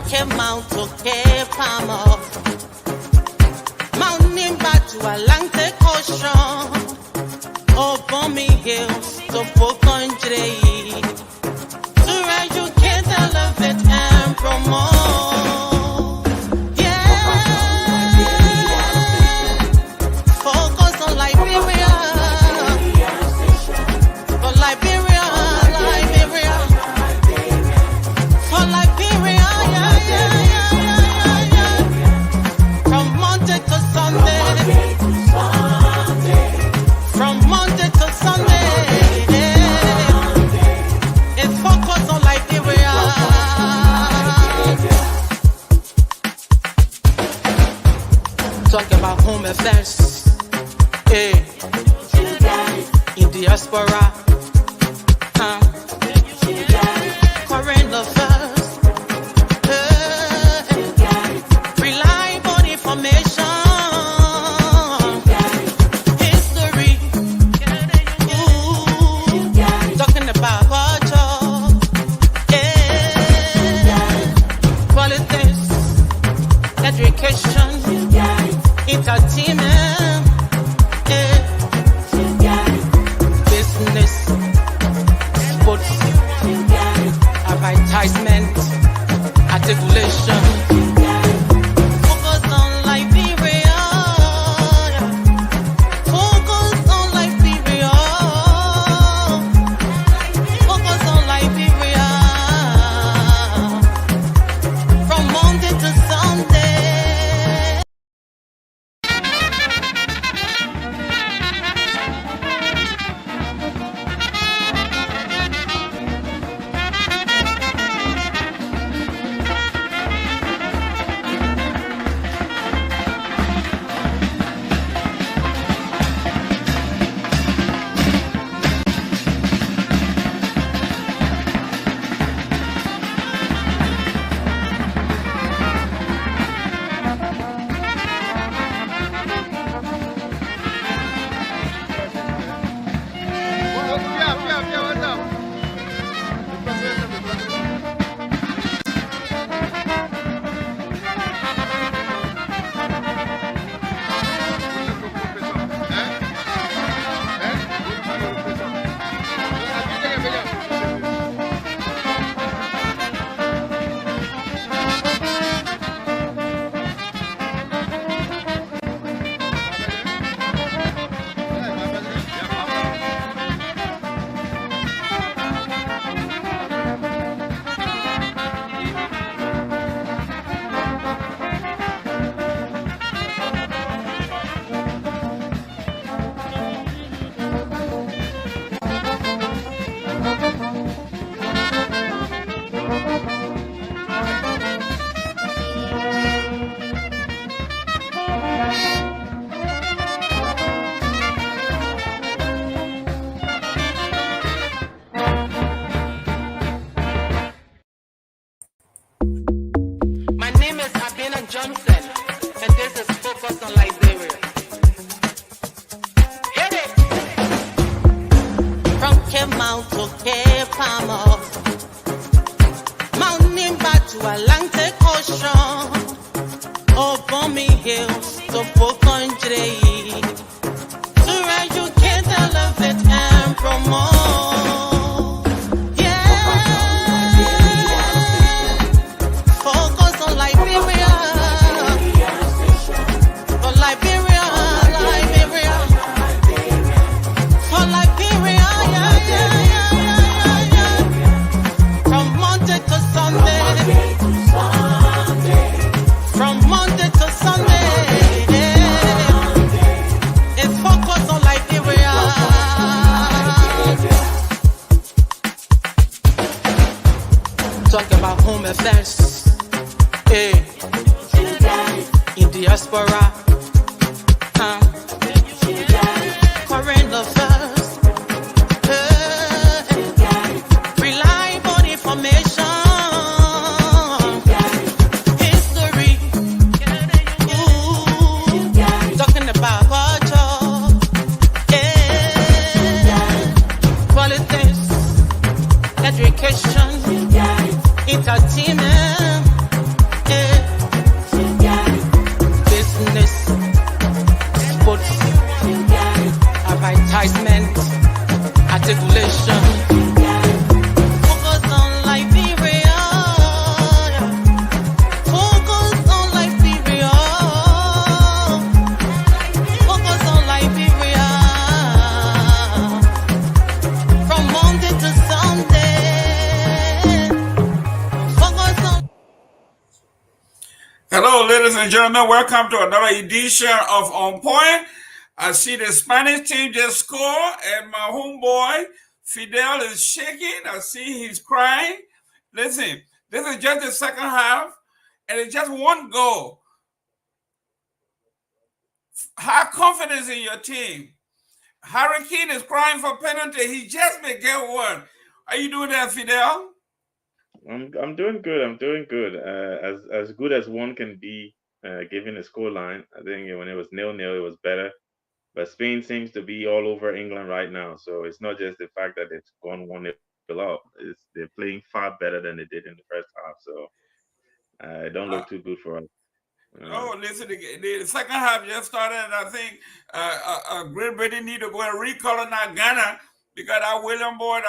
came out to Cape Palmer, mountain back to Atlantic Ocean, over me hills to Country, to educate, elevate, and promote. Yeah, focus on Liberia, for Liberia, Liberia, for Liberia, yeah. From Monday to Sunday, from Monday to Sunday, it's focus on Liberia. Talk about home affairs, in diaspora, current affairs, reliable information, history, talking about culture, politics, education, entertainment, business, sports, advertisement, articulation. Focus on Liberia. Focus on Liberia. Focus on Liberia. From Monday to Sunday. My name is Abina Johnson, and this is Focus on Liberia. Hit it! From Cape Mount to Cape Palmer, mountain back to Atlantic Ocean, over me hills to Country, to educate, elevate, and promote. Focus on Liberia, for Liberia, Liberia, for Liberia, yeah. From Monday to Sunday, from Monday to Sunday, it's focus on Liberia. Talk about home affairs, in diaspora, current affairs, reliable information, history, talking about culture, politics, education, entertainment, Hello, ladies and gentlemen. Welcome to another edition of On Point. I see the Spanish team just score, and my homeboy Fidel is shaking. I see he's crying. Listen, this is just the second half, and it's just one goal. Have confidence in your team. Hurricane is crying for penalty. He just may get one. Are you doing that, Fidel? I'm doing good. I'm doing good. As good as one can be, given a score line. I think when it was 0-0, it was better. But Spain seems to be all over England right now. So it's not just the fact that it's gone 1-0 up. They're playing far better than they did in the first half. So it don't look Uh, too good for us. Uh, Oh, listen, the second half just started, and I think Great Britain need to go and recolonize Ghana because that William boy,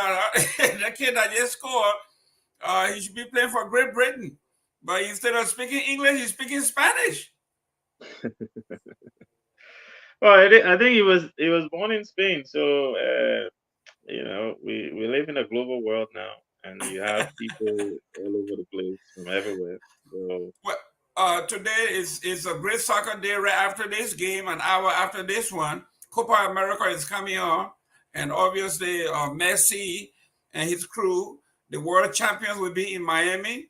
the kid that just scored, he should be playing for Great Britain. But instead of speaking English, he's speaking Spanish. well, I think he was born in Spain. So we live in a global world now, and you have people all over the place from everywhere. So Well, today is a great soccer day right after this game, an hour after this one. Copa America is coming on, and obviously Messi and his crew, the world champions, will be in Miami,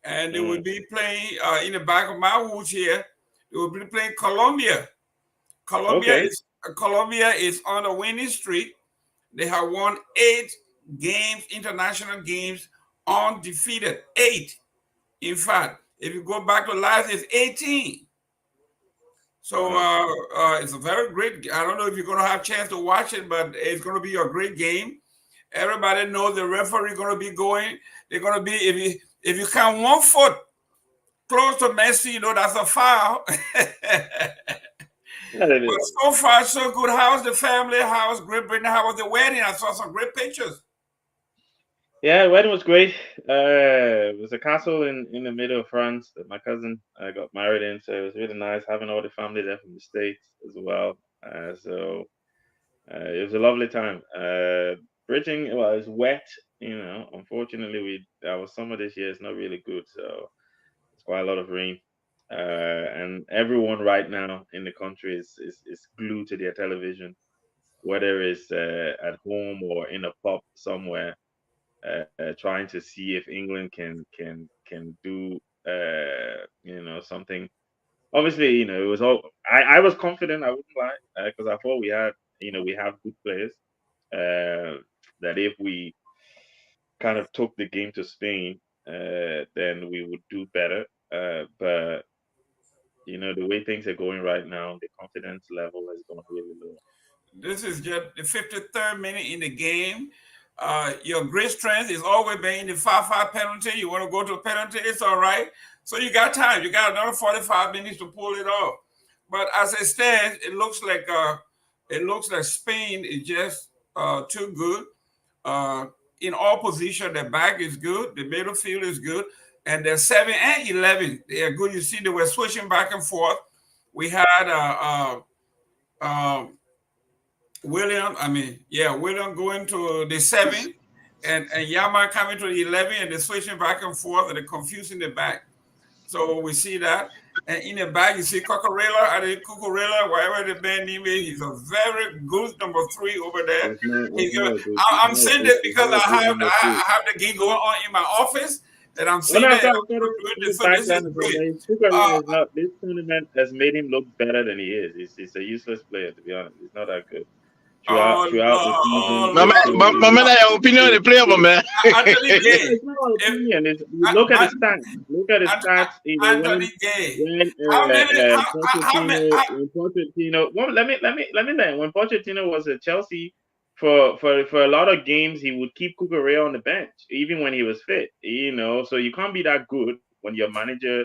and they will mm, be playing in the back of my woods here. They will be playing Colombia. Colombia okay. is Colombia is on a winning streak. They have won 8 games, international games, undefeated. 8. In fact, if you go back to last, it's 18. So Wow. it's a very great. I don't know if you're going to have a chance to watch it, but it's going to be a great game. Everybody knows the referee going to be going. They're going to be if you count 1 foot close to Messi, that's a foul. Yeah, But so far so good. How's the family? How's Great Britain? How was the wedding? I saw some great pictures. yeah, the wedding was great. It was a castle in the middle of France that my cousin got married in, so it was really nice having all the family there from the States as well. So it was a lovely time. Bridging, well, it was wet. Unfortunately, our summer this year is not really good, so it's quite a lot of rain. And everyone right now in the country is glued to their television, whether it's at home or in a pub somewhere, trying to see if England can do something. Obviously, it was all. I was confident. I wouldn't lie, because I thought we have good players. That if we kind of took the game to Spain, then we would do better. But the way things are going right now, the confidence level has gone really low. This is just the 53rd minute in the game. Your great strength is always being the 5-5 penalty. You want to go to a penalty, it's all right. So you got time. You got another 45 minutes to pull it off. But as it stands, it looks like Spain is just too good. Uh, in all position, the back is good, the middle field is good, and they're 7 and 11. They are good. You see, they were switching back and forth. We had William going to the 7 and Yama coming to the 11, and they're switching back and forth and they're confusing the back. So we see that. And in the back, you see Cucurella, whatever the band name is, he's a very good number 3 over there. I'm saying It's this because not a good number I three. have the game going on in my office, and I'm Well, seeing no, that I'm sort of doing putting this. it So back this is then as well. great. But Tuchel Uh, is not. This tournament has made him look better than he is. He's a useless player, to be honest. He's not that good. Throughout oh, throughout the season, My oh, we've man, seen my man, him. I have opinion on the player, my man. Anthony No, Gay. it's not our If, opinion. You look at the stats. Look at the Ant- stats. Anthony Gay. When How many? How many? Pochettino. Well, let me learn. When Pochettino was at Chelsea, for a lot of games, he would keep Cucurella on the bench, even when he was fit. So you can't be that good when your manager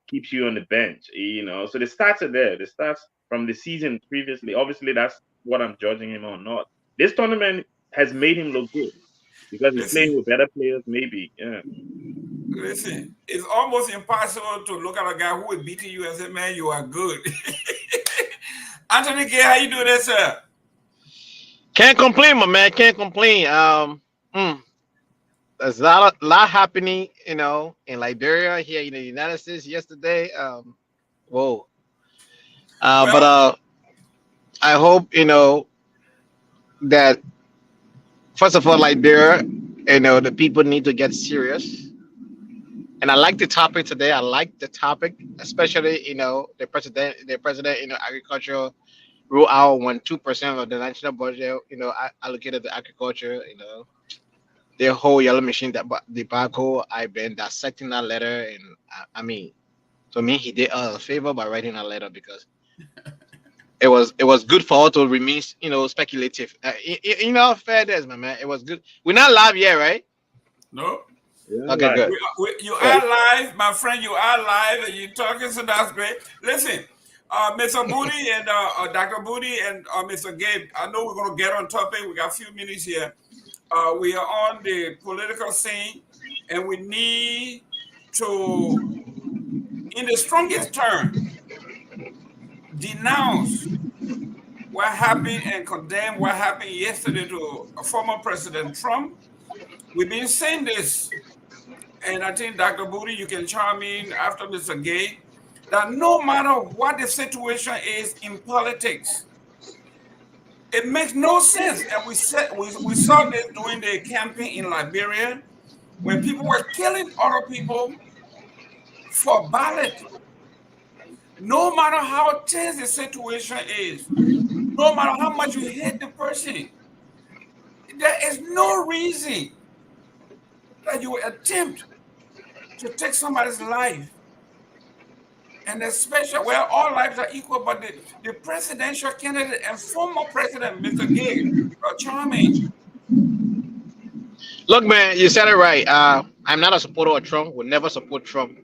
keeps you on the bench. So the stats are there. The stats from the season previously. Obviously, that's what I'm judging him on. Not this tournament has made him look good because he's listen, playing with better players. Maybe, yeah. listen. It's almost impossible to look at a guy who is beating you and say, "Man, you are good." Anthony Gay, how you doing, that, sir? Can't complain, my man. Can't complain. Mm, there's a lot happening, in Liberia here in the United States yesterday. Whoa. But Well, I hope that first of all, Liberia, the people need to get serious. And I like the topic today. I like the topic, especially the president, agriculture rule out when 2% of the national budget, allocated to agriculture. The whole yellow machine that debacle. I've been dissecting that letter, and I mean, to me, he did us a favor by writing a letter because it was good for all to remain, speculative. Fair days, my man. It was good. We're not live yet, right? no. Yeah, Okay, like good. You are live, my friend. You are live, and you're talking, so that's great. Listen, Mr. Booty and Dr. Booty and Mr. Gabe, I know we're going to get on topic. We got a few minutes here. We are on the political scene, and we need to, in the strongest term, denounce what happened and condemn what happened yesterday to former President Trump. We've been saying this, and I think Dr. Booty, you can chime in after Mr. Gay, that no matter what the situation is in politics, it makes no sense. And we saw this during the campaign in Liberia when people were killing other people for ballot. No matter how tense the situation is, no matter how much you hate the person, there is no reason that you would attempt to take somebody's life. And especially, well, all lives are equal, but the presidential candidate and former president, Mr. Gay, are charming. Look, man, you said it right. I'm not a supporter of Trump. Will never support Trump.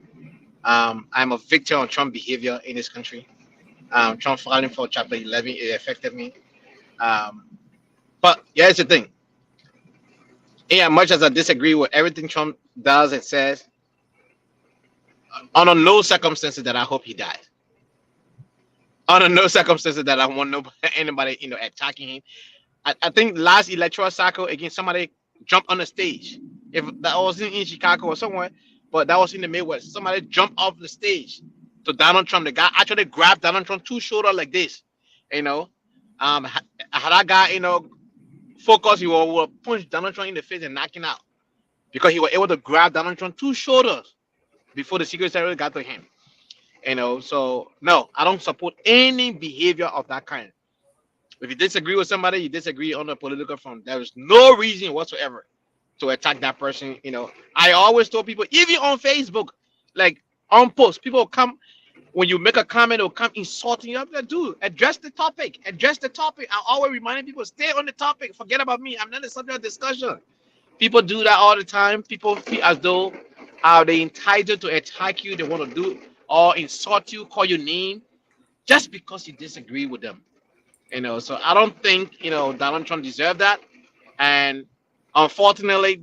I'm a victim of Trump behavior in this country. Trump filing for Chapter 11, it affected me. Um, but here's the thing. Yeah, much as I disagree with everything Trump does and says, under no circumstances that I hope he dies. Under no circumstances that I want anybody, attacking him. I think last electoral cycle again, somebody jumped on the stage. If that wasn't in Chicago or somewhere, but that was in the Midwest. Somebody jumped off the stage to Donald Trump. The guy actually grabbed Donald Trump two shoulder like this. You know, had that guy, focus, he would punch Donald Trump in the face and knock him out because he was able to grab Donald Trump two shoulders before the Secret Service got to him. So no, I don't support any behavior of that kind. If you disagree with somebody, you disagree on the political front. There is no reason whatsoever to attack that person. I always told people, even on Facebook, like on posts, people will come when you make a comment, they'll come insulting you. I'm like, dude, address the topic. Address the topic. I always remind people, stay on the topic. Forget about me. I'm not the subject of discussion. People do that all the time. People feel as though they entitled to attack you. They want to do or insult you, call you name, just because you disagree with them. So I don't think Donald Trump deserved that, and unfortunately,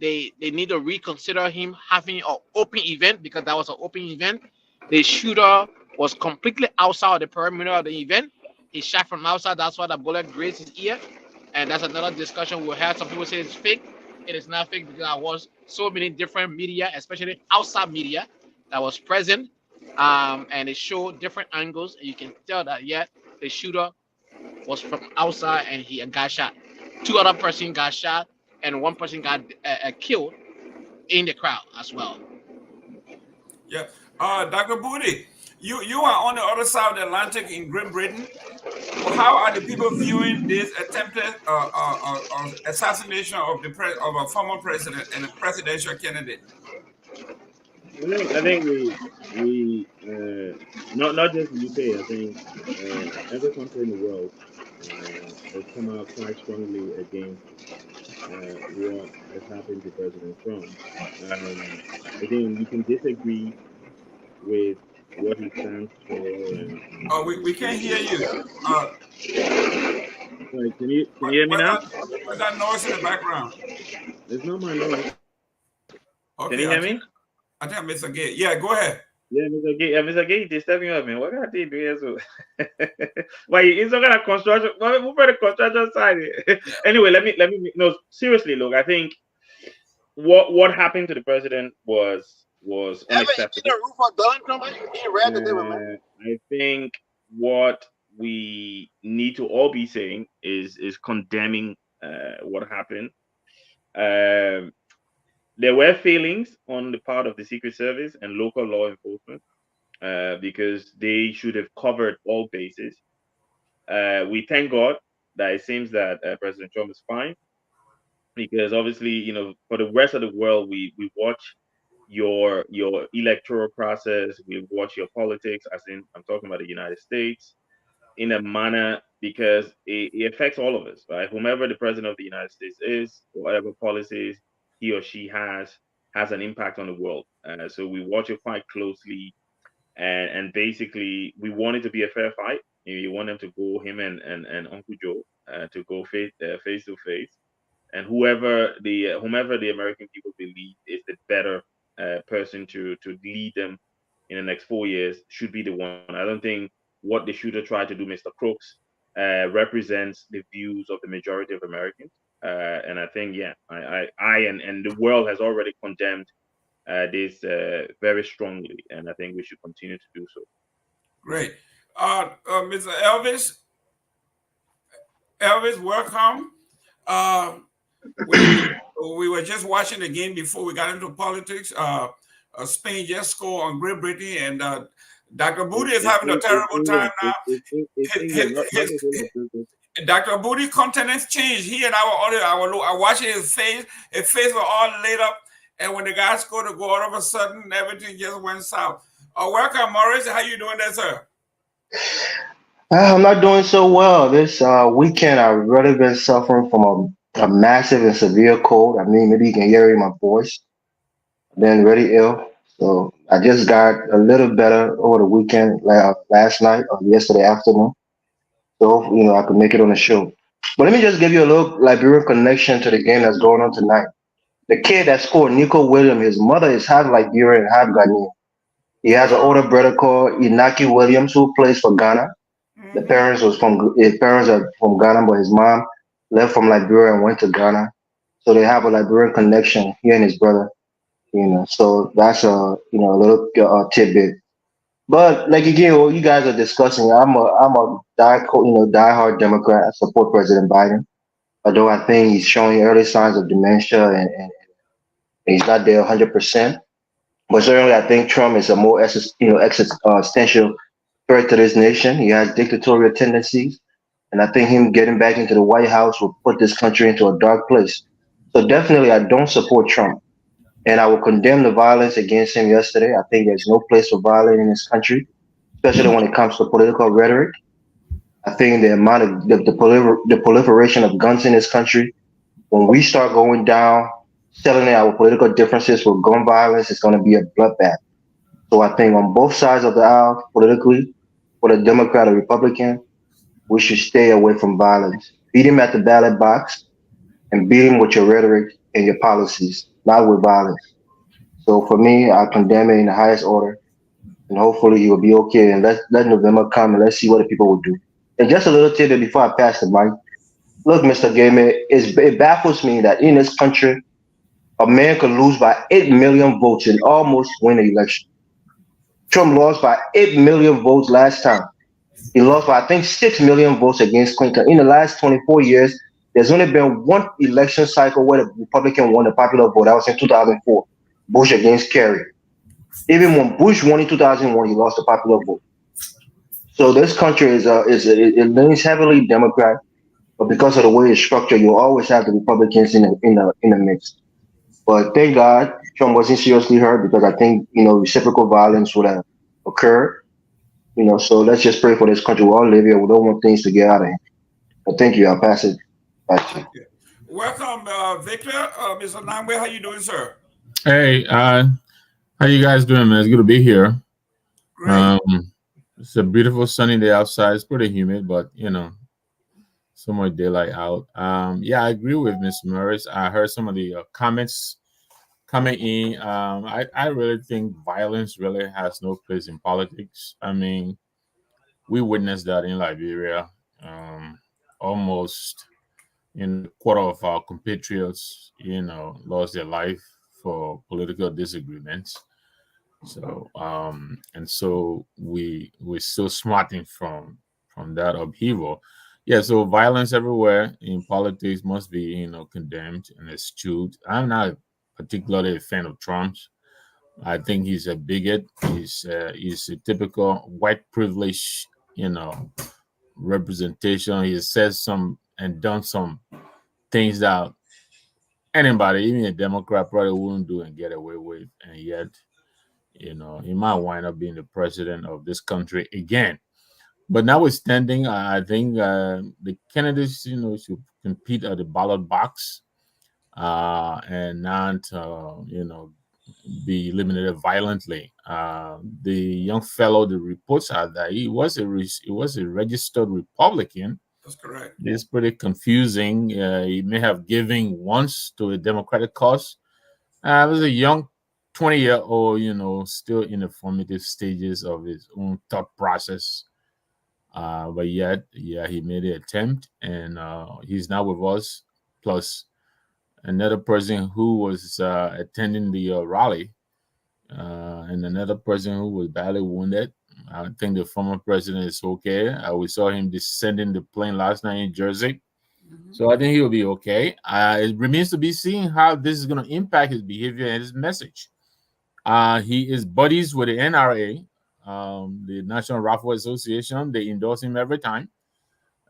they need to reconsider him having an open event because that was an open event. The shooter was completely outside of the perimeter of the event. He shot from outside. That's why the bullet grazed his ear, and that's another discussion we had. Some people say it's fake. It is not fake because I was so many different media, especially outside media, that was present, and it showed different angles, and you can tell that the shooter was from outside and he got shot. Two other person got shot and one person got killed in the crowd as well. Yeah. Dr. Booty, you are on the other side of the Atlantic in Great Britain. How are the people viewing this attempted assassination of of a former president and a presidential candidate? I think we not just the UK. I think every country in the world has come out quite strongly against what has happened to President Trump. Again, you can disagree with what he stands for. We can't hear you. Sorry, can you hear me now? What's that noise in the background? It's not my noise. Okay, Can you hear me? I think I missed a gate. Yeah, go ahead. Yeah, Mr. Gate, disturbing me, man. What are they doing so? Why it's not gonna construction? Why move on the construction side? Anyway, let me. No, seriously, look. I think what happened to the president was Ever you seen the unacceptable. roof of Donald Trump? He read that they were married. I think what we need to all be saying is condemning what happened. Um, there were failings on the part of the Secret Service and local law enforcement because they should have covered all bases. We thank God that it seems that President Trump is fine because obviously, for the rest of the world, we watch your electoral process, we watch your politics, as in I'm talking about the United States, in a manner because it affects all of us, right? Whomever the president of the United States is, whatever policies he or she has an impact on the world. So we watch it quite closely, and basically we want it to be a fair fight. You want them to go him and Uncle Joe to go face to face, and whomever the American people believe is the better person to lead them in the next 4 years should be the one. I don't think what the shooter tried to do, Mr. Crooks, represents the views of the majority of Americans. And I think, yeah, and the world has already condemned this very strongly, and I think we should continue to do so. Great. Mr. Elvis, welcome. Uh, we were just watching the game before we got into politics. Spain just scored on Great Britain, and Dr. Booty is having a terrible time now. Dr. Booty countenance changed. He and I watching his face. His face was all lit up, and when the guy scored a goal, all of a sudden everything just went south. Welcome, Maurice. How you doing there, sir? I'm not doing so well. This weekend, I've really been suffering from a massive and severe cold. I mean, maybe you can hear it in my voice. Been really ill. So I just got a little better over the weekend, last night or yesterday afternoon. So, I could make it on the show. But let me just give you a little Liberian connection to the game that's going on tonight. The kid that scored, Nico Williams, his mother is half Liberian, half Ghanaian. He has an older brother called Inaki Williams who plays for Ghana. Mm-hmm. His parents are from Ghana, but his mom left from Liberia and went to Ghana. So they have a Liberian connection, he and his brother. So that's a little tidbit. But like again, what you guys are discussing, I'm a diehard Democrat. I support President Biden, although I think he's showing early signs of dementia and he's not there 100%. But certainly, I think Trump is a more existential threat to this nation. He has dictatorial tendencies, and I think him getting back into the White House will put this country into a dark place. So definitely, I don't support Trump, and I will condemn the violence against him yesterday. I think there's no place for violence in this country, especially when it comes to political rhetoric. I think the amount of the proliferation of guns in this country, when we start going down, settling our political differences with gun violence, it's going to be a bloodbath. So I think on both sides of the aisle, politically, whether Democrat or Republican, we should stay away from violence. Beat him at the ballot box and beat him with your rhetoric and your policies, not with violence. So for me, I condemn it in the highest order, and hopefully he will be okay. And let November come and let's see what the people will do. And just a little tidbit before I pass the mic. Look, Mr. Gamer, it baffles me that in this country, a man could lose by 8 million votes and almost win the election. Trump lost by 8 million votes last time. He lost by, I think, 6 million votes against Clinton. In the last 24 years, there's only been one election cycle where the Republican won the popular vote. That was in 2004, Bush against Kerry. Even when Bush won in 2001, he lost the popular vote. So this country it leans heavily Democrat, but because of the way it's structured, you always have the Republicans in the mix. But thank God Trump wasn't seriously hurt because I think reciprocal violence would have occurred. So let's just pray for this country. We all live here. We don't want things to get out of hand. But thank you. I'll pass it back to you. Welcome, Victor. Mr. Namwe, how you doing, sir? Hey, how you guys doing, man? It's good to be here. Great. It's a beautiful sunny day outside. It's pretty humid, but so much daylight out. Yeah, I agree with Ms. Morris. I heard some of the comments coming in. I really think violence really has no place in politics. I mean, we witnessed that in Liberia almost a quarter of our compatriots, lost their life for political disagreements. So and so we're still smarting from that upheaval. Yeah, so violence everywhere in politics must be, condemned and eschewed. I'm not particularly a fan of Trump's. I think he's a bigot. He's a typical white privilege, representation. He has said some and done some things that anybody, even a Democrat, probably wouldn't do and get away with, and yet, he might wind up being the president of this country again. But notwithstanding, I think the candidates, should compete at the ballot box, and not, be eliminated violently. The young fellow, the reports are that he was a registered Republican. That's correct. It's pretty confusing. He may have given once to a Democratic cause. He was a young 20-year-old, still in the formative stages of his own thought process. But yet, yeah, he made the attempt, and he's now with us. Plus, another person who was attending the rally, and another person who was badly wounded. I think the former president is okay. We saw him descending the plane last night in Jersey. So I think he'll be okay. It remains to be seen how this is going to impact his behavior and his message. He is buddies with the NRA, the National Rifle Association. They endorse him every time.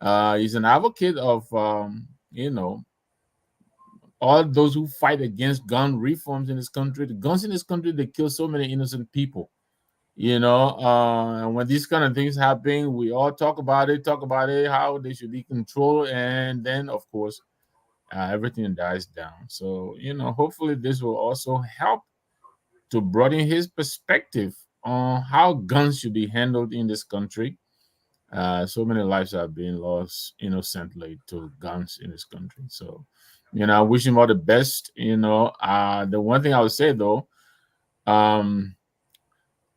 He's an advocate of, all those who fight against gun reforms in this country. The guns in this country, they kill so many innocent people. And when these kind of things happen, we all talk about it, how they should be controlled, and then of course, everything dies down. So, hopefully this will also help to broaden his perspective on how guns should be handled in this country. So many lives are being lost innocently to guns in this country. So, I wish him all the best. The one thing I would say though,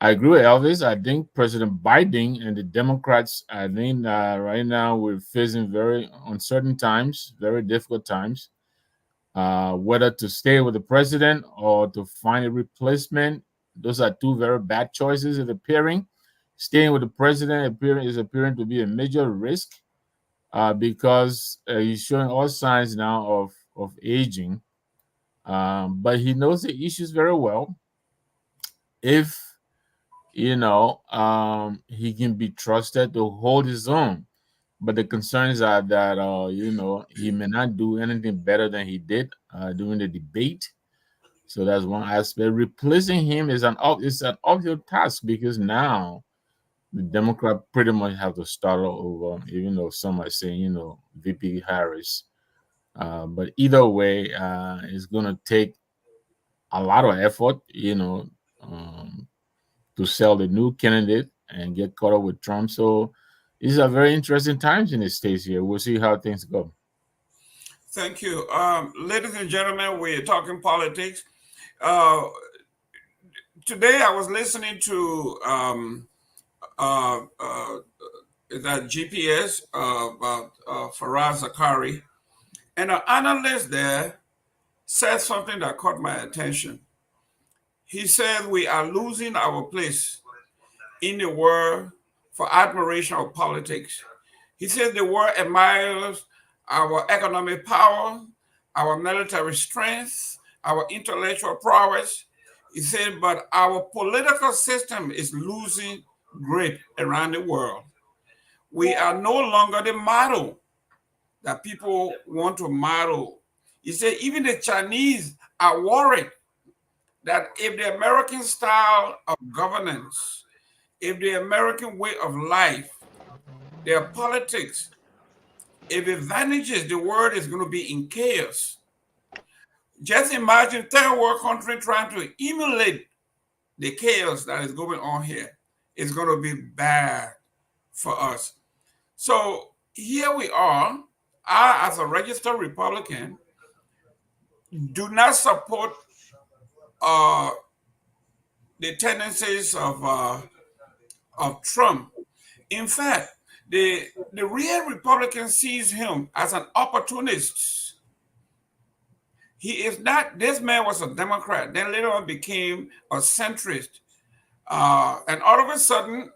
I agree with Elvis. I think President Biden and the Democrats, I think right now we're facing very uncertain times, very difficult times. Whether to stay with the president or to find a replacement, those are two very bad choices. It appearing staying with the president is appearing to be a major risk, because he's showing all signs now of aging. But he knows the issues very well. If he can be trusted to hold his own. But the concerns are that he may not do anything better than he did during the debate. So that's one aspect. Replacing him is an uphill task, because now the Democrat pretty much have to start all over, even though some are saying, VP Harris. But either way, it's going to take a lot of effort, to sell the new candidate and get caught up with Trump. So these are very interesting times in the States here. We'll see how things go. Thank you. Ladies and gentlemen, we're talking politics. Today I was listening to that GPS about Faraz Zakari, and an analyst there said something that caught my attention. He said we are losing our place in the world for admiration of politics. He said the world admires our economic power, our military strength, our intellectual prowess. He said, but our political system is losing grip around the world. We are no longer the model that people want to model. He said, even the Chinese are worried that if the American style of governance, if the American way of life, their politics, if it vanishes, the world is going to be in chaos. Just imagine third world country trying to emulate the chaos that is going on here. It's going to be bad for us. So here we are. I, as a registered Republican, do not support the tendencies of Trump. In fact, the real Republican sees him as an opportunist. He is not. This man was a Democrat, then later on became a centrist, and all of a sudden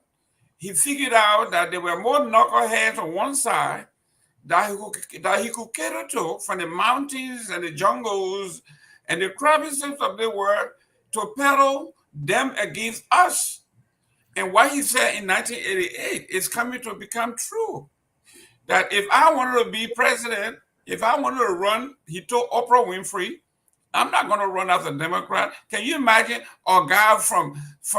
he figured out that there were more knuckleheads on one side that he could cater to from the mountains and the jungles and the crevices of the world to peddle them against us. And what he said in 1988 is coming to become true. That if I wanted to be president, if I wanted to run, he told Oprah Winfrey, I'm not going to run as a Democrat. Can you imagine a guy from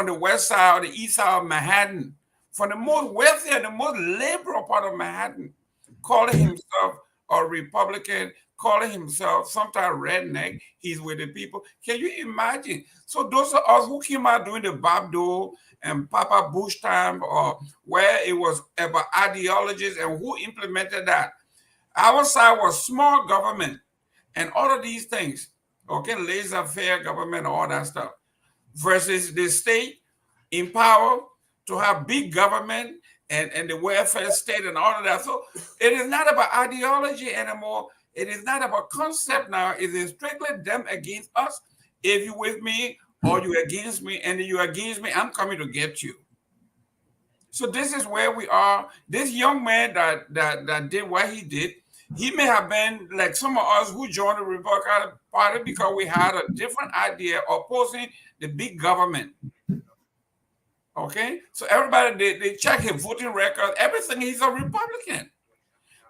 the west side or the east side of Manhattan, from the most wealthy and the most liberal part of Manhattan, calling himself a Republican, calling himself sometimes redneck? He's with the people. Can you imagine? So those are us who came out during the Bob Dole and Papa Bush time, or where it was about ideologies and who implemented that. Our side was small government and all of these things, okay, laissez-faire government, all that stuff, versus the state in power to have big government and the welfare state and all of that. So it is not about ideology anymore. It is not about concept now. It is strictly them against us. If you with me or you against me, and you against me, I'm coming to get you. So this is where we are. This young man that did what he did, he may have been like some of us who joined the Republican Party because we had a different idea opposing the big government. Okay, so everybody they check his voting record, everything. He's a Republican,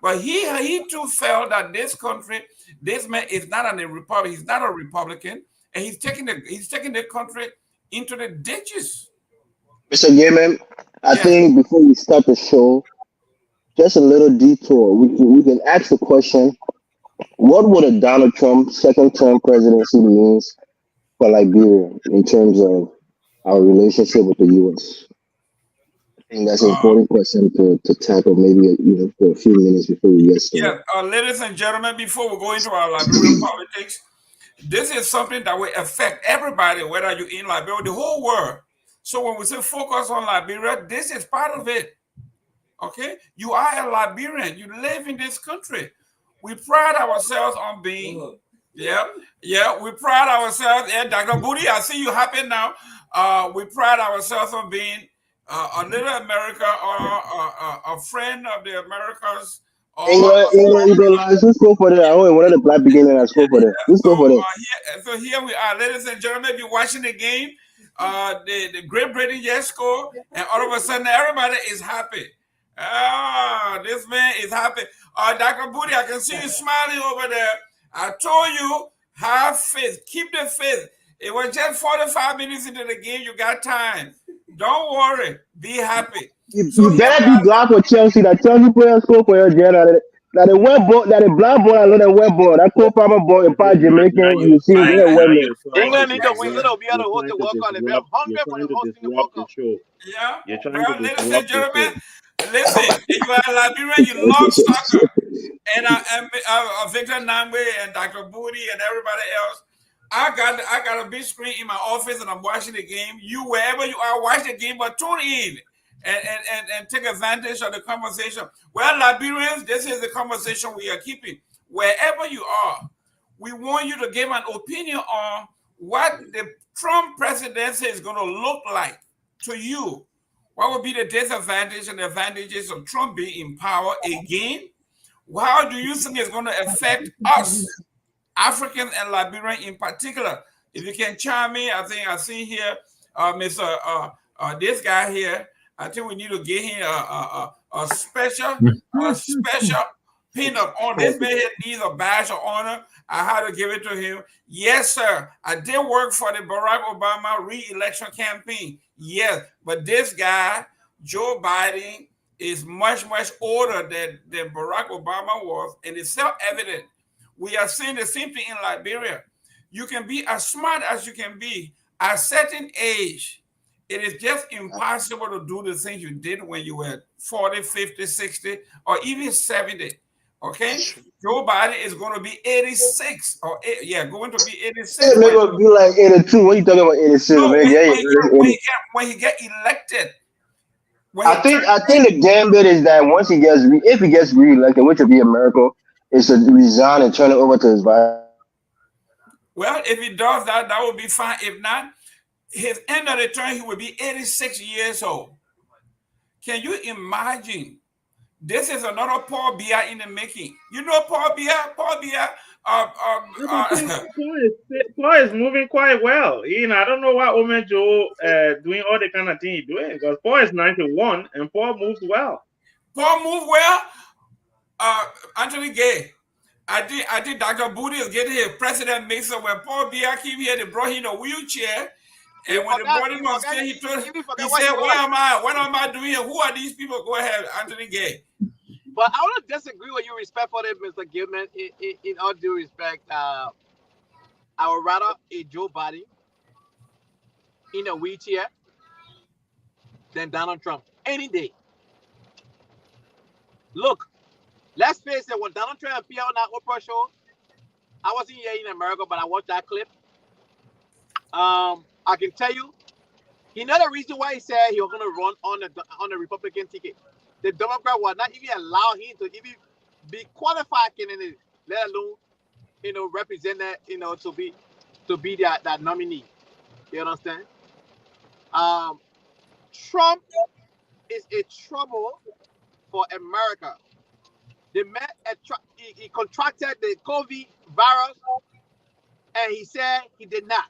but he too felt that this country, this man is not a Republican. He's not a Republican, and he's taking the country into the ditches. Mr. Gaiman, I Yes. think before we start the show, just a little detour. We can ask the question: what would a Donald Trump second term presidency means for Liberia in terms of our relationship with the U.S.? I think that's an important question to tackle, maybe for a few minutes before we get started. Yeah, ladies and gentlemen, before we go into our Liberian politics, this is something that will affect everybody, whether you're in Liberia, the whole world. So when we say focus on Liberia, this is part of it. Okay, you are a Liberian. You live in this country. We pride ourselves on being. Yeah. We pride ourselves. Yeah, Dr. Booty, I see you happy now. We pride ourselves on being a little America, or a friend of the Americas. England, let's go for that. I want one of the black beginners. Let's go for that. Let's go for that. So here we are, ladies and gentlemen. If you're watching the game, the Great Britain just scored, and all of a sudden everybody is happy. This man is happy. Dr. Booty, I can see you smiling over there. I told you, have faith. Keep the faith. It was just 45 minutes into the game. You got time. Don't worry. Be happy. You better be glad for Chelsea. That Chelsea players score for your general. That the web ball, that the black ball, I know the web ball. That co-farmer ball in part Jamaican. You see the web. England need to win it. Be able to hold the World Cup. They're hungry for the hosting the World Cup. Yeah. You're trying Well, to ladies and disrupt the gentlemen, show. listen. If you are Liberian, you love soccer, and Victor Namwe and Dr. Booty and everybody else. I got a big screen in my office, and I'm watching the game. You, wherever you are, watch the game, but tune in and take advantage of the conversation. Well, Liberians, this is the conversation we are keeping. Wherever you are, we want you to give an opinion on what the Trump presidency is going to look like to you. What would be the disadvantages and advantages of Trump being in power again? How do you think it's going to affect us, Africans and Liberians in particular? If you can chime in, I think I see here, Mr. This guy here. I think we need to give him a special pin of honor. This man here needs a badge of honor. I had to give it to him. Yes, sir. I did work for the Barack Obama re-election campaign. Yes, but this guy, Joe Biden, is much, much older than Barack Obama was, and it's self-evident. We are seeing the same thing in Liberia. You can be as smart as you can be. At a certain age, it is just impossible to do the things you did when you were 40, 50, 60, or even 70. Okay? Joe Biden is going to be 86. Going to be 86. It's going to be like 82. What are you talking about 86, No, man? when he get elected. When he turned I think the gambit is that once he gets if he gets reelected, which would be a miracle, is to resign and turn it over to his vice president. well, if he does that, that would be fine. If not, his end of the term, he would be 86 years old. Can you imagine? This is another Paul Biya in the making. You know Paul Biya? Paul Biya, uh, uh, No, but uh, Paul is moving quite well. I don't know why Omejo doing all the kind of thing he's doing, because Paul is 91 and Paul moves well. Paul moved well. Anthony Gay. I think Dr. Booty is getting his president mixed up. When Paul Biya came here, they brought him in a wheelchair. And when they brought him on stage, he said, what am I doing here? Who are these people? Go ahead, Anthony Gay. But I want to disagree with you respectfully, Mr. Gilman. In all due respect, I would rather a Joe Biden in a wheelchair than Donald Trump any day. Look, let's face it, when Donald Trump appeared on that Oprah show, I wasn't here in America, but I watched that clip. I can tell you, he know the reason why he said he was going to run on the Republican ticket. The Democrat would not even allow him to even be qualified in it, let alone, represent that, to be that nominee. You understand? Trump is a trouble for America. The man he contracted the COVID virus, and he said he did not.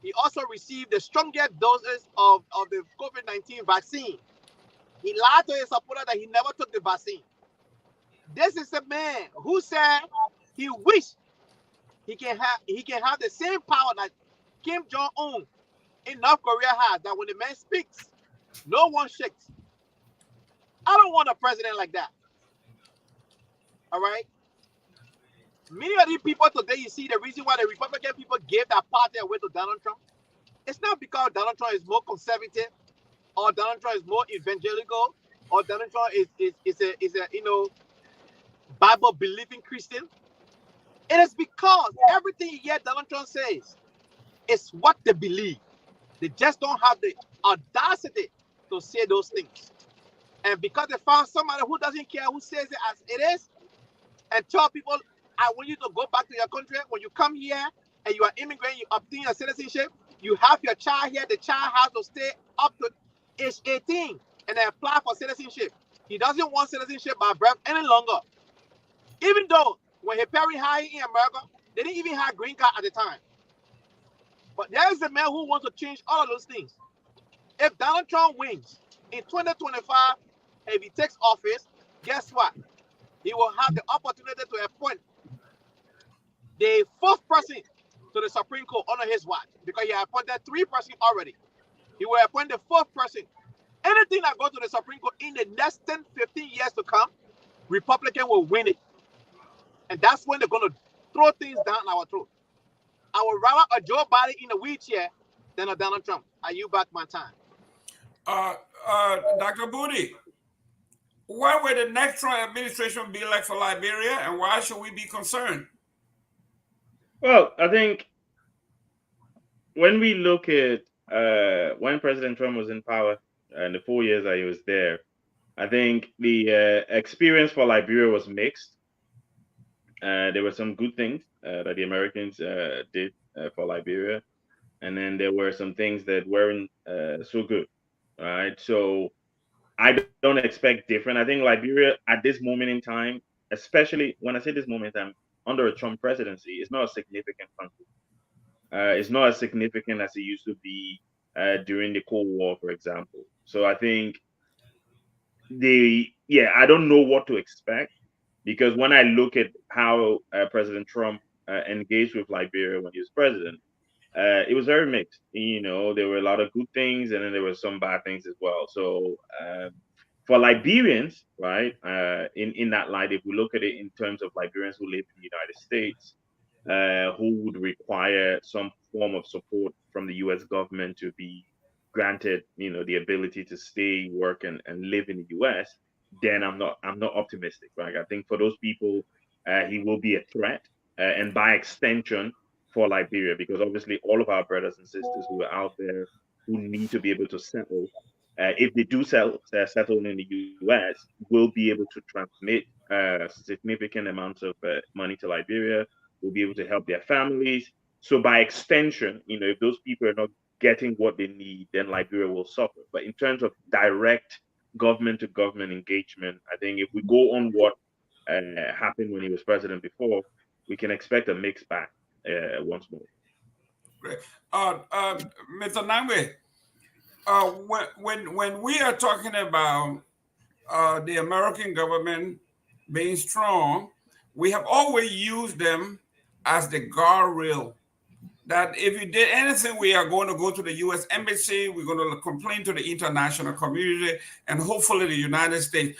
He also received the strongest doses of the COVID-19 vaccine. He lied to his supporter that he never took the vaccine. This is a man who said he wished he can have the same power that Kim Jong-un in North Korea has, that when the man speaks, no one shakes. I don't want a president like that. All right? Many of these people today, you see the reason why the Republican people gave that party away to Donald Trump. It's not because Donald Trump is more conservative, or Donald Trump is more evangelical, or Donald Trump is a Bible believing Christian. It is because everything you hear Donald Trump says is what they believe. They just don't have the audacity to say those things. And because they found somebody who doesn't care, who says it as it is, and tell people, I want you to go back to your country. When you come here and you are immigrant, you obtain a citizenship, you have your child here, the child has to stay up to age 18 and then apply for citizenship. He doesn't want citizenship by birth any longer. Even though when his parents hired in America, they didn't even have green card at the time. But there is a man who wants to change all of those things. If Donald Trump wins in 2025, if he takes office, guess what? He will have the opportunity to appoint the fourth person to the Supreme Court under his watch, because he appointed 3 persons already. He will appoint the 4th person. Anything that goes to the Supreme Court in the next 10, 15 years to come, Republican will win it. And that's when they're going to throw things down our throat. I would rather a Joe Biden in a wheelchair than a Donald Trump. I yield back my time. Dr. Booty, what will the next Trump administration be like for Liberia, and why should we be concerned? Well, I think when we look at when President Trump was in power and the 4 years that he was there, I think the experience for Liberia was mixed. There were some good things that the Americans did for Liberia, and then there were some things that weren't so good. All right, so I don't expect different. I think Liberia at this moment in time, especially when I say this moment in time, under a Trump presidency, is not a significant country. It's not as significant as it used to be during the Cold War, for example. So I think I don't know what to expect, because when I look at how President Trump engaged with Liberia when he was president, it was very mixed. There were a lot of good things, and then there were some bad things as well. So for Liberians, right, in that light, if we look at it in terms of Liberians who live in the United States, who would require some form of support from the U.S. government to be granted, the ability to stay, work, and live in the U.S., then I'm not optimistic, right? I think for those people, he will be a threat, and by extension for Liberia, because obviously all of our brothers and sisters who are out there who need to be able to settle if they do settle in the U.S., will be able to transmit significant amounts of money to Liberia. Will be able to help their families. So by extension, if those people are not getting what they need, then Liberia will suffer. But in terms of direct government to government engagement, I think if we go on what happened when he was president before, we can expect a mixed bag once more. Right. Mr. Nangwe, when we are talking about the American government being strong, we have always used them as the guardrail. That if you did anything, we are going to go to the U.S. Embassy, we're going to complain to the international community, and hopefully the United States.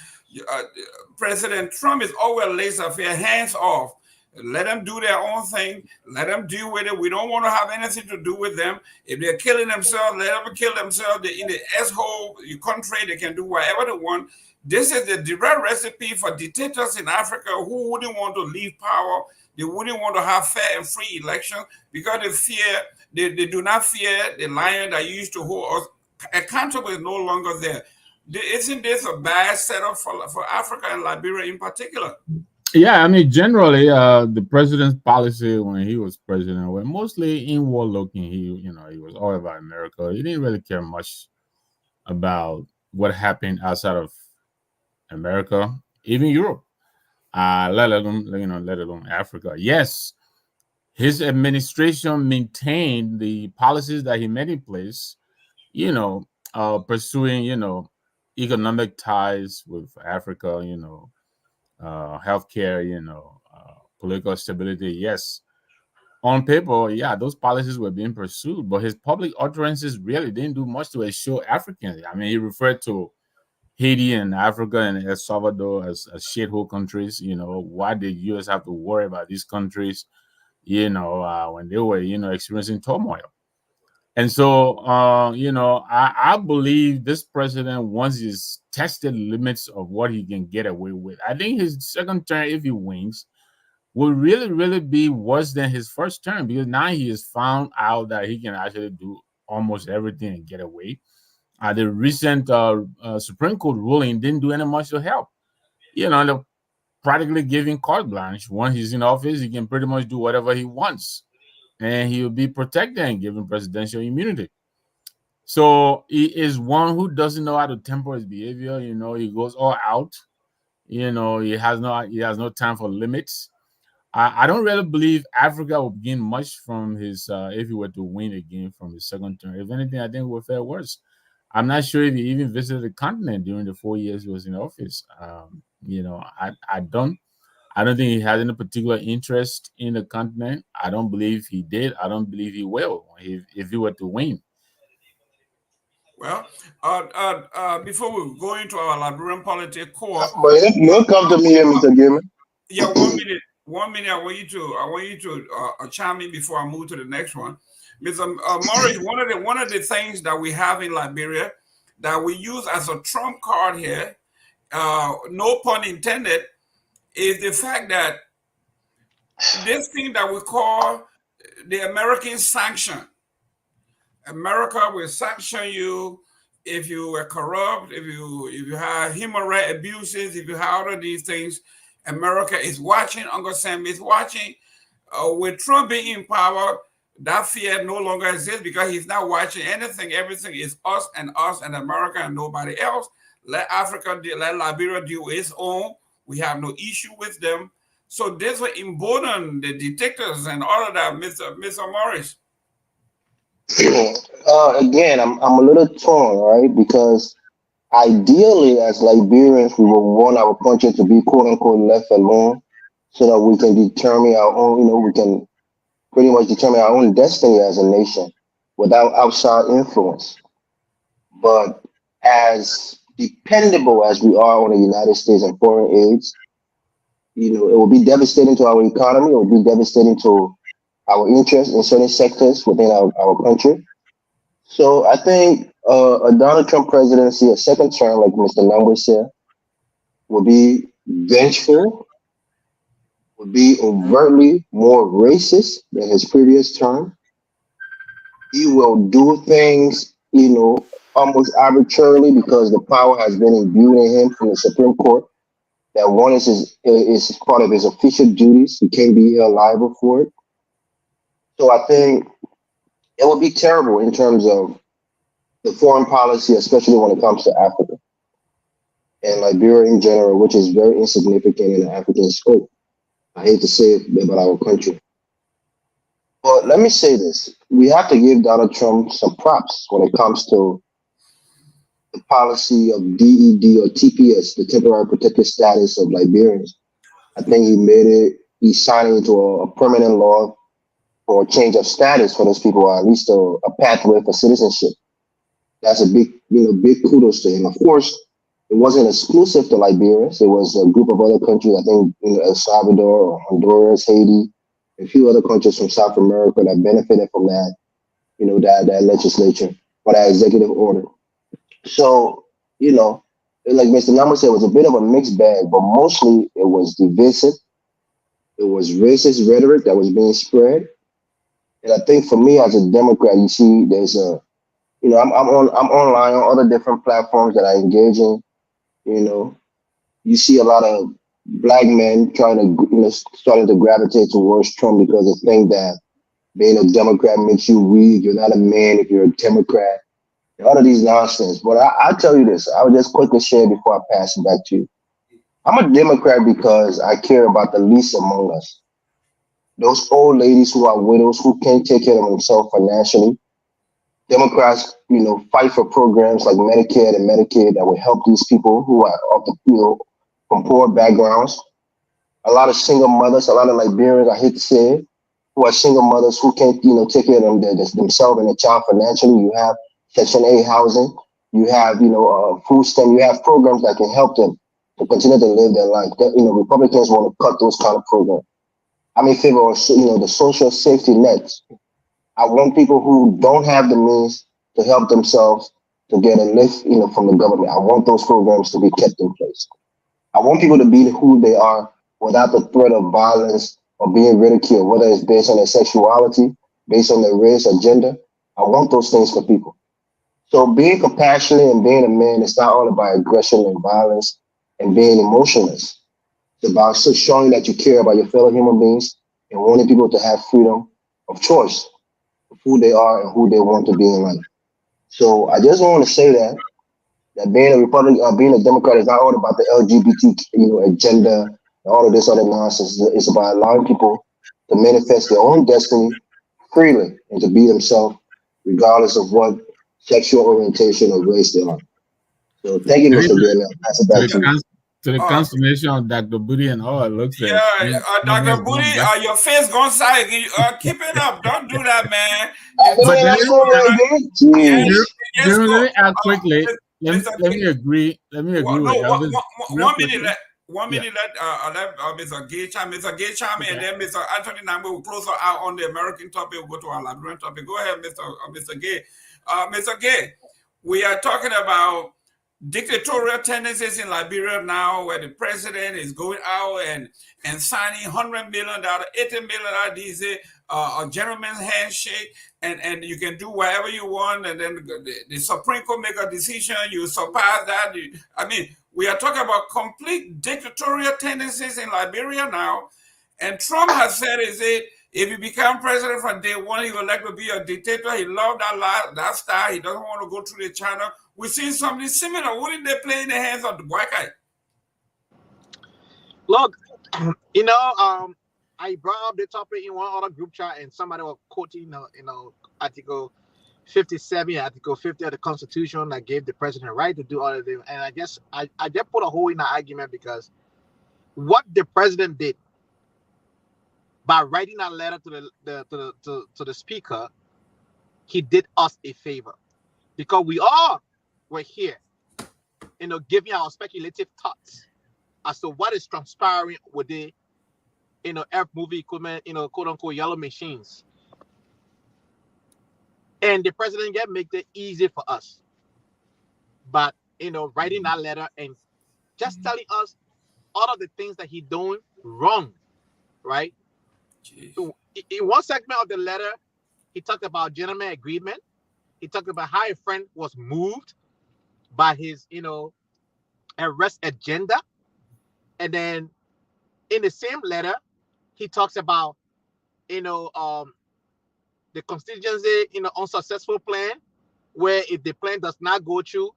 President Trump is always laissez-faire, hands off. Let them do their own thing. Let them deal with it. We don't want to have anything to do with them. If they're killing themselves, let them kill themselves. They're in the asshole country. They can do whatever they want. This is the direct recipe for dictators in Africa who wouldn't want to leave power. They wouldn't want to have fair and free elections because they do not fear the lion that used to hold us accountable is no longer there. Isn't this a bad setup for Africa and Liberia in particular? Yeah, I mean, generally, the president's policy when he was president were mostly inward looking. He was all about America. He didn't really care much about what happened outside of America, even Europe, let alone Africa. Yes, his administration maintained the policies that he made in place. Pursuing economic ties with Africa. Healthcare, political stability. Yes, on paper, yeah, those policies were being pursued, but his public utterances really didn't do much to assure Africans. I mean, he referred to Haiti and Africa and El Salvador as shithole countries. Why did U.S. have to worry about these countries? When they were, experiencing turmoil. And so, I believe this president, once he's tested limits of what he can get away with, I think his second term, if he wins, will really, really be worse than his first term because now he has found out that he can actually do almost everything and get away. The recent Supreme Court ruling didn't do any much to help. They're practically giving carte blanche. Once he's in office, he can pretty much do whatever he wants. And he will be protected and given presidential immunity. So he is one who doesn't know how to temper his behavior. He goes all out. He has no time for limits. I don't really believe Africa will gain much from his if he were to win again from his second term. If anything, I think it will fare worse. I'm not sure if he even visited the continent during the 4 years he was in office. I don't think he has any particular interest in the continent. I don't believe he did. I don't believe he will if he were to win. Well, before we go into our Liberian politics core, But don't come to me here, Mr. Gilman. yeah, 1 minute. 1 minute. I want you to chime in before I move to the next one, Mr. Morris. One of the things that we have in Liberia that we use as a trump card here, no pun intended, is the fact that this thing that we call the American sanction. America will sanction you if you were corrupt, if you have human rights abuses, if you have all of these things. America is watching. Uncle Sam is watching. With Trump being in power, that fear no longer exists because he's not watching anything. Everything is us and America and nobody else. Let Liberia deal with its own. We have no issue with them. So this will embolden the dictators and all of that, Mr. Morris. Again, I'm a little torn, right? Because ideally, as Liberians, we would want our country to be quote unquote left alone so that we can determine our own, we can pretty much determine our own destiny as a nation without outside influence. But as dependable as we are on the United States and foreign aids, it will be devastating to our economy, it will be devastating to our interests in certain sectors within our country. So I think a Donald Trump presidency, a second term, like Mr. Number said, will be vengeful, will be overtly more racist than his previous term. He will do things, almost arbitrarily because the power has been imbued in him from the Supreme Court. That one is part of his official duties. He can't be held liable for it. So I think it would be terrible in terms of the foreign policy, especially when it comes to Africa and Liberia in general, which is very insignificant in the African scope. I hate to say it about our country. But let me say this. We have to give Donald Trump some props when it comes to the policy of DED or TPS, the temporary protected status of Liberians. I think he's signing into a permanent law for a change of status for those people, or at least a pathway for citizenship. That's a big kudos to him. Of course, it wasn't exclusive to Liberians. It was a group of other countries, I think, El Salvador or Honduras, Haiti, a few other countries from South America that benefited from that, that legislature or that executive order. So, like Mr. Nama said, it was a bit of a mixed bag, but mostly it was divisive. It was racist rhetoric that was being spread. And I think for me as a Democrat, you see, there's I'm online on other different platforms that I engage in. You see a lot of black men trying to, starting to gravitate towards Trump because they think that being a Democrat makes you weak. You're not a man if you're a Democrat. All of these nonsense. But I'll tell you this. I will just quickly share before I pass it back to you. I'm a Democrat because I care about the least among us. Those old ladies who are widows who can't take care of themselves financially. Democrats, fight for programs like Medicare and Medicaid that will help these people who are from poor backgrounds. A lot of single mothers, a lot of Liberians, I hate to say it, who are single mothers who can't, take care of themselves and their child financially. You have Section 8 housing. You have, food stamp. You have programs that can help them to continue to live their life. Republicans want to cut those kind of programs. I'm in favor of, the social safety nets. I want people who don't have the means to help themselves to get a lift, from the government. I want those programs to be kept in place. I want people to be who they are without the threat of violence or being ridiculed, whether it's based on their sexuality, based on their race or gender. I want those things for people. So being compassionate and being a man is not all about aggression and violence and being emotionless. It's about showing that you care about your fellow human beings and wanting people to have freedom of choice of who they are and who they want to be in life. So I just want to say that being a Republican, being a Democrat is not all about the LGBT, agenda and all of this other nonsense. It's about allowing people to manifest their own destiny freely and to be themselves, regardless of what sexual orientation or race they are. So thank you, Mr. Gale. Pass it back to you. To the consummation of Dr. Booty and all it looks like. Yeah, Dr. Booty, your face gone side. Keep it up. Don't do that, man. But Yes, yes, let me add quickly. Let me agree. Let me agree with Elvis. One minute, let Mr. Gay chime in, and then Mr. Anthony Nambo will close out on the American topic. We'll go to our Liberian topic. Go ahead, Mr. Gay. Mr. Gay, we are talking about dictatorial tendencies in Liberia now, where the president is going out and signing $100 million, $80 million these days, a gentleman's handshake, and you can do whatever you want, and then the Supreme Court make a decision, you surpass that. We are talking about complete dictatorial tendencies in Liberia now, and Trump has said, if he become president from day one, he would like to be a dictator. He loved that style. He doesn't want to go through the channel. We're seeing something similar. Wouldn't they play in the hands of the white guy? Look, I brought up the topic in one other group chat, and somebody was quoting, Article 57, Article 50 of the Constitution that gave the president the right to do all of them. And I just put a hole in the argument because what the president did by writing a letter to the speaker, he did us a favor because we all were here, giving our speculative thoughts as to what is transpiring with the air movie equipment, quote unquote yellow machines. And the president make it easy for us. But writing that letter and just telling us all of the things that he's doing wrong, right? Jeez. In one segment of the letter, he talked about gentleman agreement. He talked about how a friend was moved by his, arrest agenda. And then in the same letter, he talks about, the contingency, unsuccessful plan, where if the plan does not go through,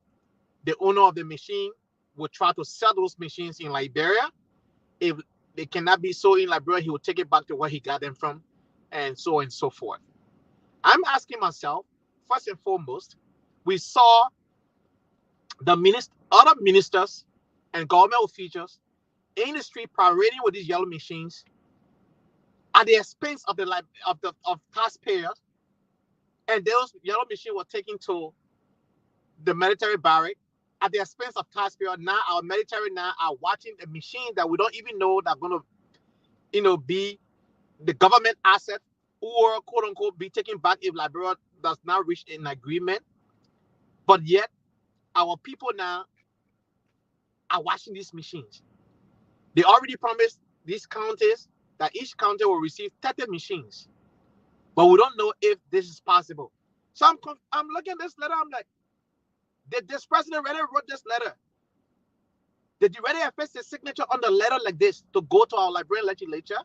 the owner of the machine will try to sell those machines in Liberia. If they cannot be sold in Liberia, he will take it back to where he got them from, and so on and so forth. I'm asking myself, first and foremost, we saw the other ministers and government officials in the street parading with these yellow machines at the expense of of taxpayers, and those yellow machines were taken to the military barrack at the expense of taxpayers. Now our military now are watching a machine that we don't even know that going to, be the government asset or quote unquote be taken back if Liberia does not reach an agreement. But yet our people now are watching these machines. They already promised these counties that each county will receive 30 machines, but we don't know if this is possible. So I'm looking at this letter. I'm like, did this president really wrote this letter? Did he really affix his signature on the letter like this to go to our Liberian legislature?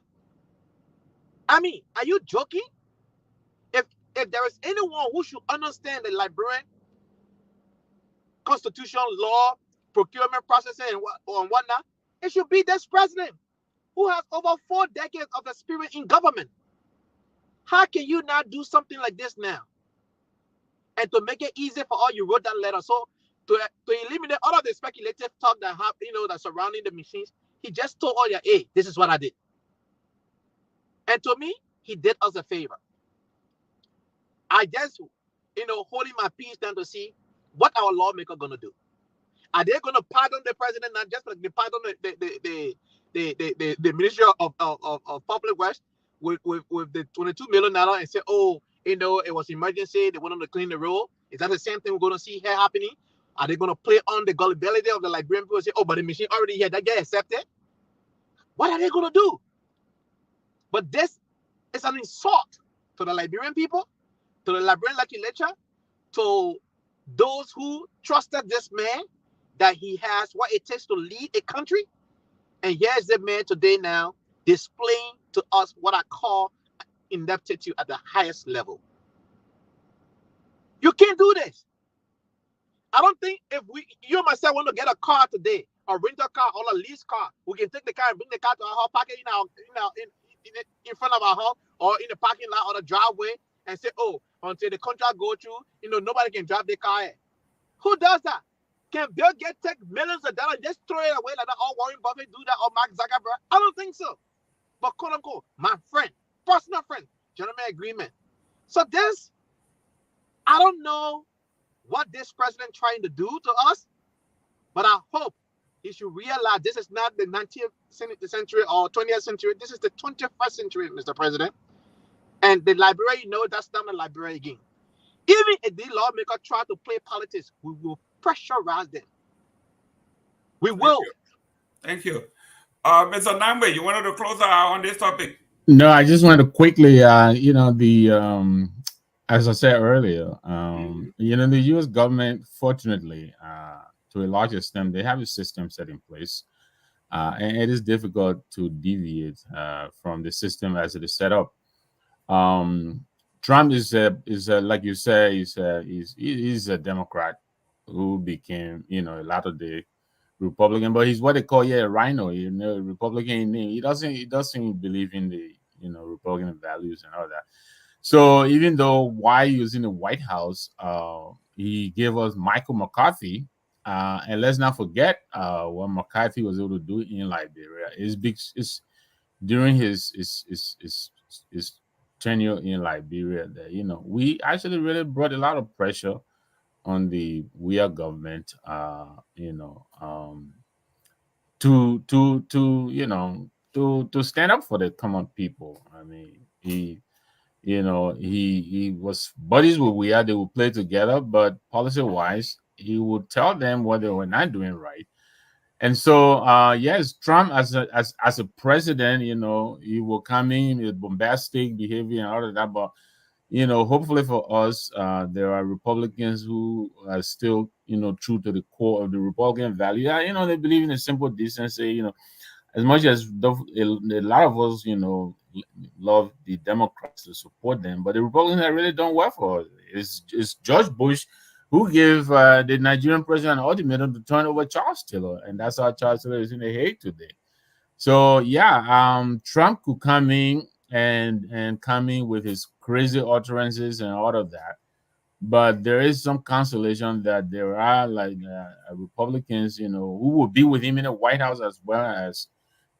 I mean, are you joking? If there is anyone who should understand the Liberian constitution, law, procurement processing, and whatnot, it should be this president who has over 4 decades of experience in government. How can you not do something like this now? And to make it easy for all, you wrote that letter. So to eliminate all of the speculative talk that that's surrounding the machines, he just told all hey, this is what I did. And to me, he did us a favor. I just, holding my peace down to see what our lawmaker gonna do. Are they gonna pardon the president, not just like they pardon the Ministry of Public Works with the $22 million and say, oh, it was emergency, they wanted to clean the road? Is that the same thing we're gonna see here happening? Are they gonna play on the gullibility of the Liberian people and say, oh, but the machine already here, that get accepted? What are they gonna do? But this is an insult to the Liberian people, to the Liberian legislature, to those who trusted this man, that he has what it takes to lead a country. And here's the man today now displaying to us what I call ineptitude at the highest level. You can't do this. I don't think if you and myself want to get a car today, a rental car or a lease car, we can take the car and bring the car to our house, park it in front of our house or in the parking lot or the driveway and say, oh, until the contract go through, nobody can drive the car. Who does that? Can Bill Gates take millions of dollars and just throw it away like that? Or Warren Buffett do that? Or Mark Zuckerberg? I don't think so. But quote unquote, my friend, personal friend, gentleman agreement. So this, I don't know what this president trying to do to us, but I hope he should realize this is not the 19th century or 20th century. This is the 21st century, Mr. President. And the Liberia, that's not the Liberia again. Even if the lawmaker try to play politics, we will pressurize them. We will. Thank you. Mr. Nambe, you wanted to close out on this topic? No, I just wanted to quickly, as I said earlier, the U.S. government, fortunately, to a large extent, they have a system set in place, and it is difficult to deviate from the system as it is set up. Trump is like you say, he's a Democrat who became, a latter-day Republican, but he's what they call a rhino, Republican in name. He doesn't believe in the Republican values and all that. So even though while he was in the White House, he gave us Michael McCarthy, and let's not forget what McCarthy was able to do in Liberia. It's during his tenure in Liberia that we actually really brought a lot of pressure on the WEA government, to stand up for the common people. I mean, he was buddies with WEA. They would play together, but policy-wise, he would tell them what they were not doing right. And so, yes, Trump as a president, he will come in with bombastic behavior and all of that, but hopefully for us, there are Republicans who are still, true to the core of the Republican value. Yeah, they believe in a simple decency. As much as a lot of us, love the Democrats to support them, but the Republicans that really don't work for us. It's George Bush who gave the Nigerian president an ultimatum to turn over Charles Taylor, and that's how Charles Taylor is in the Hague today. So yeah, Trump could come in and come in with his crazy utterances and all of that, but there is some consolation that there are like Republicans, who will be with him in the White House as well as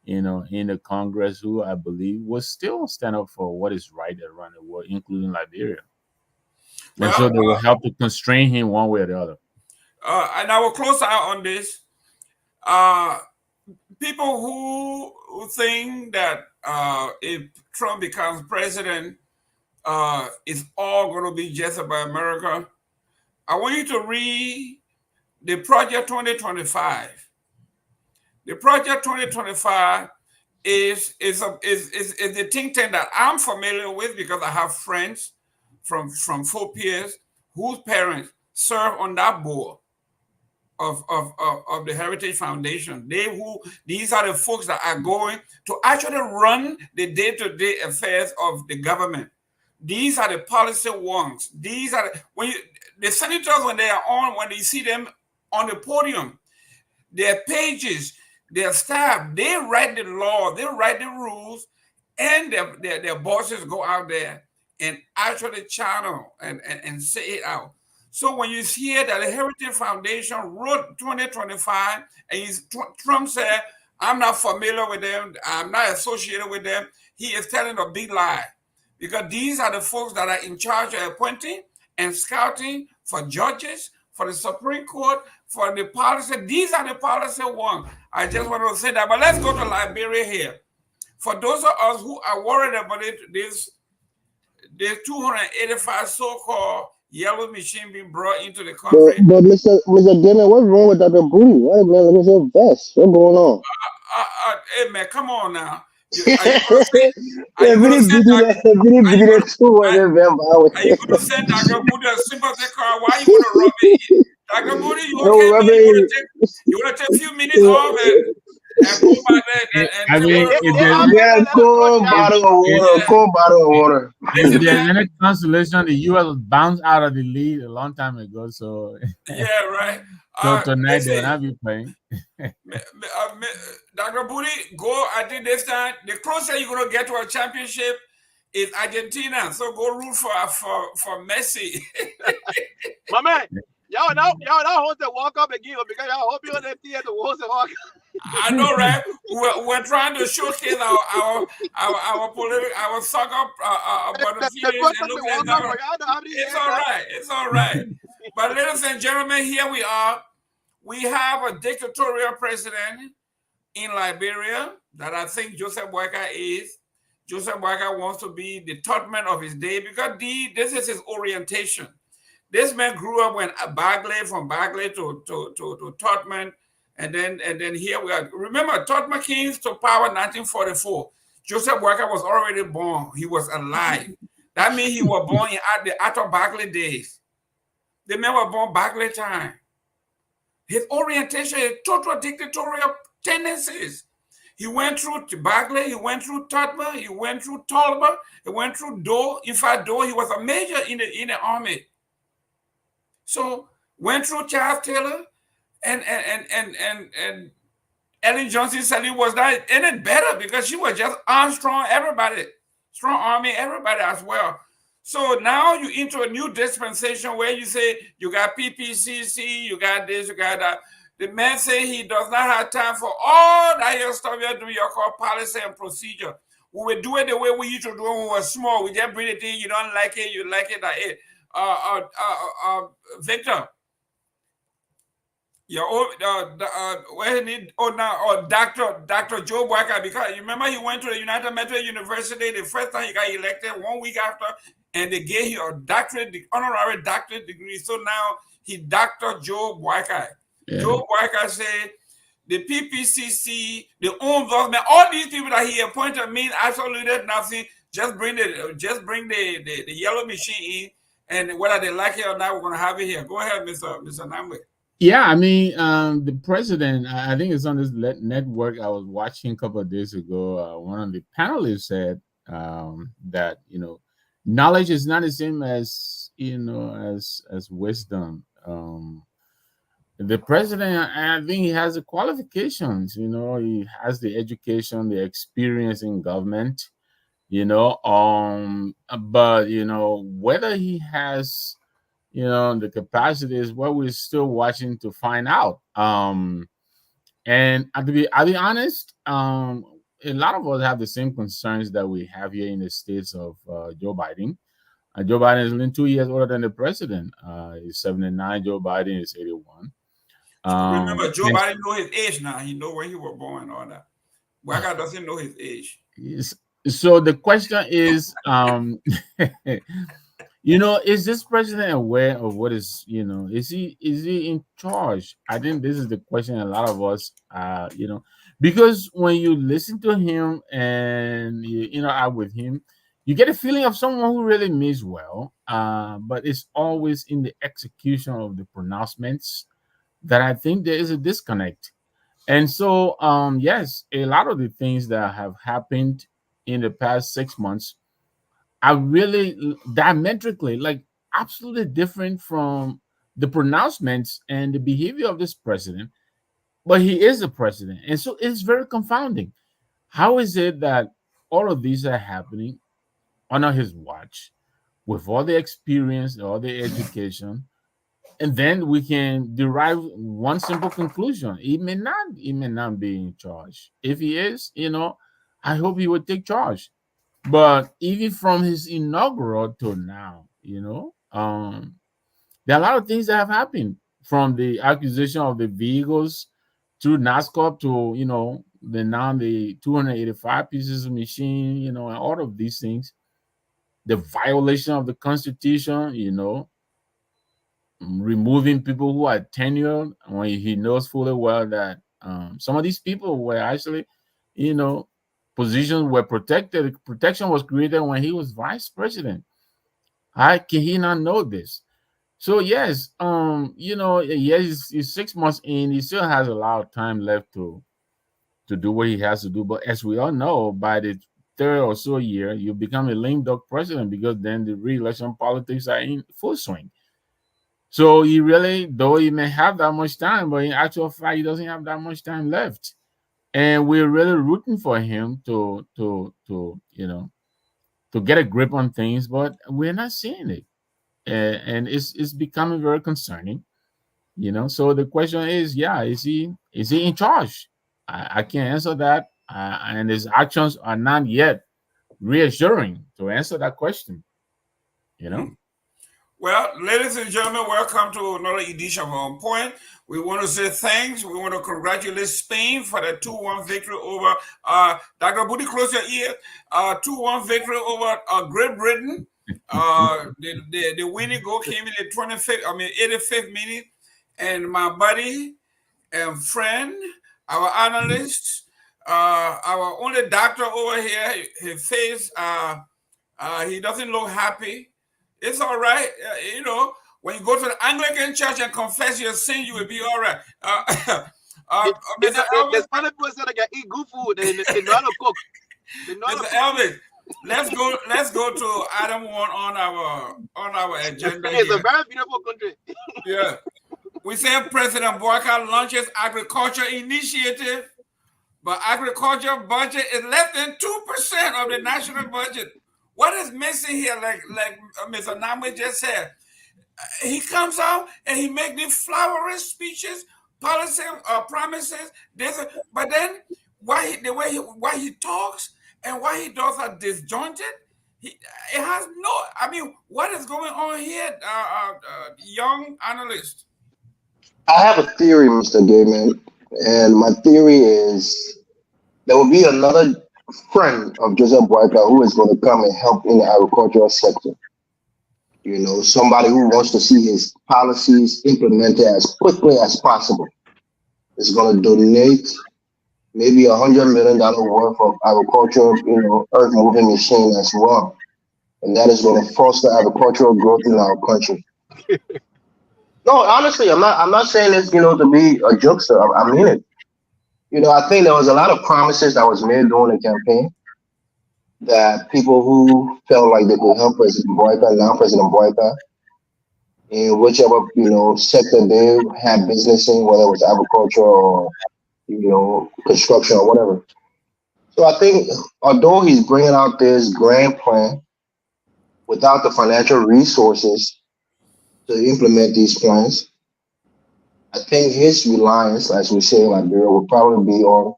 in the Congress, who I believe will still stand up for what is right around the world, including Liberia. And so they will help to constrain him one way or the other. And I will close out on this. People who think that if Trump becomes president, it's all going to be just about America. I want you to read the Project 2025. The Project 2025 is the think tank that I'm familiar with because I have friends from FOL peers whose parents serve on that board of the Heritage Foundation. These are the folks that are going to actually run the day-to-day affairs of the government. These are the policy ones. These are the senators when you see them on the podium, their pages, their staff, they write the law, they write the rules, and their bosses go out there and actually channel and say it out. So when you hear that the Heritage Foundation wrote 2025, and Trump said, I'm not familiar with them, I'm not associated with them, he is telling a big lie. Because these are the folks that are in charge of appointing and scouting for judges, for the Supreme Court, for the policy. These are the policy ones. I just want to say that. But let's go to Liberia here. For those of us who are worried about it, there's 285 so-called yellow machine being brought into the country. But Mr. Dillon, what's wrong with Dr. Booty? Why man, look at your vest? What's going on? Hey man, come on now. Are you going to send Dr. Booty a sympathy card? Why you want to rub it? Dr. Booty, you okay? You want to take a few minutes off and go by there and cold bottle of water. If there's any consolation, the U.S. bounced out of the lead a long time ago. So yeah, right. So tonight they will not be playing. Dr. Booty, go. I think this time the closer you're gonna get to a championship is Argentina. So go root for Messi. My man, y'all hold the walk up again because y'all hope you're the theater walk. I know, right? We're trying to showcase our political, our soccer, It's all right. But ladies and gentlemen, here we are. We have a dictatorial president in Liberia that I think Joseph Boakai is. Joseph Boakai wants to be the third man of his day because this is his orientation. This man grew up from Bagley to Tottenham. And then here we are. Remember, Tottenham came to power in 1944. Joseph Boakai was already born. He was alive. That means he was born at the Arthur Bagley days. The man was born Bagley time. His orientation is total dictatorial tendencies. He went through Bagley, he went through Tottenham, he went through Talbot, he went through Doe. In fact, Doe, he was a major in the army. So went through Charles Taylor. And Ellen Johnson said it was not any better because she was just Armstrong, everybody, strong army, everybody as well. So now you into a new dispensation where you say you got PPCC, you got this, you got that. The man say he does not have time for all that your stuff you're doing, your called policy and procedure. We will do it the way we used to do it when we were small. We just bring it in, you don't like it, you like it, that it. Victor. Dr. Joe Boakai, because you remember he went to the United Methodist University the first time he got elected 1 week after, and they gave him a honorary doctorate degree. So now he Dr. Joe Boakai. Yeah. Joe Boakai said the PPCC, the own government, all these people that he appointed mean absolutely nothing. Just bring the yellow machine in, and whether they like it or not, we're gonna have it here. Go ahead, Mr. Namwe. Yeah, I mean, the president, I think it's on this network I was watching a couple of days ago. One of the panelists said that, knowledge is not the same as, as wisdom. The president, I think he has the qualifications, he has the education, the experience in government, but, whether he has the capacity is what we're still watching to find out. And I'll be honest, a lot of us have the same concerns that we have here in the states of Joe Biden. Joe Biden is only 2 years older than the president. He's 79. Joe Biden is 81. Remember, Joe Biden know his age now. He know where he was born and all that. Waka doesn't know his age. So the question is, is this president aware of what is, is he in charge? I think this is the question a lot of us, because when you listen to him and you interact with him, you get a feeling of someone who really means well, but it's always in the execution of the pronouncements that I think there is a disconnect. And so, yes, a lot of the things that have happened in the past 6 months are really diametrically, like absolutely different from the pronouncements and the behavior of this president. But he is the president. And so it's very confounding. How is it that all of these are happening under his watch with all the experience, all the education? And then we can derive one simple conclusion. He may not be in charge. If he is, I hope he would take charge. But even from his inaugural to now, there are a lot of things that have happened, from the acquisition of the vehicles through NASCAR to, the 285 pieces of machine, and all of these things, the violation of the Constitution, removing people who are tenured when he knows fully well that some of these people were actually, positions were protected. Protection was created when he was vice president. How can he not know this? So yes, yes, he's 6 months in. He still has a lot of time left to do what he has to do. But as we all know, by the third or so year, you become a lame duck president, because then the re-election politics are in full swing. So he really, though he may have that much time, but in actual fact, he doesn't have that much time left. And we're really rooting for him to get a grip on things, but we're not seeing it, and it's becoming very concerning. So the question is, is he in charge? I can't answer that, and his actions are not yet reassuring to answer that question. Well, ladies and gentlemen, welcome to another edition of On Point. We want to say thanks. We want to congratulate Spain for the 2-1 victory over Dr. Booty, close your ear. 2-1 victory over Great Britain. The winning goal came in the 85th minute. And my buddy and friend, our analyst, our only doctor over here, his face, he doesn't look happy. It's all right. When you go to the Anglican church and confess your sin, you will be all right. There's other people that can eat good food and they know how to cook. Mr. Elvis, let's go to item 1 on our agenda. It's a very beautiful country. Yeah. We say President Boyka launches agriculture initiative, but agriculture budget is less than 2% of the national budget. What is missing here, like Mr. Namwe just said? He comes out and he makes these flowery speeches, policy promises. But then why he talks and why he does are disjointed. It has no. I mean, what is going on here, young analyst? I have a theory, Mr. Gayman, and my theory is there will be another friend of Joseph Boyka who is going to come and help in the agricultural sector. Somebody who wants to see his policies implemented as quickly as possible is going to donate maybe $100 million worth of agricultural, earth moving machine as well. And that is going to foster agricultural growth in our country. No, honestly, I'm not saying this, to be a jokester. I mean it. I think there was a lot of promises that was made during the campaign that people who felt like they could help President Boyka, now President Boyka, in whichever, sector they had business in, whether it was agriculture or, construction or whatever. So I think although he's bringing out this grand plan without the financial resources to implement these plans, I think his reliance, as we say in Liberia, will probably be on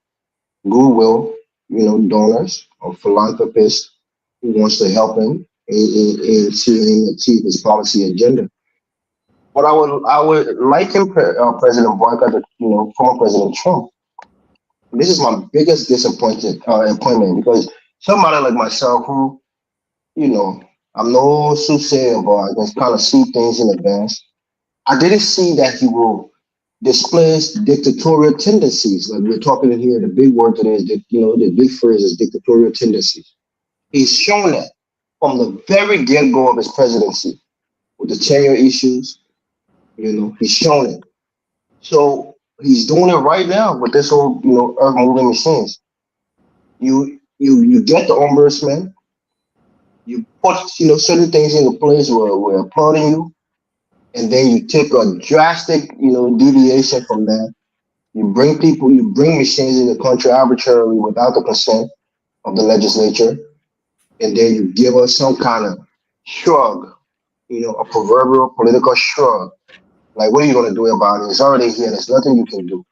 goodwill, donors or philanthropists who wants to help him in seeing him achieve his policy agenda. But I would liken President Boyka to former President Trump. This is my biggest appointment because somebody like myself who I'm no soothsayer, but I can kind of see things in advance. I didn't see that he will displays dictatorial tendencies. Like we're talking in here, the big word today is that, the big phrase is dictatorial tendencies. He's shown that from the very get-go of his presidency with the tenure issues, he's shown it. So he's doing it right now with this whole, earth moving machines. You get the ombudsman, you put, certain things into place where we're applauding you, and then you take a drastic, deviation from that. You bring machines in the country arbitrarily without the consent of the legislature, and then you give us some kind of shrug, a proverbial political shrug. Like, what are you going to do about it? It's already here. There's nothing you can do.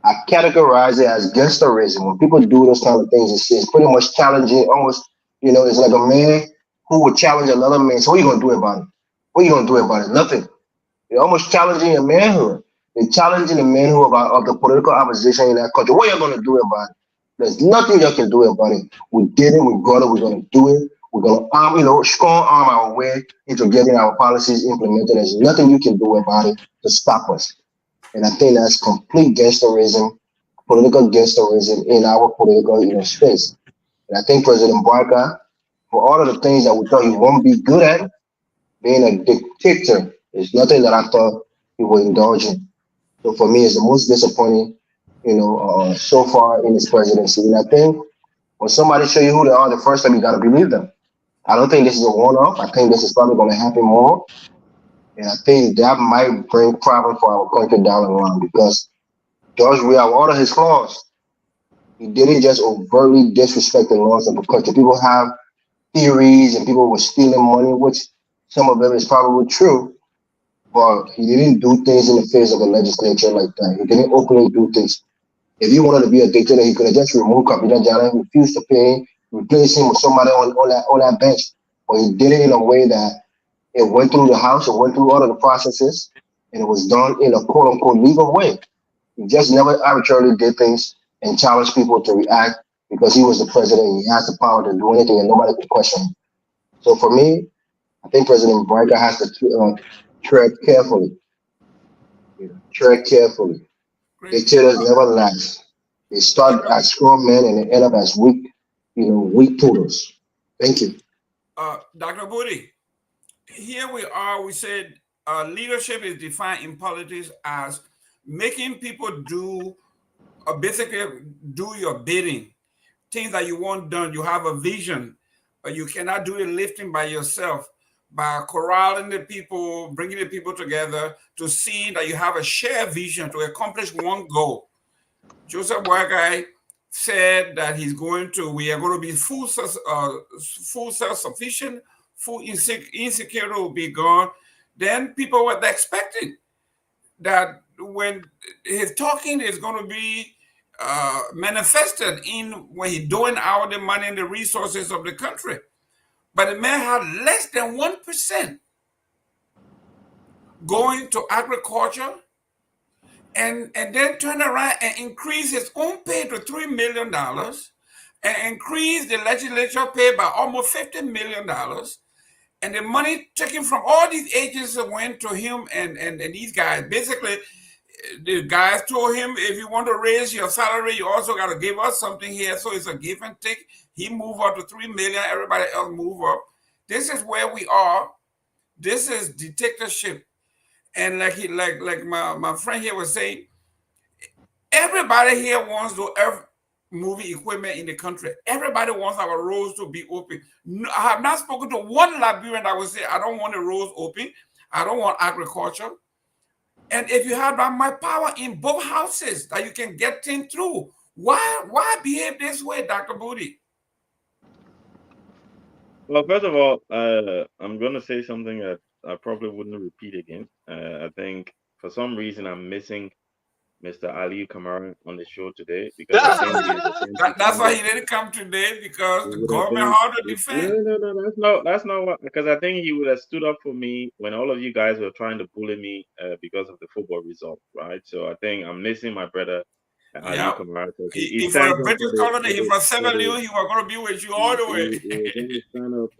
I categorize it as gangsterism. When people do those kind of things, it's pretty much challenging. Almost, it's like a man who would challenge another man. So what are you going to do about it? What are you going to do about it? Nothing. They're almost challenging your manhood. They're challenging the manhood of the political opposition in that country. What are you going to do about it? There's nothing you can do about it. We did it. We brought it. We're going to do it. We're going to strong arm our way into getting our policies implemented. There's nothing you can do about it to stop us. And I think that's complete gangsterism, political gangsterism in our political space. And I think President Barker, for all of the things that we thought he won't be good at, being a dictator is nothing that I thought he would indulge in. So for me, it's the most disappointing, so far in his presidency. And I think when somebody show you who they are the first time, you got to believe them. I don't think this is a one-off. I think this is probably going to happen more. And I think that might bring problems for our country down the line because George, we have all of his flaws. He didn't just overtly disrespect the laws of the country. People have theories and people were stealing money, which some of them is probably true. But he didn't do things in the face of the legislature like that. He didn't openly do things. If he wanted to be a dictator, he could have just removed Kabila Jala, refused to pay, replace him with somebody on that bench. But he did it in a way that it went through the House, it went through all of the processes, and it was done in a quote-unquote legal way. He just never arbitrarily did things and challenged people to react because he was the president. He has the power to do anything and nobody could question him. So for me, I think President Barker has to tread carefully. Tread carefully. Dictators never last. They start as strong men and they end up as weak poodles. Thank you. Dr. Booty, here we are. We said leadership is defined in politics as making people basically do your bidding, things that you want done. You have a vision, but you cannot do the lifting by yourself. By corralling the people, bringing the people together to see that you have a shared vision to accomplish one goal. Joseph Boakai said that we are going to be full self-sufficient, full insecurity will be gone. Then people were expecting that when his talking is going to be manifested in when he's doing out the money and the resources of the country. But the man had less than 1% going to agriculture and then turn around and increase his own pay to $3 million and increase the legislature pay by almost $50 million. And the money taken from all these agencies went to him and these guys. Basically, the guys told him, if you want to raise your salary, you also got to give us something here. So it's a give and take. He moved up to 3 million. Everybody else move up. This is where we are. This is dictatorship. And like my friend here was saying, everybody here wants to have movie equipment in the country. Everybody wants our roads to be open. No, I have not spoken to one Liberian that would say, I don't want the roads open. I don't want agriculture. And if you have my power in both houses that you can get things through, why behave this way, Dr. Booty? Well, first of all, I'm going to say something that I probably wouldn't repeat again. I think for some reason I'm missing Mr. Ali Kamara on the show today because I think he would have That's why he didn't come today, because the government hard to defend. No, that's not what, because I think he would have stood up for me when all of you guys were trying to bully me because of the football result, right? So I think I'm missing my brother Ali Kamara. He for a British colony, he for 7 years, he was going to be with you all the way.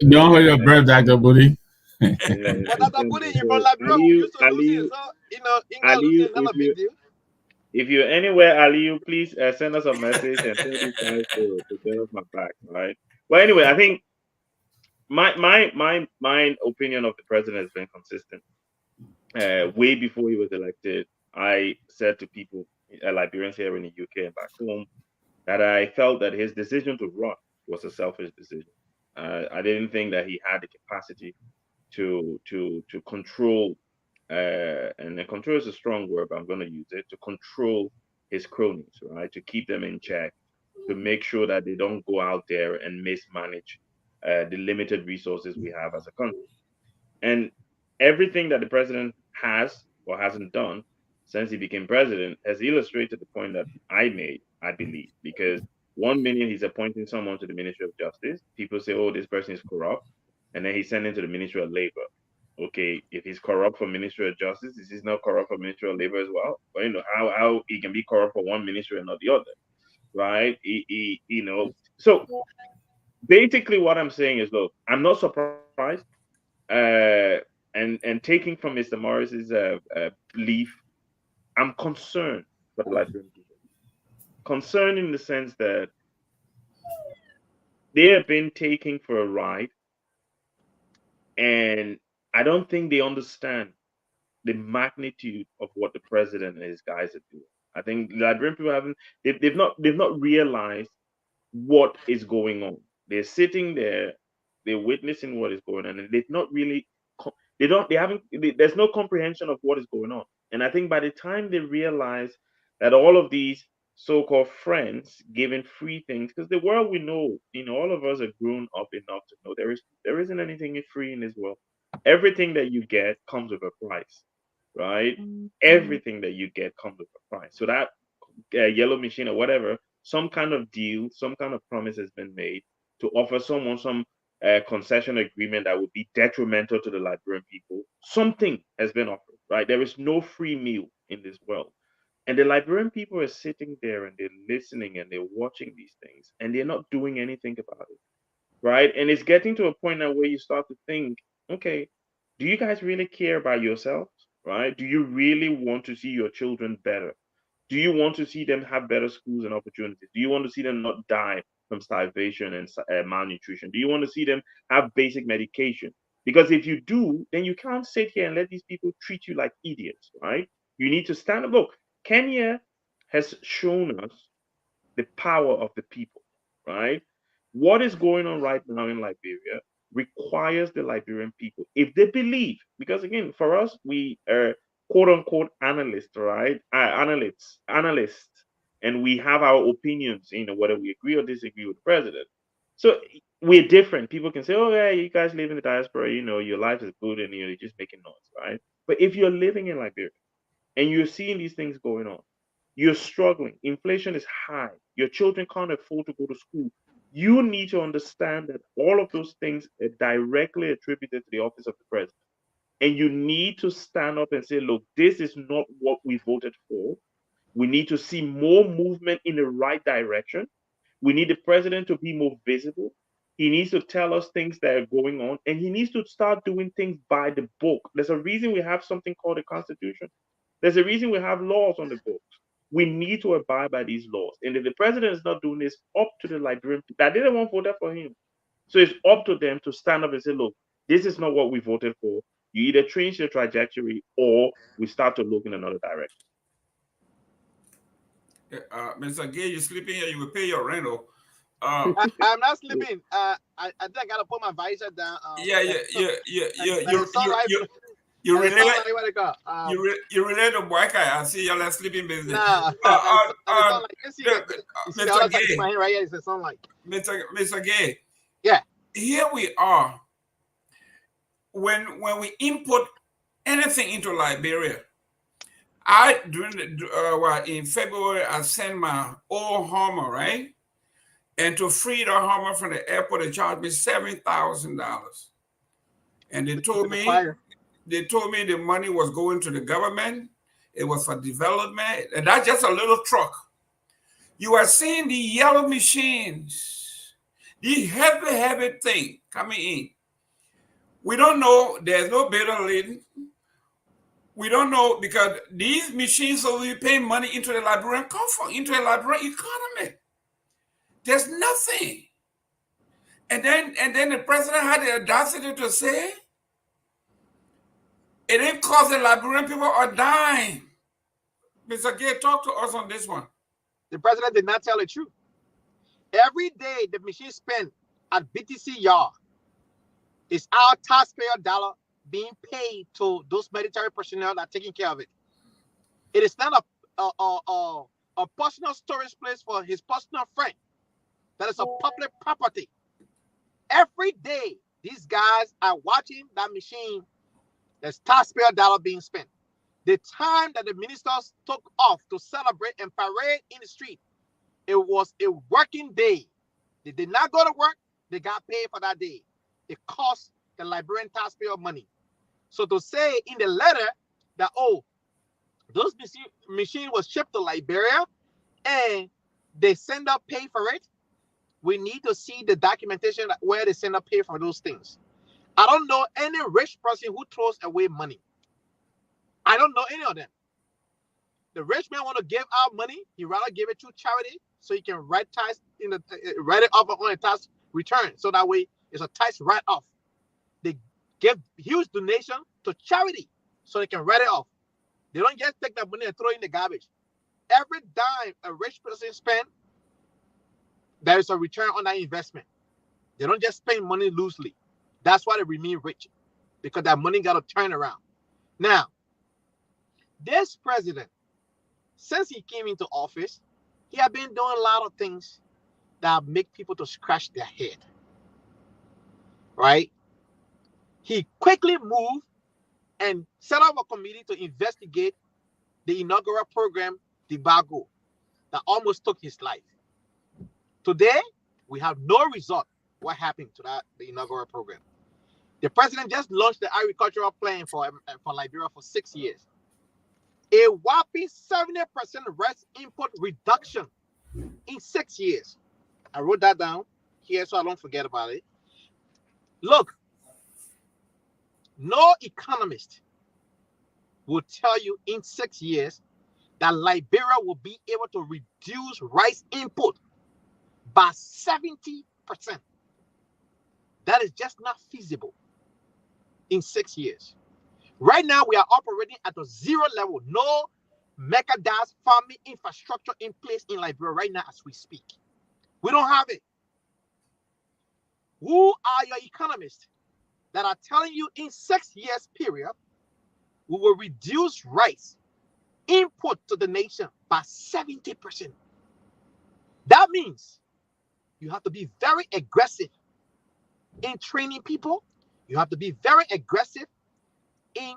Don't hold your breath, Dr. Booty. Dr. Booty, you're from Liberia. We used to losing, so England losing is not a big deal. If you're anywhere, Aliyu, please send us a message and tell these guys to get off my back, right? Well, anyway, I think my opinion of the president has been consistent. Way before he was elected, I said to people, Liberians here in the UK and back home, that I felt that his decision to run was a selfish decision. I didn't think that he had the capacity to control. And then control is a strong word, but I'm going to use it, to control his cronies, right? To keep them in check, to make sure that they don't go out there and mismanage the limited resources we have as a country. And everything that the president has or hasn't done since he became president has illustrated the point that I made, I believe, because 1 minute he's appointing someone to the Ministry of Justice. People say, oh, this person is corrupt. And then he's sending to the Ministry of Labor. Okay, if he's corrupt for Ministry of Justice, is he not corrupt for Ministry of Labor as well? But how he can be corrupt for one ministry and not the other, right? So basically what I'm saying is, look, I'm not surprised. And taking from Mr. Morris's belief, I'm concerned for the Liberian people. Concerned in the sense that they have been taken for a ride, and I don't think they understand the magnitude of what the president and his guys are doing. I think Liberian people they've not realized what is going on. They're sitting there, they're witnessing what is going on, and they've not really there's no comprehension of what is going on. And I think by the time they realize that all of these so-called friends giving free things, because the world we know, all of us are grown up enough to know there isn't anything free in this world. Everything that you get comes with a price, right? Everything that you get comes with a price. So that yellow machine or whatever, some kind of deal, some kind of promise has been made to offer someone some concession agreement that would be detrimental to the Liberian people. Something has been offered, right? There is no free meal in this world. And the Liberian people are sitting there and they're listening and they're watching these things and they're not doing anything about it, right? And it's getting to a point now where you start to think, okay, do you guys really care about yourselves, right? Do you really want to see your children better? Do you want to see them have better schools and opportunities? Do you want to see them not die from starvation and malnutrition? Do you want to see them have basic medication? Because if you do, then you can't sit here and let these people treat you like idiots, right? You need to stand up. Look, Kenya has shown us the power of the people, right? What is going on right now in Liberia requires the Liberian people, if they believe, because again, for us, we are quote unquote analysts, right? Analysts, and we have our opinions, whether we agree or disagree with the president. So we're different. People can say, oh, yeah, you guys live in the diaspora, your life is good and you're just making noise, right? But if you're living in Liberia and you're seeing these things going on, you're struggling, inflation is high, your children can't afford to go to school, you need to understand that all of those things are directly attributed to the office of the president. And you need to stand up and say, look, this is not what we voted for. We need to see more movement in the right direction. We need the president to be more visible. He needs to tell us things that are going on, and he needs to start doing things by the book. There's a reason we have something called the Constitution. There's a reason we have laws on the books. We need to abide by these laws. And if the president is not doing this, up to the Liberian people. That didn't want to vote for him. So it's up to them to stand up and say, look, this is not what we voted for. You either change your trajectory or we start to look in another direction. Mr. Gay, you're sleeping here, you will pay your rental. I'm not sleeping. I think I gotta put my visor down. You relate to Boyka. I see y'all are sleeping business. Mr. Gay, right here is the sunlight. Mr. Gay. Yeah. Here we are. When we input anything into Liberia, in February I sent my old Hummer, right? And to free the Hummer from the airport, they charged me $7,000. And they told me the money was going to the government. It was for development. And that's just a little truck. You are seeing the yellow machines, the heavy thing coming in. We don't know. There's no beta laden. We don't know because these machines will be paying money into the Liberian comfort, into the Liberian economy. There's nothing. And then the president had the audacity to say, it didn't cost the Liberian people a dime. Mr. Gay, talk to us on this one. The president did not tell the truth. Every day the machine spent at BTC yard is our taxpayer dollar being paid to those military personnel that are taking care of it. It is not a personal storage place for his personal friend. That is a public property. Every day, these guys are watching that machine. There's taxpayer dollar being spent. The time that the ministers took off to celebrate and parade in the street, it was a working day. They did not go to work. They got paid for that day. It cost the Liberian taxpayer money. So to say in the letter that, oh, those machine was shipped to Liberia and they send up pay for it, we need to see the documentation where they send up pay for those things. I don't know any rich person who throws away money. I don't know any of them. The rich man want to give out money. He rather give it to charity so he can write it off on a tax return. So that way it's a tax write-off. They give huge donation to charity so they can write it off. They don't just take that money and throw it in the garbage. Every dime a rich person spends, there is a return on that investment. They don't just spend money loosely. That's why they remain rich, because that money got to turn around. Now, this president, since he came into office, he has been doing a lot of things that make people to scratch their head. Right? He quickly moved and set up a committee to investigate the inaugural program debacle that almost took his life. Today, we have no result what happened to the inaugural program. The president just launched the agricultural plan for Liberia for 6 years. A whopping 70% rice input reduction in 6 years. I wrote that down here so I don't forget about it. Look, no economist will tell you in 6 years that Liberia will be able to reduce rice input by 70%. That is just not feasible in 6 years. Right now, we are operating at a zero level. No mechanized farming infrastructure in place in Liberia right now as we speak. We don't have it. Who are your economists that are telling you in 6 years period, we will reduce rice input to the nation by 70%? That means you have to be very aggressive in training people. You have to be very aggressive in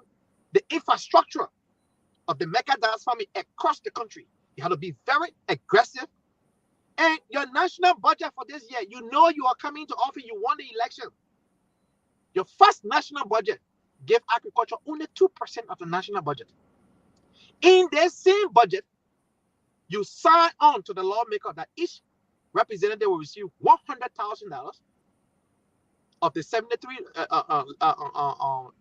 the infrastructure of the mechanized farming across the country. You have to be very aggressive. And your national budget for this year, you know you are coming to office, you won the election. Your first national budget gave agriculture only 2% of the national budget. In the same budget, you sign on to the lawmaker that each representative will receive $100,000 of the 73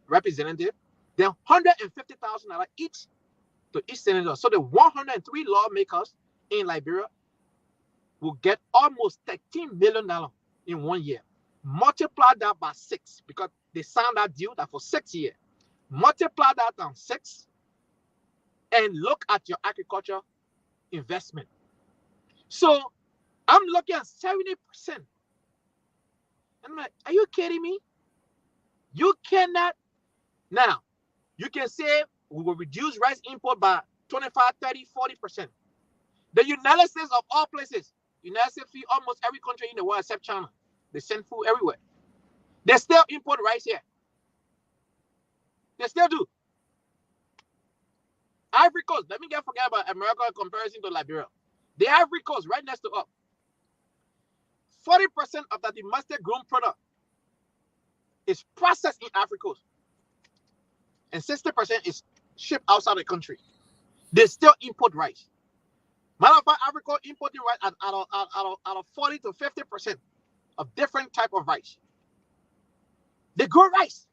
representative, then $150,000 each to each senator. So the 103 lawmakers in Liberia will get almost $13 million in 1 year. Multiply that by 6 because they signed that deal that for 6 years. Multiply that on 6 and look at your agriculture investment. So I'm looking at 70%. And I'm like, are you kidding me? You cannot. Now, you can say we will reduce rice import by 25, 30, 40%. The United States of all places, United States feed almost every country in the world except China. They send food everywhere. They still import rice here. They still do. Ivory Coast, let me forget about America in comparison to Liberia. The Ivory Coast, right next to us, 40% of the domestic grown product is processed in Ivory Coast. And 60% is shipped outside the country. They still import rice. Matter of fact, Ivory Coast importing rice out of 40 to 50% of different type of rice. They grow rice.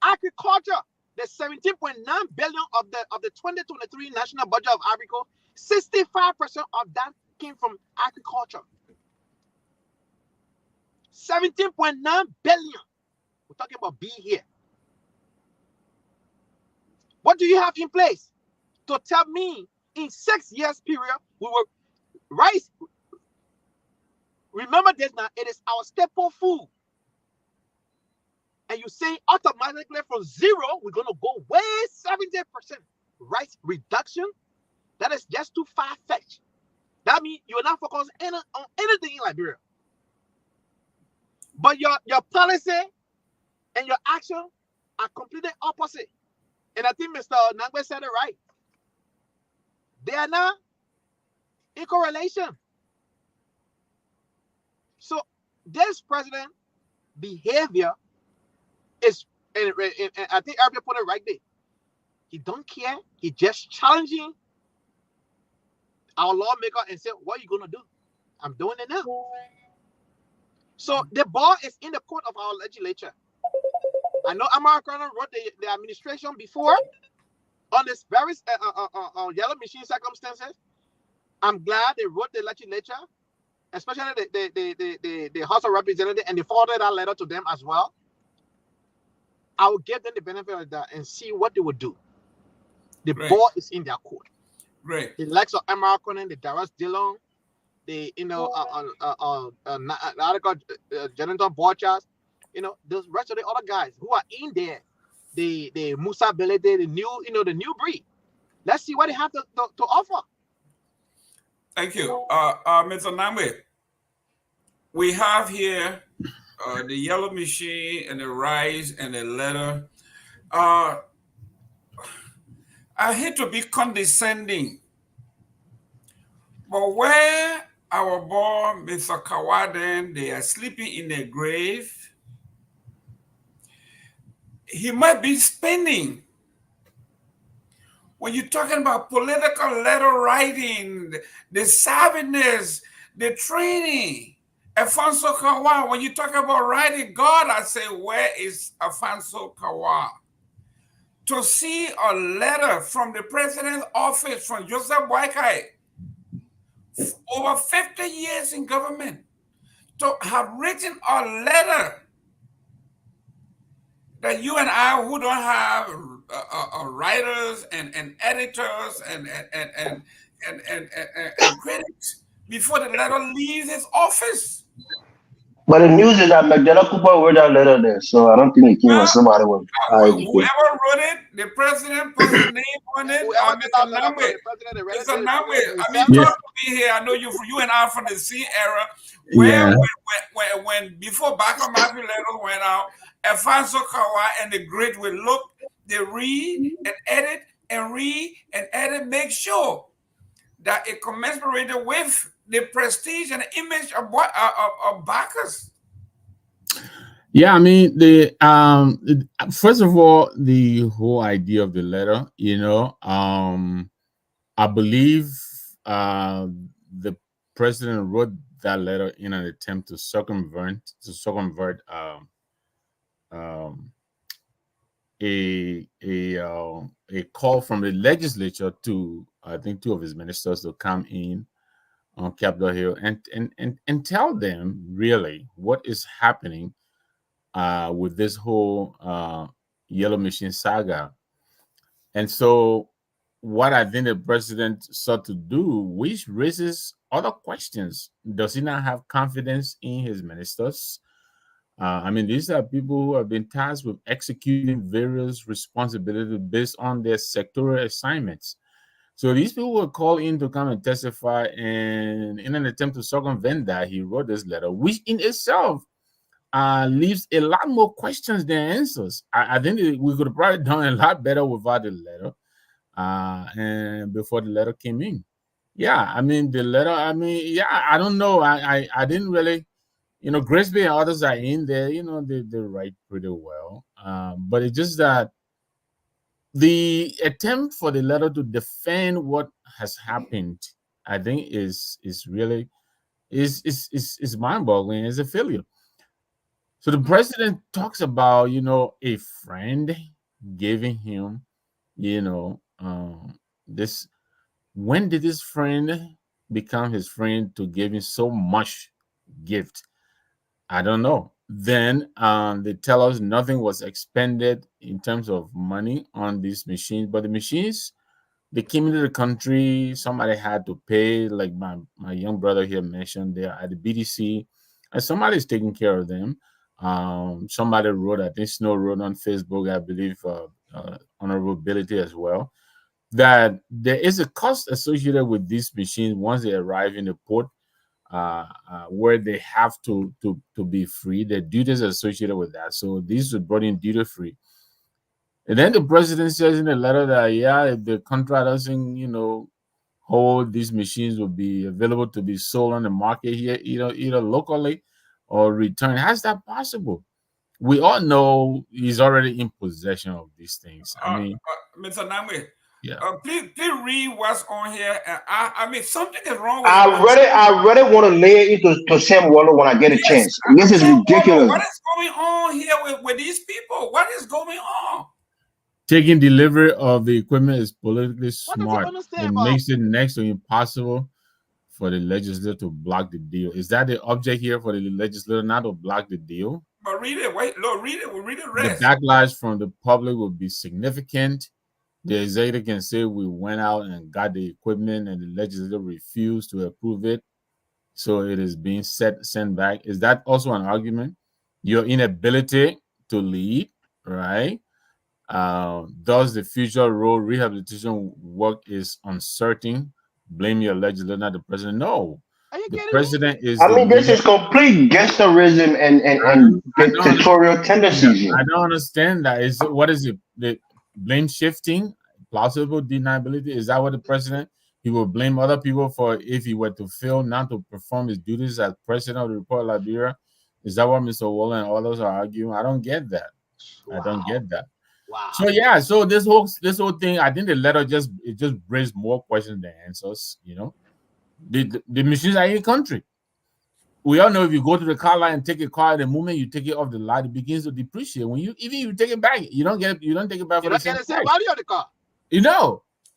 Agriculture, the 17.9 billion of the 2023 national budget of Ivory Coast, 65% of that came from agriculture. 17.9 billion. We're talking about B here. What do you have in place to tell me in 6 years period we will rice? Remember this now, it is our staple food. And you say automatically from 0, we're going to go way 70% rice reduction? That is just too far-fetched. That means you're not focused on anything in Liberia. But your policy and your action are completely opposite. And I think Mr. Nangwe said it right. They are not in correlation. So this president behavior is, and I think everybody put it right there. He don't care. He just challenging our lawmaker and say, what are you going to do? I'm doing it now. So the ball is in the court of our legislature. I know America wrote the administration before on this very yellow machine circumstances. I'm glad they wrote the legislature, especially the House of Representatives, and they forwarded that letter to them as well. I will give them the benefit of that and see what they would do. The ball is in their court. Right. The likes of American, the Darius Dillon, the article Jonathan Borchers, the rest of the other guys who are in there, the Musa Belede, the new breed. Let's see what they have to offer. Thank you, Mr. Namwe. We have here the yellow machine and the rice and the letter. I hate to be condescending, but where our boy, Mr. Kawaden, they are sleeping in their grave, he might be spending. When you're talking about political letter writing, the savviness, the training, Alfonso Kawa, when you talk about writing God, I say, where is Alfonso Kawa? To see a letter from the president's office, from Joseph Boakai, over 50 years in government, to have written a letter that you and I, who don't have writers and editors and critics, before the letter leaves his office. But the news is that McDonough Cooper wrote that letter there, so I don't think it came from somebody was. Whoever wrote it, the president put his name on it. Mr. Namwe, I mean, Yes. talk to me here. I know you and I from the C era. When before Baka Matthew letters went out, Alfonso Kawa and the great will look, they read and edit and read and edit, make sure that it commensurated with the prestige and the image of Bacchus. Yeah, I mean, first of all, the whole idea of the letter, I believe the president wrote that letter in an attempt to circumvent a call from the legislature to, I think, two of his ministers to come in on Capitol Hill and tell them really what is happening with this whole yellow machine saga. And so, what I think the president sought to do, which raises other questions: does he not have confidence in his ministers? I mean, these are people who have been tasked with executing various responsibilities based on their sectoral assignments. So these people were called in to come and testify, and in an attempt to circumvent that, he wrote this letter, which in itself leaves a lot more questions than answers. I think we could have probably done a lot better without the letter, and before the letter came in. Yeah, I mean the letter. I mean, yeah, I don't know. I didn't really, Grisby and others are in there. They write pretty well. But it's just that the attempt for the letter to defend what has happened, I think, is really is mind-boggling. It's a failure. So the president talks about, a friend giving him, this. When did this friend become his friend to give him so much gift? I don't know. Then they tell us nothing was expended in terms of money on these machines, but the machines, they came into the country. Somebody had to pay, like my young brother here mentioned. They are at the BDC, and somebody's taking care of them. Somebody wrote, I think Snow wrote on Facebook, I believe, Honorable Ability as well, that there is a cost associated with these machines once they arrive in the port, where they have to be free. The duties associated with that. So these were brought in duty free. And then the president says in the letter that, yeah, if the contract doesn't, hold, these machines will be available to be sold on the market here, either locally or returned. How's that possible? We all know he's already in possession of these things. I mean, Mr. Namwe, yeah. please read what's on here. I mean, something is wrong with I really want to lay it to Sam Waller when I get a chance. This is ridiculous. What is going on here with these people? What is going on? Taking delivery of the equipment is politically What does he smart. understand It about? makes it next to impossible for the legislature to block the deal. Is that the object here for the legislature, not to block the deal? But read it. Wait, look, read it. We'll read the rest. The backlash from the public will be significant. The executive can say we went out and got the equipment and the legislature refused to approve it, so it is being sent back. Is that also an argument? Your inability to lead, right? Does the future road rehabilitation work is uncertain? Blame your legislature, not the president. No, Are you the kidding me? president is. I mean, this is complete gangsterism and dictatorial tendencies. I don't understand that. What is it? The blame shifting, plausible deniability. Is that what the president? He will blame other people for if he were to fail not to perform his duties as president of the Republic of Liberia. Is that what Mr. Waller and others are arguing? I don't get that. I don't get that. Wow. So yeah, so this whole thing, I think the letter just brings more questions than answers. The machines are in the country. We all know if you go to the car lot and take a car, the moment you take it off the lot, it begins to depreciate. When you take it back, you don't take it back for the same price. Value of the car.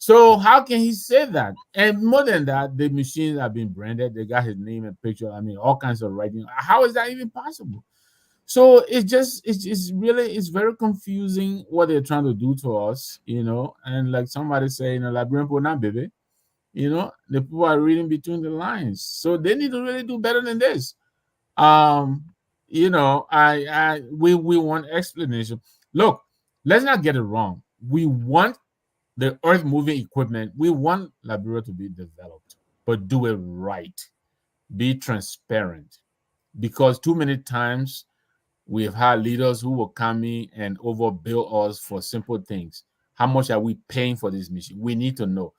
So how can he say that? And more than that, the machines have been branded. They got his name and picture. I mean, all kinds of writing. How is that even possible? So it's very confusing what they're trying to do to us, and like somebody saying, Liberian people not baby, the people are reading between the lines. So they need to really do better than this. We want explanation. Look, let's not get it wrong. We want the earth moving equipment. We want Liberia to be developed, but do it right. Be transparent, because too many times we have had leaders who will come in and overbill us for simple things. How much are we paying for this machine? We need to know.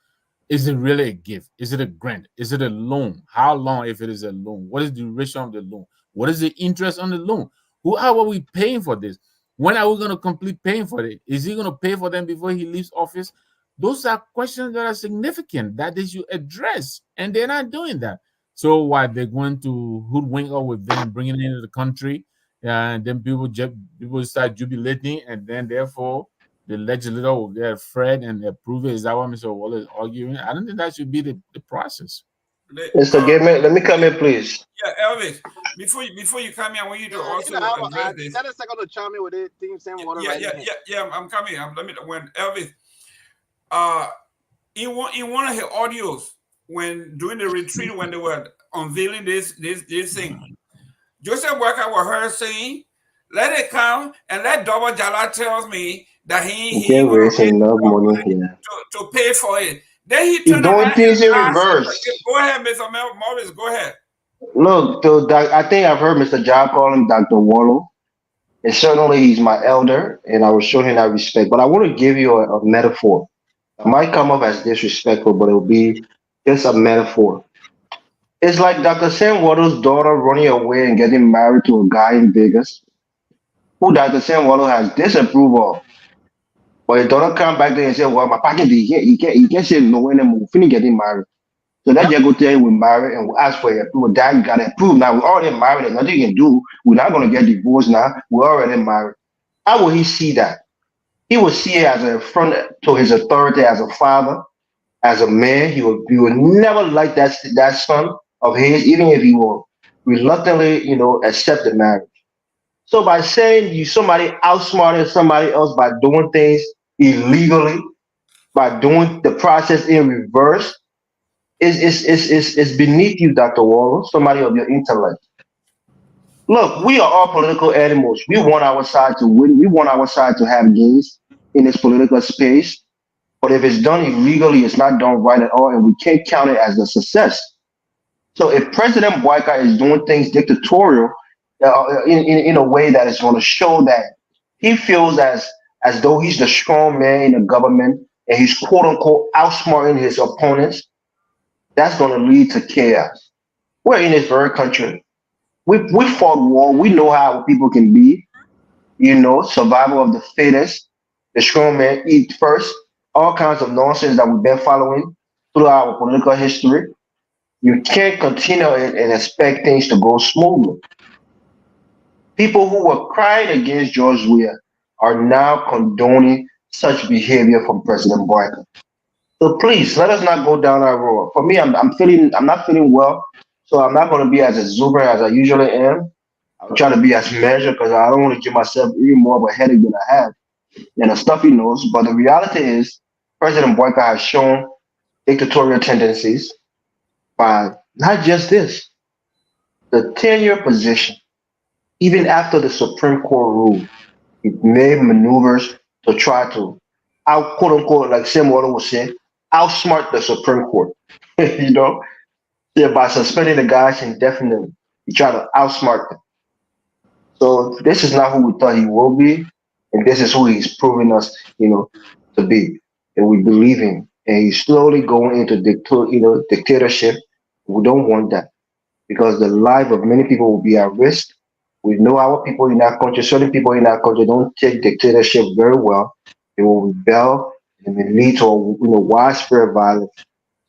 Is it really a gift? Is it a grant? Is it a loan? How long if it is a loan? What is the duration of the loan? What is the interest on the loan? How are we paying for this? When are we going to complete paying for it? Is he going to pay for them before he leaves office? Those are questions that are significant that they should address, and they're not doing that. So why they're going to hoodwink up with them, bringing it into the country, Yeah, and then people start jubilating, and then therefore the legislator will get afraid and approve it. Is that what Mr. Waller is arguing? I don't think that should be the process. Mr. Gamer, let me come in, please. Yeah, Elvis. Before you come in, I want you to Yeah, also I address this. 30 seconds to chime in with it. Things same water right in here. Yeah. I'm coming. Let me when Elvis. In one of his audios when during the retreat when they were unveiling this thing, Joseph Walker was heard saying, "Let it come and let Double Jala tells me that You he can't ain't gonna raise raise enough enough money money here. to pay for it." Then he He's turned doing around and things in asked him reverse. again. Go ahead, Mr. Morris. Go ahead. Look, I think I've heard Mr. Job call him Dr. Wallow, and certainly he's my elder, and I will show him that respect. But I want to give you a metaphor. It might come off as disrespectful, but it'll be just a metaphor. It's like Dr. Sam Waddle's daughter running away and getting married to a guy in Vegas who Dr. Sam Waddle has disapproval of. But his daughter come back there and say, "Well, my package, he can't say no anymore. We finish getting married." So that Yep. just go tell you we married and we ask for your approval. Dad, you gotta approve. Now we already married. There's nothing you can do. We're not gonna get divorced now. We're already married. How will he see that? He will see it as a affront to his authority as a father, as a man. He will never like that son of his, even if he will reluctantly, accept the marriage. So by saying you somebody outsmarted somebody else by doing things illegally, by doing the process in reverse, is beneath you, Dr. Waller, somebody of your intellect. Look, we are all political animals. We want our side to win. We want our side to have gains in this political space. But if it's done illegally, it's not done right at all, and we can't count it as a success. So if President Boyka is doing things dictatorial in a way that is going to show that he feels as though he's the strong man in the government and he's quote unquote outsmarting his opponents, that's going to lead to chaos. We're in this very country. We fought war. We know how people can be. Survival of the fittest. The strong man eat first. All kinds of nonsense that we've been following throughout our political history. You can't continue it and expect things to go smoothly. People who were crying against George Weah are now condoning such behavior from President Biden. So please let us not go down that road. For me, I'm not feeling well, so I'm not going to be as exuberant as I usually am. I'll try to be as measured because I don't want to give myself even more of a headache than I have and a stuffy nose. But the reality is, President Boyka has shown dictatorial tendencies by not just this, the tenure position. Even after the Supreme Court ruled, he made maneuvers to try to out quote unquote, like Sam Water was saying, outsmart the Supreme Court. you know, yeah, by suspending the guys indefinitely, he tried to outsmart them. So this is not who we thought he will be, and this is who he's proving us, to be. And we believe him. And he's slowly going into dictatorship. We don't want that because the life of many people will be at risk. We know our people in our country, certain people in our country don't take dictatorship very well. They will rebel and may lead to widespread violence.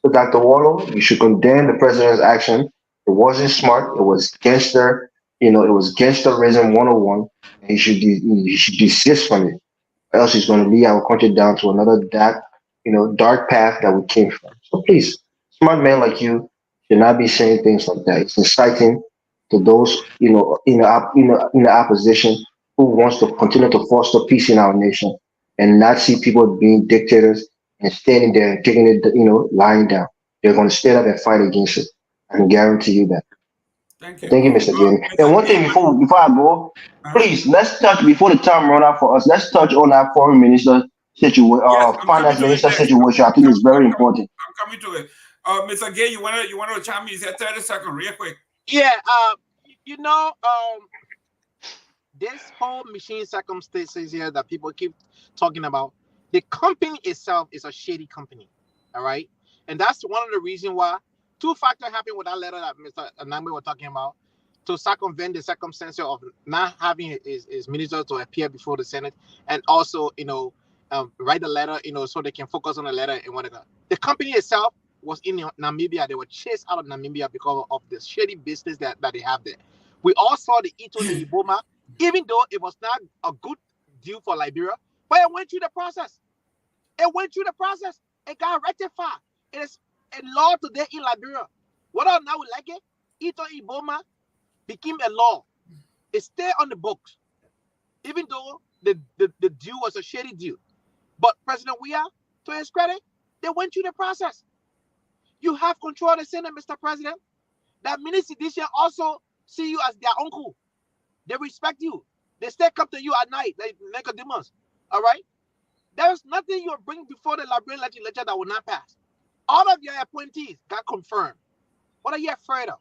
So Dr. Wallow, you should condemn the president's action. It wasn't smart. It was it was gangsterism 101. And he should desist from it. Or else he's going to lead our country down to another dark path that we came from. So please, smart men like you should not be saying things like that. It's inciting to those, in the opposition who wants to continue to foster peace in our nation and not see people being dictators and standing there and taking it, lying down. They're going to stand up and fight against it. I can guarantee you that. Thank you. Thank you, Mr. Jamie. And one thing before I go, please let's touch before the time run out for us. Let's touch on our foreign minister situation, Yes, I'm coming finance to it minister next. situation. I think it's very important. I'm coming to it. Mr. Gay, you want to chime in? Say 30 seconds, real quick. Yeah, you know, this whole machine circumstances here that people keep talking about, the company itself is a shady company. All right. And that's one of the reasons why two factors happened with that letter that Mr. Anangwe was talking about to circumvent the circumstance of not having his minister to appear before the Senate and also, write a letter, so they can focus on the letter and whatever. The company itself was in Namibia. They were chased out of Namibia because of the shady business that they have there. We all saw the Ito and Iboma even though it was not a good deal for Liberia, but it went through the process. It went through the process. It got rectified. It is a law today in Liberia. Whether or not we like it, Ito Iboma became a law. It stayed on the books, even though the deal was a shady deal. But President Weah, to his credit, they went through the process. You have control of the Senate, Mr. President. That ministry this year also see you as their uncle. They respect you. They still come to you at night, like Nicodemus. All right? There is nothing you'll bring before the Liberian legislature that will not pass. All of your appointees got confirmed. What are you afraid of?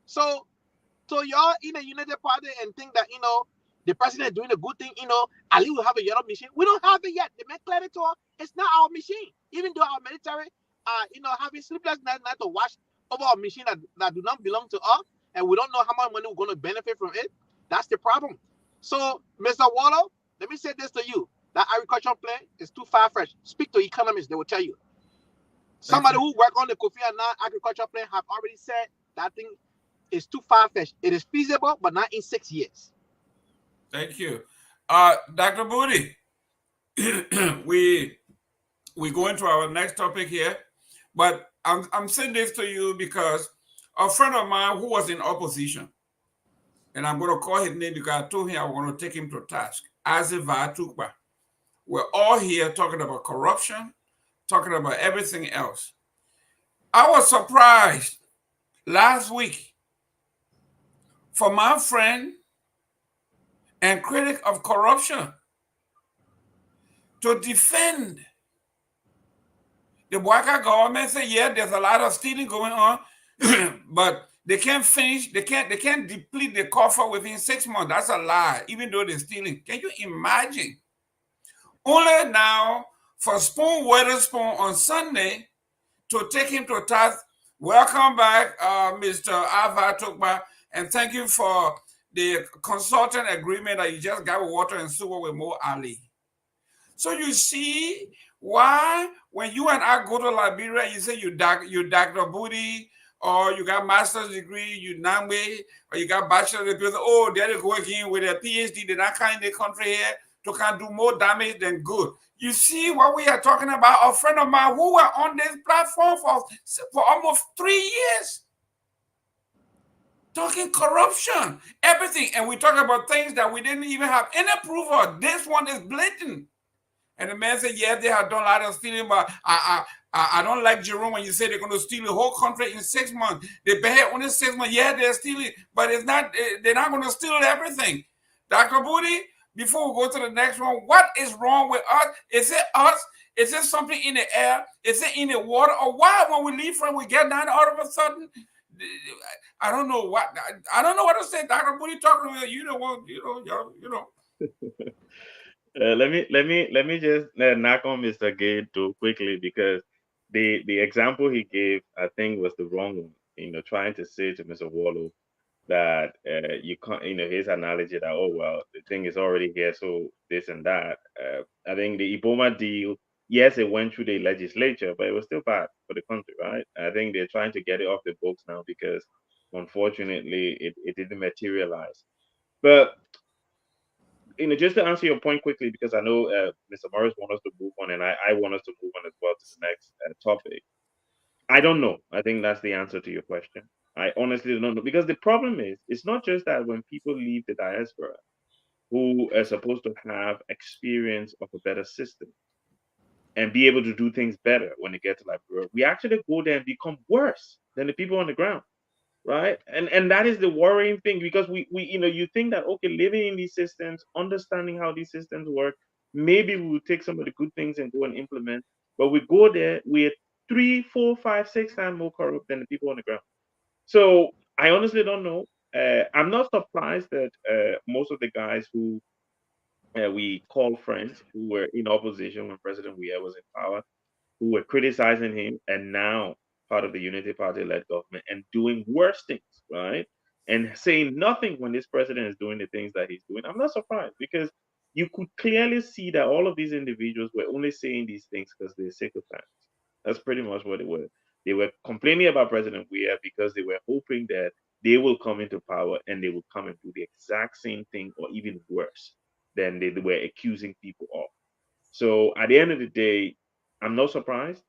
So y'all in the United Party and think that, the president is doing a good thing, Ali will have a yellow machine. We don't have it yet. They make clear to us, it's not our machine. Even though our military are, having sleepless night to watch over a machine that do not belong to us, and we don't know how much money we're going to benefit from it. That's the problem. So, Mr. Wallow, let me say this to you. That agricultural plan is too far-fetched. Speak to economists, they will tell you. Somebody who work on the Kofi Annan agricultural plan have already said that thing is too far-fetched. It is feasible, but not in 6 years. Thank you. Dr. Booty, we go into our next topic here, but I'm saying this to you because a friend of mine who was in opposition, and I'm going to call his name because I told him I was going to take him to task, Aziva Tukba. We're all here talking about corruption, talking about everything else. I was surprised last week for my friend and critic of corruption to defend the Boaka government. Say, yeah, there's a lot of stealing going on, but they can't finish, they can't deplete the coffer within 6 months. That's a lie, even though they're stealing. Can you imagine? Only now for Spoon Weatherspoon on Sunday to take him to task. Welcome back, Mr. Ava Tukba, and thank you for the consultant agreement that you just got with Water and Sewer with Mo Ali. So you see why when you and I go to Liberia, you say you Dr. Booty, or you got master's degree, you Namwe, or you got bachelor's degree. Oh, they're working with a PhD. They're not kind of the country here to can do more damage than good. You see what we are talking about? A friend of mine who were on this platform for almost 3 years. Talking corruption, everything. And we talk about things that we didn't even have any proof of. This one is blatant. And the man said, yeah, they have done a lot of stealing, but I don't like Jerome when you say they're going to steal the whole country in 6 months. They behave only 6 months. Yeah, they're stealing, but it's not. They're not going to steal everything. Dr. Booty, before we go to the next one, what is wrong with us? Is it us? Is it something in the air? Is it in the water? Or why when we leave from we get down all of a sudden? I don't know what to say. Dr. Booty talking about you know. Let me just knock on Mr. Gate too quickly, because the example he gave, I think, was the wrong one. Trying to say to Mr. Wallow that you can't, his analogy that, oh well, the thing is already here, so this and that. I think the Iboma deal, yes, it went through the legislature, but it was still bad for the country, right? I think they're trying to get it off the books now because unfortunately it didn't materialize. But just to answer your point quickly, because I know Mr. Morris wants us to move on, and I want us to move on as well to the next topic. I don't know. I think that's the answer to your question. I honestly don't know, because the problem is, it's not just that when people leave the diaspora who are supposed to have experience of a better system and be able to do things better when they get to Liberia, we actually go there and become worse than the people on the ground. Right. And that is the worrying thing, because we you think that, okay, living in these systems, understanding how these systems work, maybe we will take some of the good things and go and implement, but we go there, we're 3, 4, 5, 6 times more corrupt than the people on the ground. So I honestly don't know. I'm not surprised that most of the guys who we call friends, who were in opposition when President Weah was in power, who were criticizing him, and now part of the Unity Party-led government and doing worse things, right? And saying nothing when this president is doing the things that he's doing. I'm not surprised, because you could clearly see that all of these individuals were only saying these things because they're sycophants. That's pretty much what they were. They were complaining about President Weah because they were hoping that they will come into power and they will come and do the exact same thing or even worse than they were accusing people of. So at the end of the day, I'm not surprised.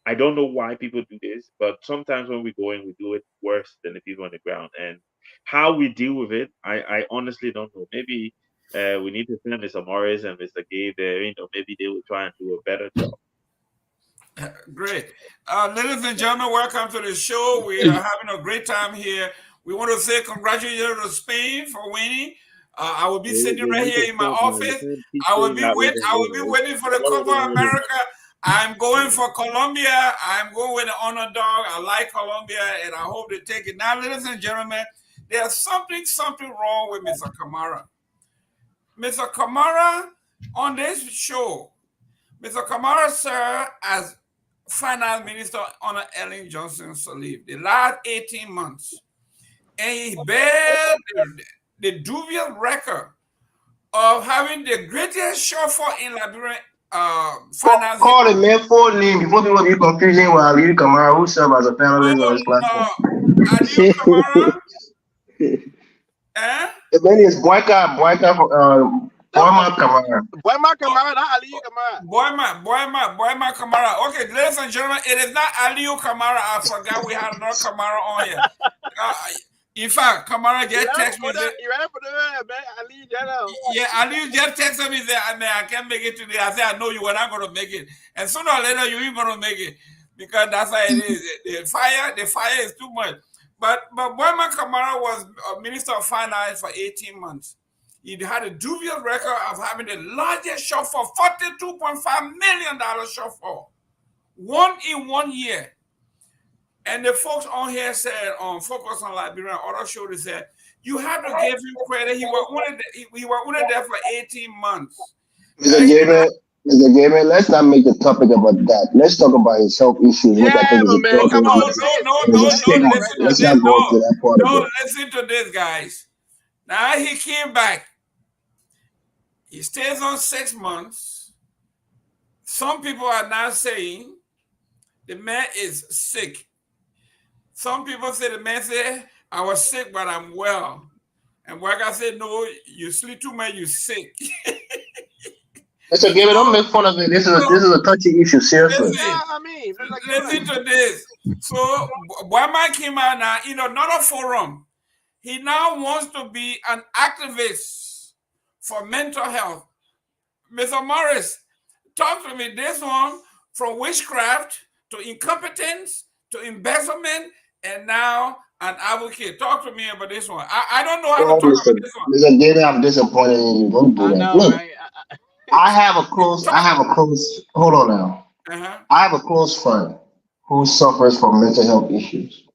I don't know why people do this, but sometimes when we go in, we do it worse than the people on the ground. And how we deal with it, I honestly don't know. Maybe we need to send Mr. Morris and Mr. Gay there. Maybe they will try and do a better job. Great. Ladies and gentlemen, welcome to the show. We are having a great time here. We want to say congratulations to Spain for winning. I will be sitting right here in my office. I will be waiting for the Copa America. I'm going for Colombia. I'm going with the underdog. I like Colombia, and I hope they take it. Now, ladies and gentlemen, there's something wrong with Mr. Kamara. Mr. Kamara, on this show, Mr. Kamara served as Finance Minister under Ellen Johnson Sirleaf the last 18 months. And he bears the dubious record of having the greatest shortfall in Liberian finance. Call it man full name before people be confusing with Aliyu Kamara, who served as a panelist on this platform. Aliyu Kamara. The name is Boyka Kamara. Boyma Kamara, not Aliyu Kamara. Boyma Kamara. Okay, ladies and gentlemen, it is not Aliyu Kamara. I forgot we had another Kamara on here. In fact, Kamara just text me. Yeah, Aliyu just texted me that I can't make it today. I said, I know you were not going to make it. And sooner or later, you ain't going to make it. Because that's how it is. The fire is too much. But Boyma Kamara was a Minister of Finance for 18 months. He had a dubious record of having the largest shortfall, $42.5 million shortfall. In 1 year. And the folks on here said, on Focus on Liberia, other show, they said, you have to give him credit. He was only there for 18 months. Mr. Gamer, let's not make the topic about that. Let's talk about his health issues. No, listen to this, guys. Now he came back. He stays on 6 months. Some people are now saying the man is sick. Some people say the man said, I was sick, but I'm well. And Waka said, no, you sleep too much, you sick. Mr. Gamer, don't make fun of it. This is a touchy issue, seriously. Listen to this. So Boyma came out now in another forum. He now wants to be an activist for mental health. Mr. Morris, talk to me. This one, from witchcraft to incompetence to embezzlement, and now an advocate. Talk to me about this one. I don't know how to talk about this one. Mr. Gator, I'm disappointed in you. Don't do that. Look, I have a close. Hold on now. I have a close friend who suffers from mental health issues,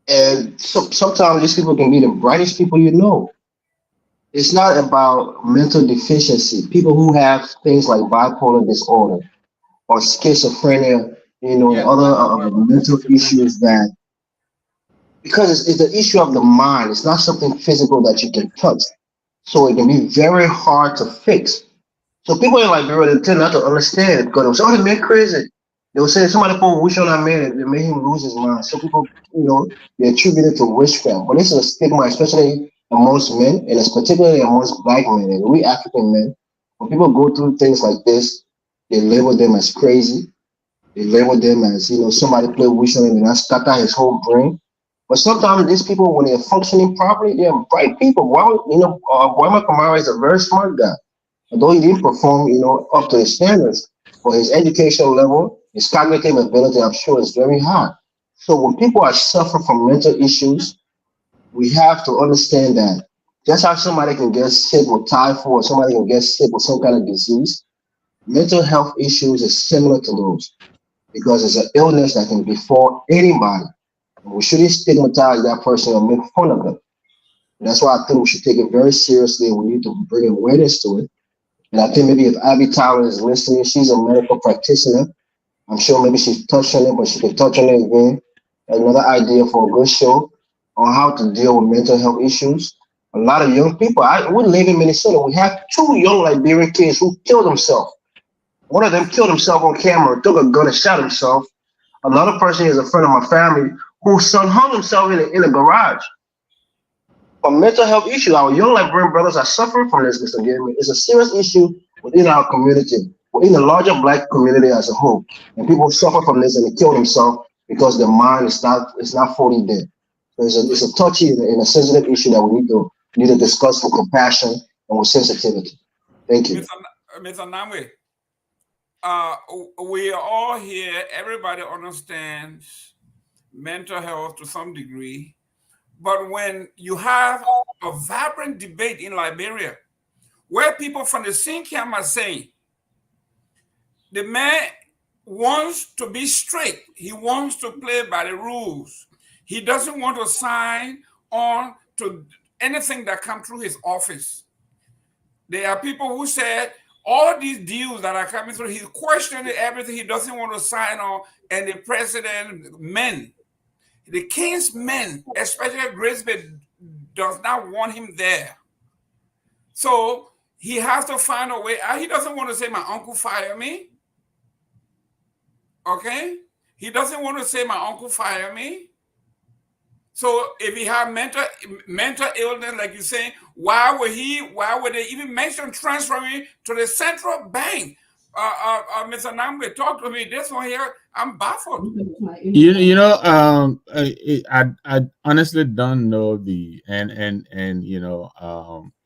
and sometimes these people can be the brightest people you know. It's not about mental deficiency. People who have things like bipolar disorder or schizophrenia, and other mental issues that, because it's the issue of the mind. It's not something physical that you can touch. So it can be very hard to fix. So people in Liberia, they tend not to understand it because they'll say, oh, the man crazy. They will say somebody put wish on that man and they made him lose his mind. So people, they attribute it to witchcraft. But this is a stigma, especially amongst men, and it's particularly amongst black men and we African men. When people go through things like this, they label them as crazy. They label them as, somebody played wish on him and that scatter his whole brain. But sometimes these people, when they're functioning properly, they're bright people. Boyma Kamara is a very smart guy. Although he didn't perform, up to his standards, for his educational level, his cognitive ability, I'm sure, is very high. So when people are suffering from mental issues, we have to understand that just how somebody can get sick with typhoid, or somebody can get sick with some kind of disease, mental health issues is similar to those because it's an illness that can befall anybody. And we shouldn't stigmatize that person or make fun of them. And that's why I think we should take it very seriously and we need to bring awareness to it. And I think maybe if Abby Tyler is listening, she's a medical practitioner. I'm sure maybe she's touched on it, but she can touch on it again. Another idea for a good show on how to deal with mental health issues. A lot of young people, we live in Minnesota. We have 2 young Liberian kids who killed themselves. One of them killed himself on camera, took a gun and shot himself. Another person is a friend of my family whose son hung himself in a garage. A mental health issue. Our young Liberian brothers are suffering from this, Mr. Gary. It's a serious issue within our community, within the larger black community as a whole. And people suffer from this and they kill themselves because their mind is not fully dead. So it's a touchy and a sensitive issue that we need to discuss with compassion and with sensitivity. Thank you. Mr. Namwe, we are all here. Everybody understands mental health to some degree. But when you have a vibrant debate in Liberia, where people from the same camp are saying, the man wants to be straight. He wants to play by the rules. He doesn't want to sign on to anything that comes through his office. There are people who said all these deals that are coming through, he's questioning everything. He doesn't want to sign on. And the president, the king's men, especially Grisby, does not want him there. So he has to find a way. He doesn't want to say, my uncle fired me. Okay? He doesn't want to say, my uncle fired me. So if he had mental illness, like you're saying, why would they even mention transferring to the central bank? Mr. Nambe, talk to me. This one here, I'm baffled. I honestly don't know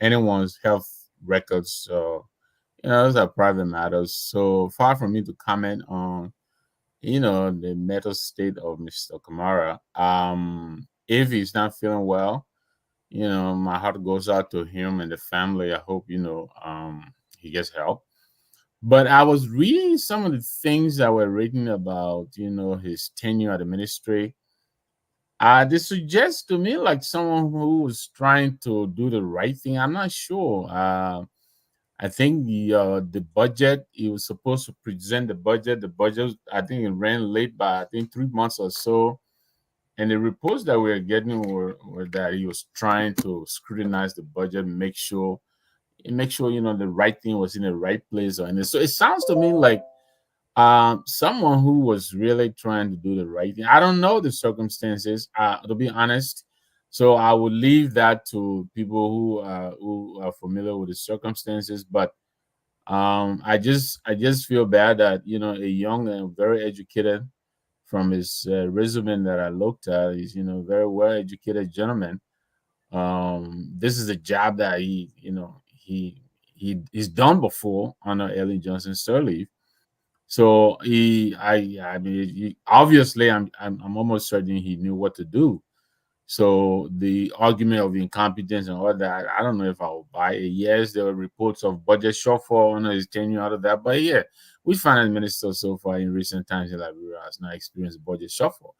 anyone's health records. So those are private matters. So far from me to comment on the mental state of Mr. Kamara. If he's not feeling well, my heart goes out to him and the family. I hope he gets help. But I was reading some of the things that were written about, his tenure at the ministry. This suggests to me like someone who was trying to do the right thing. I'm not sure. I think the budget, he was supposed to present the budget. The budget, I think it ran late by 3 months or so. And the reports that we were getting were that he was trying to scrutinize the budget, make sure the right thing was in the right place. So it sounds to me like someone who was really trying to do the right thing. I don't know the circumstances, to be honest. So I would leave that to people who are familiar with the circumstances. But I just feel bad that a young and very educated, from his resume that I looked at, he's very well educated gentleman. This is a job that he's done before under Ellen Johnson Sirleaf. So obviously I'm almost certain he knew what to do. So the argument of incompetence and all that, I don't know if I will buy it. Yes, there were reports of budget shortfall under his tenure out of that, but yeah, we finance minister so far in recent times in Liberia has not experienced budget shortfall.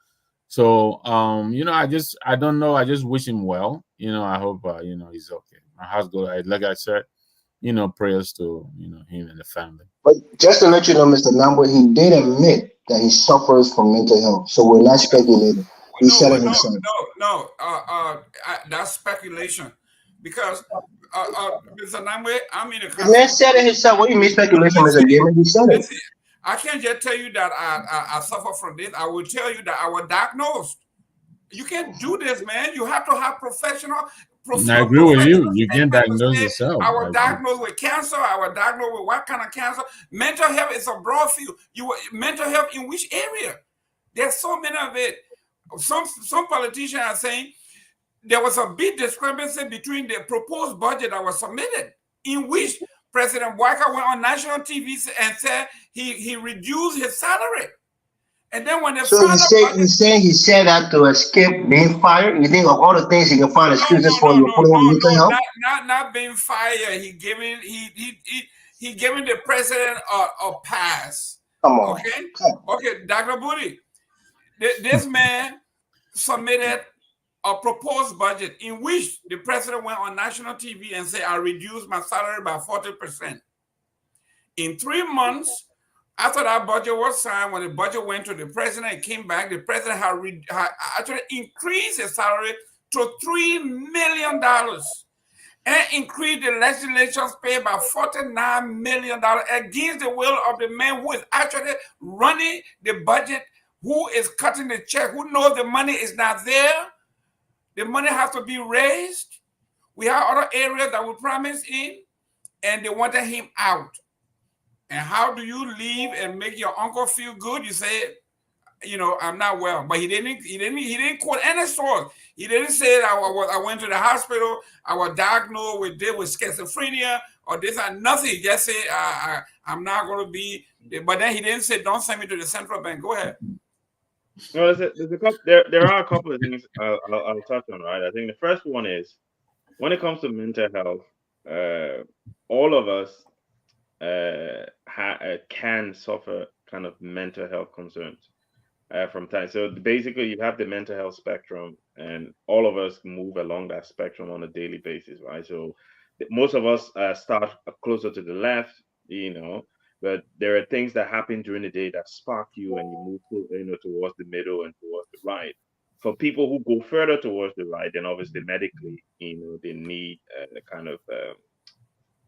So I don't know. I just wish him well. I hope he's okay. My house goes, like I said, prayers to him and the family. But just to let you know, Mr. Nambo, he did admit that he suffers from mental health. So we're not speculating. He said it himself. No, that's speculation. Because Mr. Namwe, I'm in a The man said it himself. What do you mean speculation, Mr. Gaiman? He said it. I can't just tell you that I suffer from this. I will tell you that I was diagnosed. You can't do this, man. You have to have professional. I agree with you. You can diagnose yourself. I was diagnosed with cancer. I was diagnosed with what kind of cancer? Mental health is a broad field. Mental health in which area? There's so many of it. Some politicians are saying there was a big discrepancy between the proposed budget that was submitted, in which President Walker went on national TV and said he reduced his salary. And then when he's saying he said that to escape being fired. You think of all the things he can find excuses for, you put on mental health? Not being fired. He giving the president a pass. Come on. Okay, Dr. Booty. This man submitted a proposed budget in which the president went on national TV and said, I reduced my salary by 40%. In 3 months, after that budget was signed, when the budget went to the president and came back, the president had actually increased his salary to $3 million and increased the legislature's pay by $49 million against the will of the man who is actually running the budget Who is cutting the check? Who knows the money is not there? The money has to be raised. We have other areas that we promised in, and they wanted him out. And how do you leave and make your uncle feel good? You say, you know, I'm not well, but he didn't quote any source. He didn't say that I went to the hospital, I was diagnosed with schizophrenia or this and nothing. He just said I'm not going to be. But then he didn't say don't send me to the central bank. Go ahead. Well, there are a couple of things I'll touch on. Right, I think the first one is when it comes to mental health, all of us can suffer kind of mental health concerns from time. So basically, you have the mental health spectrum, and all of us move along that spectrum on a daily basis, right? So most of us start closer to the left, you know, but there are things that happen during the day that spark you, and you move towards the middle and towards the right. For people who go further towards the right, then obviously medically, they need the kind of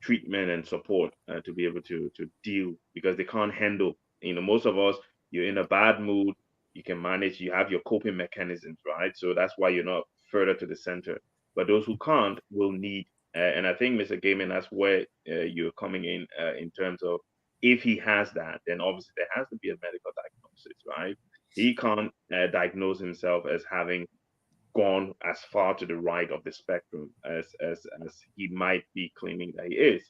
treatment and support to be able to deal, because they can't handle. Most of us, you're in a bad mood, you can manage, you have your coping mechanisms, right? So that's why you're not further to the center. But those who can't will need, and I think Mr. Gaiman, that's where you're coming in terms of if he has that, then obviously there has to be a medical diagnosis, right? He can't diagnose himself as having gone as far to the right of the spectrum as he might be claiming that he is.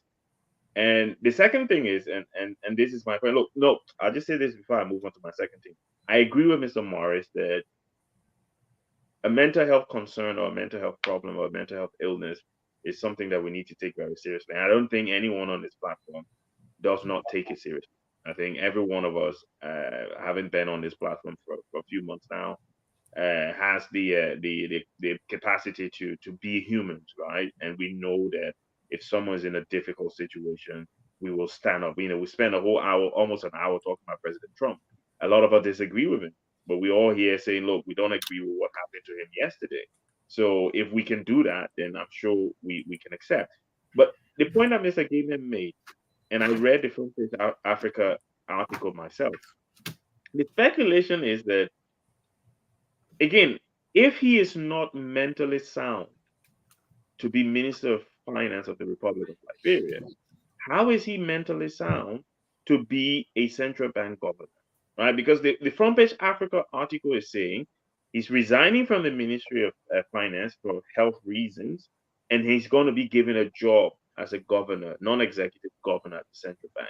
And the second thing is, and this is my point. Look, no, I'll just say this before I move on to my second thing. I agree with Mr. Morris that a mental health concern or a mental health problem or a mental health illness is something that we need to take very seriously. And I don't think anyone on this platform does not take it seriously. I think every one of us, having been on this platform for a few months now, has the capacity to be humans, right? And we know that if someone's in a difficult situation, we will stand up. We spend a whole hour, almost an hour, talking about President Trump. A lot of us disagree with him, but we all here saying, look, we don't agree with what happened to him yesterday. So if we can do that, then I'm sure we can accept. But the point that Mr. Gaiman made, and I read the Front Page Africa article myself, the speculation is that, again, if he is not mentally sound to be Minister of Finance of the Republic of Liberia, how is he mentally sound to be a central bank governor, right? Because the Front Page Africa article is saying he's resigning from the Ministry of Finance for health reasons, and he's going to be given a job as a governor, non-executive governor at the central bank.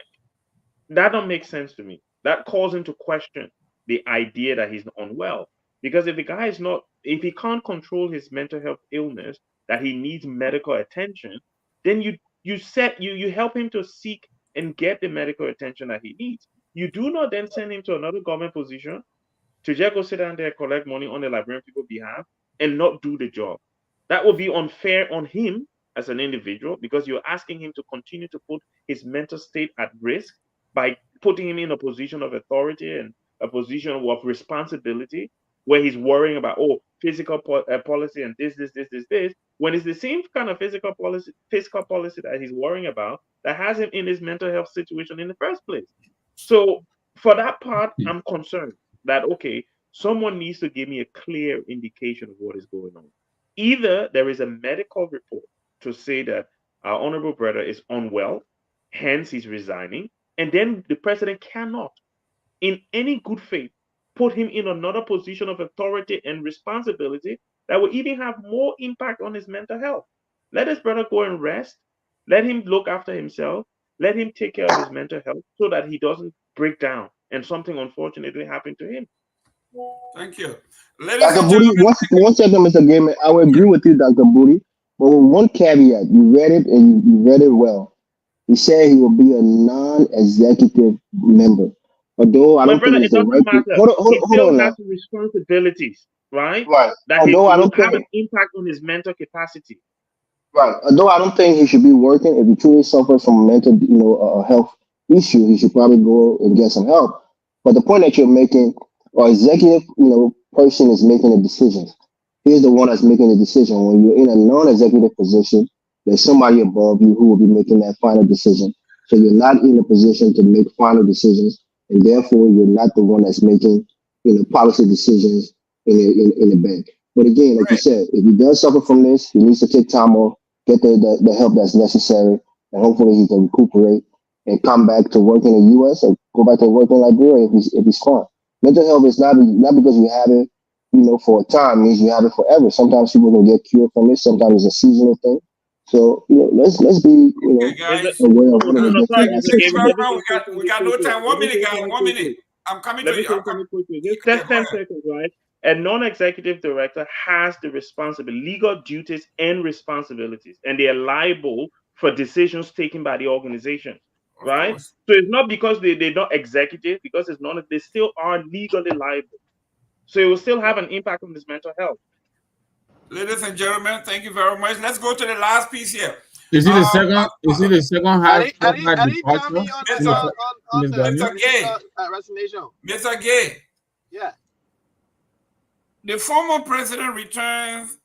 That don't make sense to me. That calls into question the idea that he's unwell. Because if the guy is not, if he can't control his mental health illness, that he needs medical attention, then you help him to seek and get the medical attention that he needs. You do not then send him to another government position to just go sit down there and collect money on the Liberian people's behalf and not do the job. That would be unfair on him as an individual, because you're asking him to continue to put his mental state at risk by putting him in a position of authority and a position of responsibility, where he's worrying about fiscal policy and this, when it's the same kind of fiscal policy that he's worrying about that has him in his mental health situation in the first place. So for that part, I'm concerned that, okay, someone needs to give me a clear indication of what is going on. Either there is a medical report to say that our honorable brother is unwell, hence he's resigning, and then the president cannot, in any good faith, put him in another position of authority and responsibility that will even have more impact on his mental health. Let his brother go and rest. Let him look after himself. Let him take care of his mental health so that he doesn't break down and something unfortunately happen to him. Thank you. Dr. Booty, one second, Mr. Gaiman. I would agree with you, Dr. Booty, but with one caveat. You read it and you read it well. He said he will be a non-executive member. Although I don't think it's the right thing. Hold on now. Responsibilities, right? Right. That Although I will don't have think, an impact on his mental capacity. right. Although I don't think he should be working. If he truly suffers from mental, health issue, he should probably go and get some help. But the point that you're making, or executive, person is making the decisions. He's the one that's making the decision. When you're in a non-executive position, there's somebody above you who will be making that final decision. So you're not in a position to make final decisions, and therefore you're not the one that's making policy decisions in the bank. But again, like you said, if he does suffer from this, he needs to take time off, get the help that's necessary, and hopefully he can recuperate and come back to work in the U.S. or go back to work in Liberia if he's fine. Mental health is not because you have it, for a time, means you have it forever. Sometimes people can get cured from it. Sometimes it's a seasonal thing. So let's be guys. aware of what it is. Sorry, Thank you very much. We got no time. 1 minute, guys. 1 minute. I'm coming to you. Just 10 seconds, right? A non-executive director has the legal duties and responsibilities, and they are liable for decisions taken by the organization, right? So it's not because they're not executive, because it's not, they still are legally liable. So it will still have an impact on his mental health. Ladies and gentlemen, thank you very much. Let's go to the last piece here. Is it the second? Is it the second half? Mr. Gay. Assassination. Mr. Gay. Yeah. The former president returns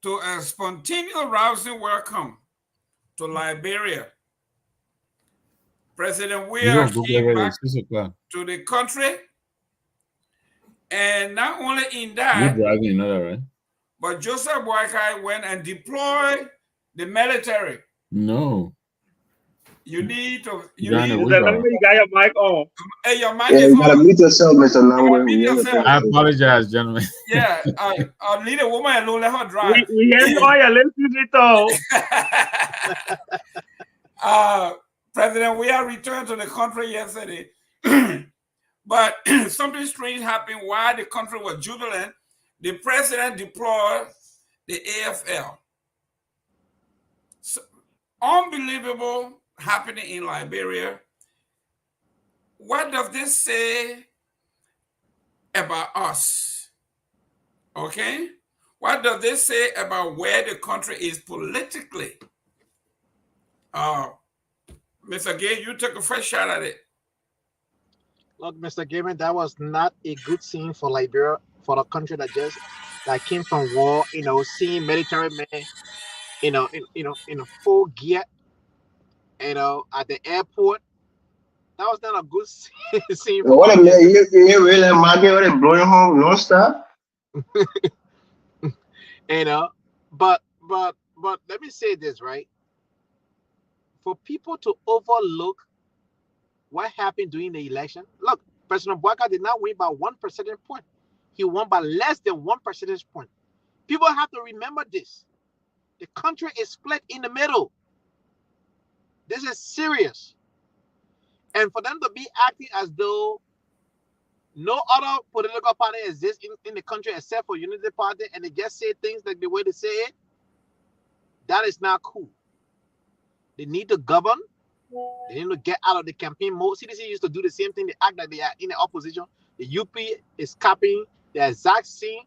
to a spontaneous rousing welcome to Liberia. President Weah came back to the country, and not only in that, but Joseph Boakai went and deployed the military. No. You need to. You got your mic on. Hey, your mic is you gotta on. mute yourself, Mr. Langway. I apologize, gentlemen. Yeah, I'll leave a woman alone. Let her drive. We hear all your listeners, though. President Weah returned to the country yesterday, but something strange happened while the country was jubilant. The president deployed the AFL. So, unbelievable happening in Liberia. What does this say about us? Okay? What does this say about where the country is politically? Mr. Gay, you took a first shot at it. Look, Mr. Gaiman, that was not a good scene for Liberia, for the country that came from war, seeing military men, in a full gear, at the airport. That was not a good scene. What you really imagine what they blowing home non-stop? But let me say this, right? For people to overlook what happened during the election, look, President Boakai did not win by 1 percentage point. He won by less than 1 percentage point. People have to remember this. The country is split in the middle. This is serious. And for them to be acting as though no other political party exists in the country except for Unity Party, and they just say things like the way they say it, that is not cool. They need to govern. They need to get out of the campaign mode. CDC used to do the same thing. They act like they are in the opposition. The UP is copying the exact same,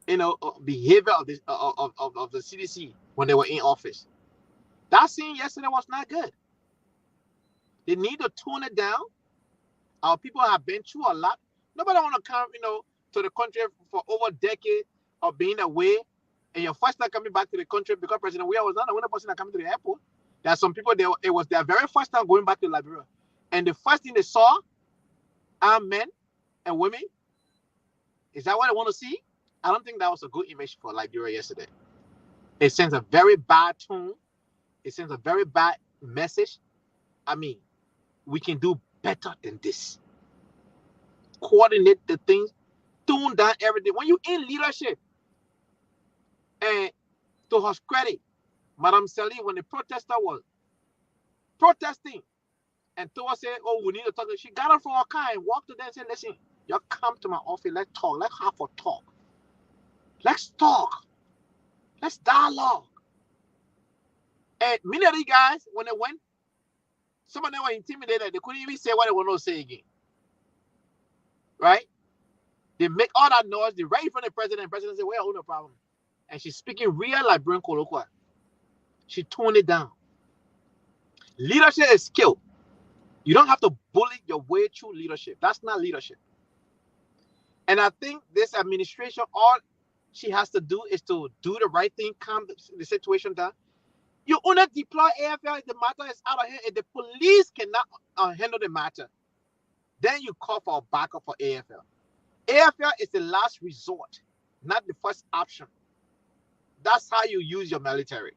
behavior of the CDC when they were in office. That scene yesterday was not good. They need to tone it down. Our people have been through a lot. Nobody want to come, to the country for over a decade of being away, and your first time coming back to the country because President Weah was not the only person that came to the airport. There are some people, it was their very first time going back to Liberia. And the first thing they saw are men and women. Is that what they want to see? I don't think that was a good image for Liberia yesterday. It sends a very bad tone. It sends a very bad message. I mean, we can do better than this. Coordinate the things, tune down everything. When you're in leadership, and to her credit, Madame Sally, when the protester was protesting, and Toa said, "Oh, we need to talk," she got up from her car and walked to them and said, "Listen, y'all come to my office. Let's talk. Let's have a talk. Let's talk. Let's dialogue." And many of these guys, when they went, some of them were intimidated. They couldn't even say what they want to say again. Right? They make all that noise. They're right in front of the president. The president said, "Well, hold no problem." And she's speaking real Liberian colloquial. She toned it down. Leadership is skill. You don't have to bully your way through leadership. That's not leadership. And I think this administration, all she has to do is to do the right thing, calm the situation down. You only deploy AFL if the matter is out of hand. If the police cannot handle the matter, then you call for a backup for AFL. AFL is the last resort, not the first option. That's how you use your military.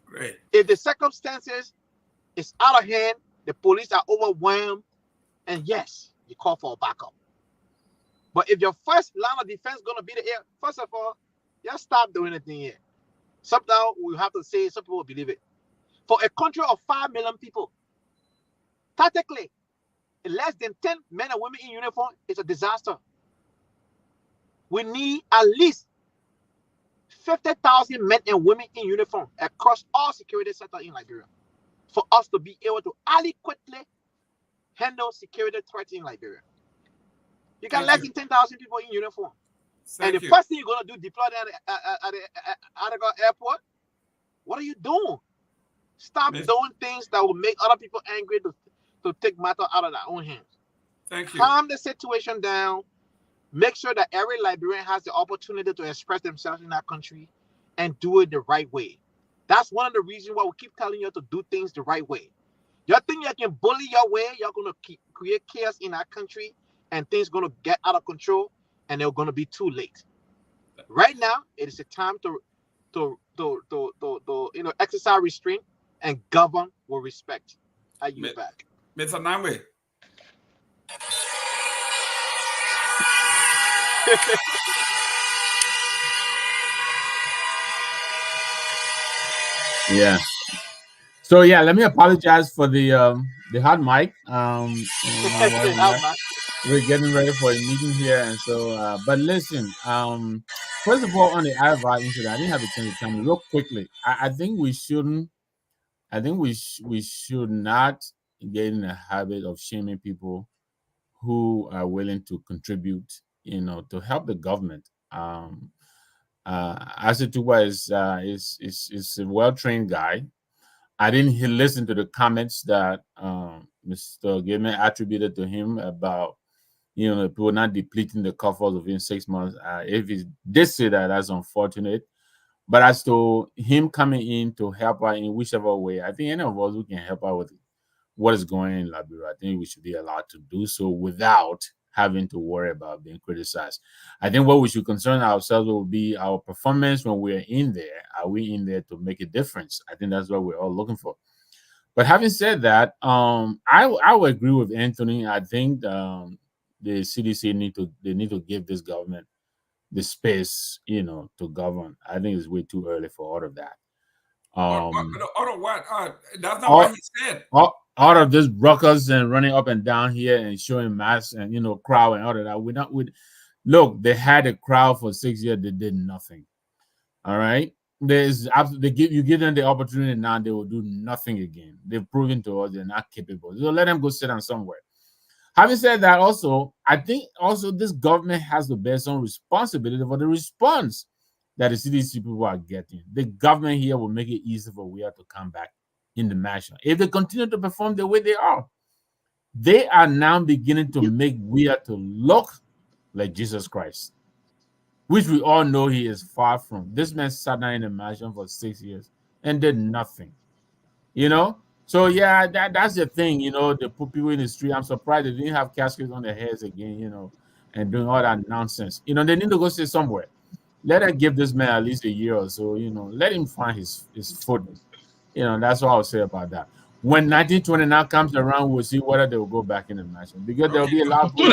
Great. If the circumstances is out of hand, the police are overwhelmed, and yes, you call for a backup. But if your first line of defense is going to be the air, first of all, just stop doing anything here. Sometimes we have to say, some people will believe it. For a country of 5 million people, tactically, less than 10 men and women in uniform is a disaster. We need at least 50,000 men and women in uniform across all security sectors in Liberia for us to be able to adequately handle security threats in Liberia. You got less than 10,000 people in uniform. And the first thing you're going to do, deploy them at the Adega airport. What are you doing? Stop doing things that will make other people angry to take matter out of their own hands. Thank you. Calm the situation down. Make sure that every Liberian has the opportunity to express themselves in that country and do it the right way. That's one of the reasons why we keep telling you to do things the right way. You think you can bully your way, you're going to create chaos in our country, and things going to get out of control, and they're going to be too late. Right now, it is a time to exercise restraint and govern with respect. I use back. Mr. Namwe. Yeah. So yeah, let me apologize for the hot mic. We're getting ready for a meeting here, and so but listen, first of all, on the IVR incident, I didn't have a chance to come real quickly. I think we shouldn't. I think we should not get in the habit of shaming people who are willing to contribute, to help the government. Asituba is a well-trained guy. I didn't listen to the comments that Mr. Gaiman attributed to him about, people not depleting the coffers within 6 months. If he did say that, that's unfortunate. But as to him coming in to help out in whichever way, I think any of us who can help out with what is going on in Liberia, I think we should be allowed to do so without having to worry about being criticized. I think what we should concern ourselves will be our performance when we're in there. Are we in there to make a difference? I think that's what we're all looking for. But having said that, I would agree with Anthony. I think the CDC need to give this government the space, to govern. I think it's way too early for all of that. Out of what? That's not what he said. Out of this ruckus and running up and down here and showing masks and crowd and all of that. Look, they had a crowd for 6 years. They did nothing. All right. You give them the opportunity now, they will do nothing again. They've proven to us they're not capable. So let them go sit down somewhere. Having said that, also, I think also this government has to bear some responsibility for the response that the CDC people are getting. The government here will make it easy for we to come back in the national. If they continue to perform the way they are now beginning to make we to look like Jesus Christ, which we all know he is far from. This man sat down in the mansion for 6 years and did nothing. So yeah, that's the thing, they put people in the street. I'm surprised they didn't have caskets on their heads again, and doing all that nonsense. They need to go sit somewhere. Let them give this man at least a year or so, let him find his footing. That's all I'll say about that. When 1929 comes around, we'll see whether they will go back in the match. Because there'll be a lot of there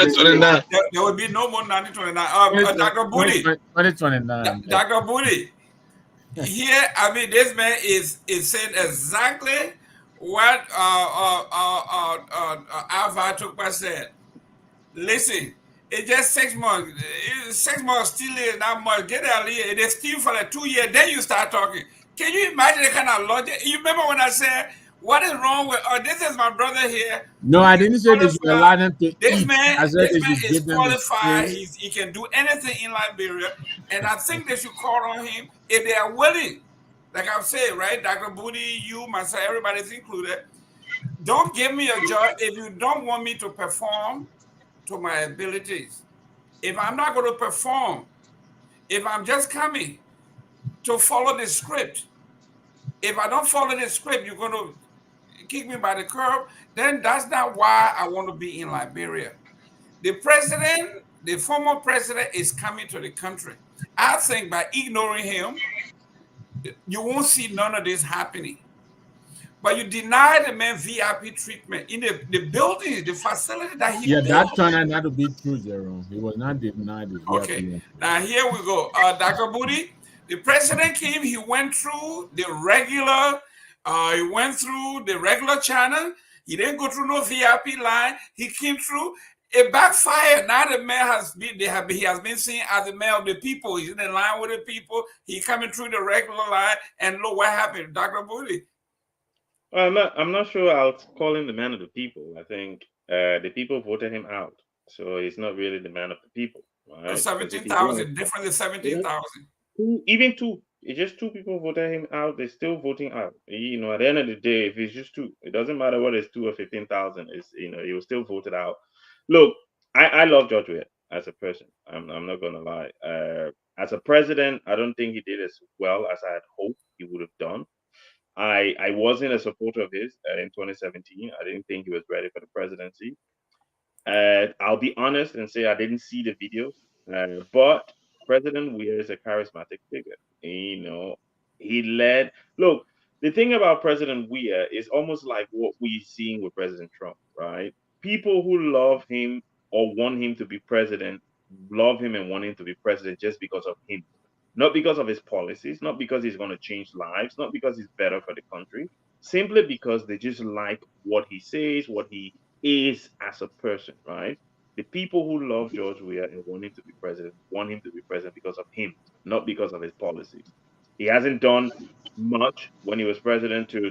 will be no more 1929. Dr. Booty. 2029. Dr. Booty. Here, this man is saying exactly what Alva Tukpa said. Listen, it's just 6 months. 6 months still is not much. Get out of here. They steal for the 2 years. Then you start talking. Can you imagine the kind of logic? You remember when I said, what is wrong with, this is my brother here. No, I didn't say that you allow them to this eat. man is qualified. He can do anything in Liberia. And I think they should call on him if they are willing. Like I've said, right? Dr. Booty, you, myself, everybody's included. Don't give me a job if you don't want me to perform to my abilities. If I'm not going to perform, if I'm just coming to follow the script, if I don't follow the script, you're going to kick me by the curb, then that's not why I want to be in Liberia. The president the former president is coming to the country. I think by ignoring him, you won't see none of this happening. But you deny the man VIP treatment in the building, the facility that he Yeah, built. that turned out not to be true, Jerome. He was not denied the Okay, VIP. now here we go. Dr. Booty, the president came, he went through the regular, channel. He didn't go through no VIP line. He came through. It backfired. Now the man he has been seen as the man of the people. He's in the line with the people. He coming through the regular line, and look what happened, Dr. Booty. Well, I'm not sure I'll call him the man of the people. I think the people voted him out, so he's not really the man of the people. Right? 17,000, different than 17,000. Even two. It's just two people voted him out. They're still voting out. You know, at the end of the day, if it's just two, it doesn't matter whether it's 2 or 15,000. It's, you know, he was still voted out. Look, I love George Weah as a person. I'm not gonna lie. As a president, I don't think he did as well as I had hoped he would have done. I wasn't a supporter of his in 2017. I didn't think he was ready for the presidency. I'll be honest and say I didn't see the videos, but President Weah is a charismatic figure. You know, he led. Look, the thing about President Weah is almost like what we're seeing with President Trump, right? People who love him or want him to be president love him and want him to be president just because of him. Not because of his policies, not because he's going to change lives, not because he's better for the country, simply because they just like what he says, what he is as a person, right? The people who love George Weah and want him to be president want him to be president because of him, not because of his policies. He hasn't done much when he was president to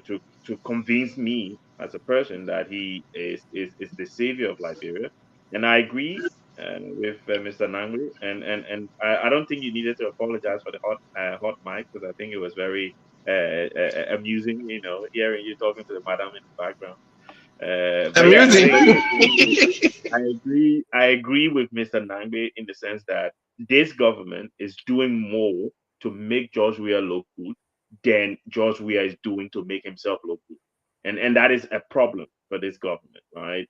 convince me as a person that he is the savior of Liberia. And I agree with Mr. Nangri, and I don't think you needed to apologize for the hot mic, because I think it was very amusing, you know, hearing you talking to the madam in the background. Amusing. Yeah, I agree with Mr. Nangri in the sense that this government is doing more to make George Weah look good than George Weah is doing to make himself look good, and that is a problem for this government, right?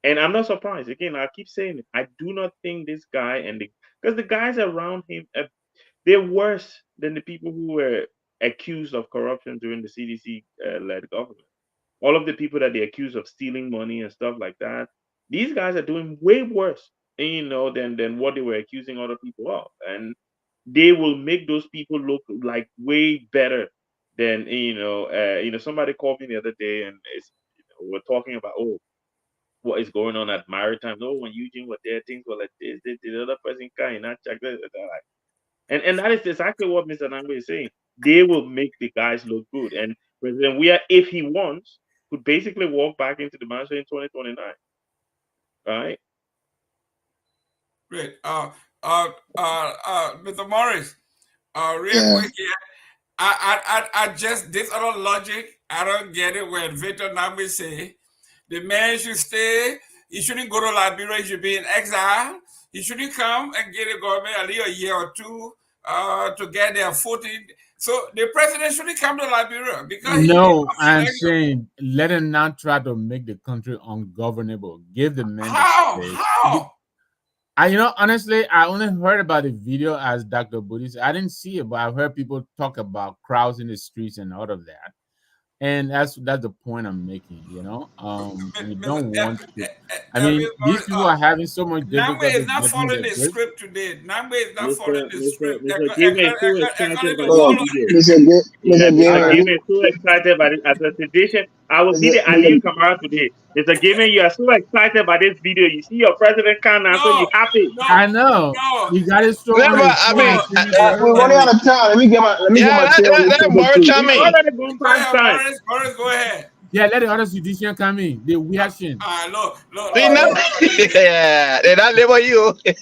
And I'm not surprised. Again, I keep saying it. I do not think this guy because the guys around him, they're worse than the people who were accused of corruption during the CDC-led government. All of the people that they accuse of stealing money and stuff like that, these guys are doing way worse, you know, than what they were accusing other people of. And they will make those people look like way better than, somebody called me the other day and we're talking about, what is going on at Maritime. No, when Eugene was there, things were like this. The other person cannot check that. And that is exactly what Mr. Nangwe is saying. They will make the guys look good. And President Weah, if he wants, could basically walk back into the mansion in 2029. Right? Great. Mr. Morris, real quick here. I just, this other logic, I don't get it when Victor Nangwe say the man should stay. He shouldn't go to Liberia. He should be in exile. He shouldn't come and get a government at least a year or two to get their footing. So the president shouldn't come to Liberia because no, I'm saying let him not try to make the country ungovernable. Give the man how? Honestly, I only heard about the video as Dr. Booty said. I didn't see it, but I've heard people talk about crowds in the streets and all of that. And that's the point I'm making, we don't want to. I mean, these people are having so much difficulty. Nangwe is not following the script today. Nangwe is not following the script. Mr. Game is so excited by this assassination. I will see the Ali Kamara today. Mr. Game, you are so excited by this video. You see your president can now, so you happy. I know. You got it strong. We're running out of time. Let me get my Morris, go ahead. Yeah, let the other judician come in. The reaction. Look. Yeah, they're not label you. No,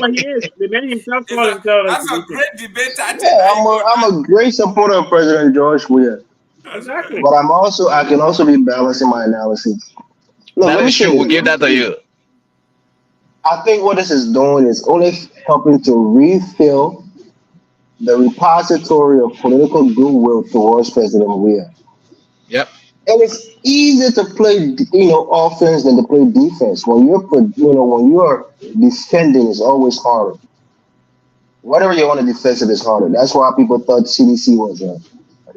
but he is. The man himself called himself. That's a great debate. I'm a great supporter of President George Weah. Exactly. But I can also be balancing my analysis. Look, that is true. We'll give that to you. I think what this is doing is only helping to refill the repository of political goodwill towards President Weah. Yep. And it's easier to play, offense than to play defense. When you're defending, it's always harder. Whatever you want to defense, it is harder. That's why people thought CDC was an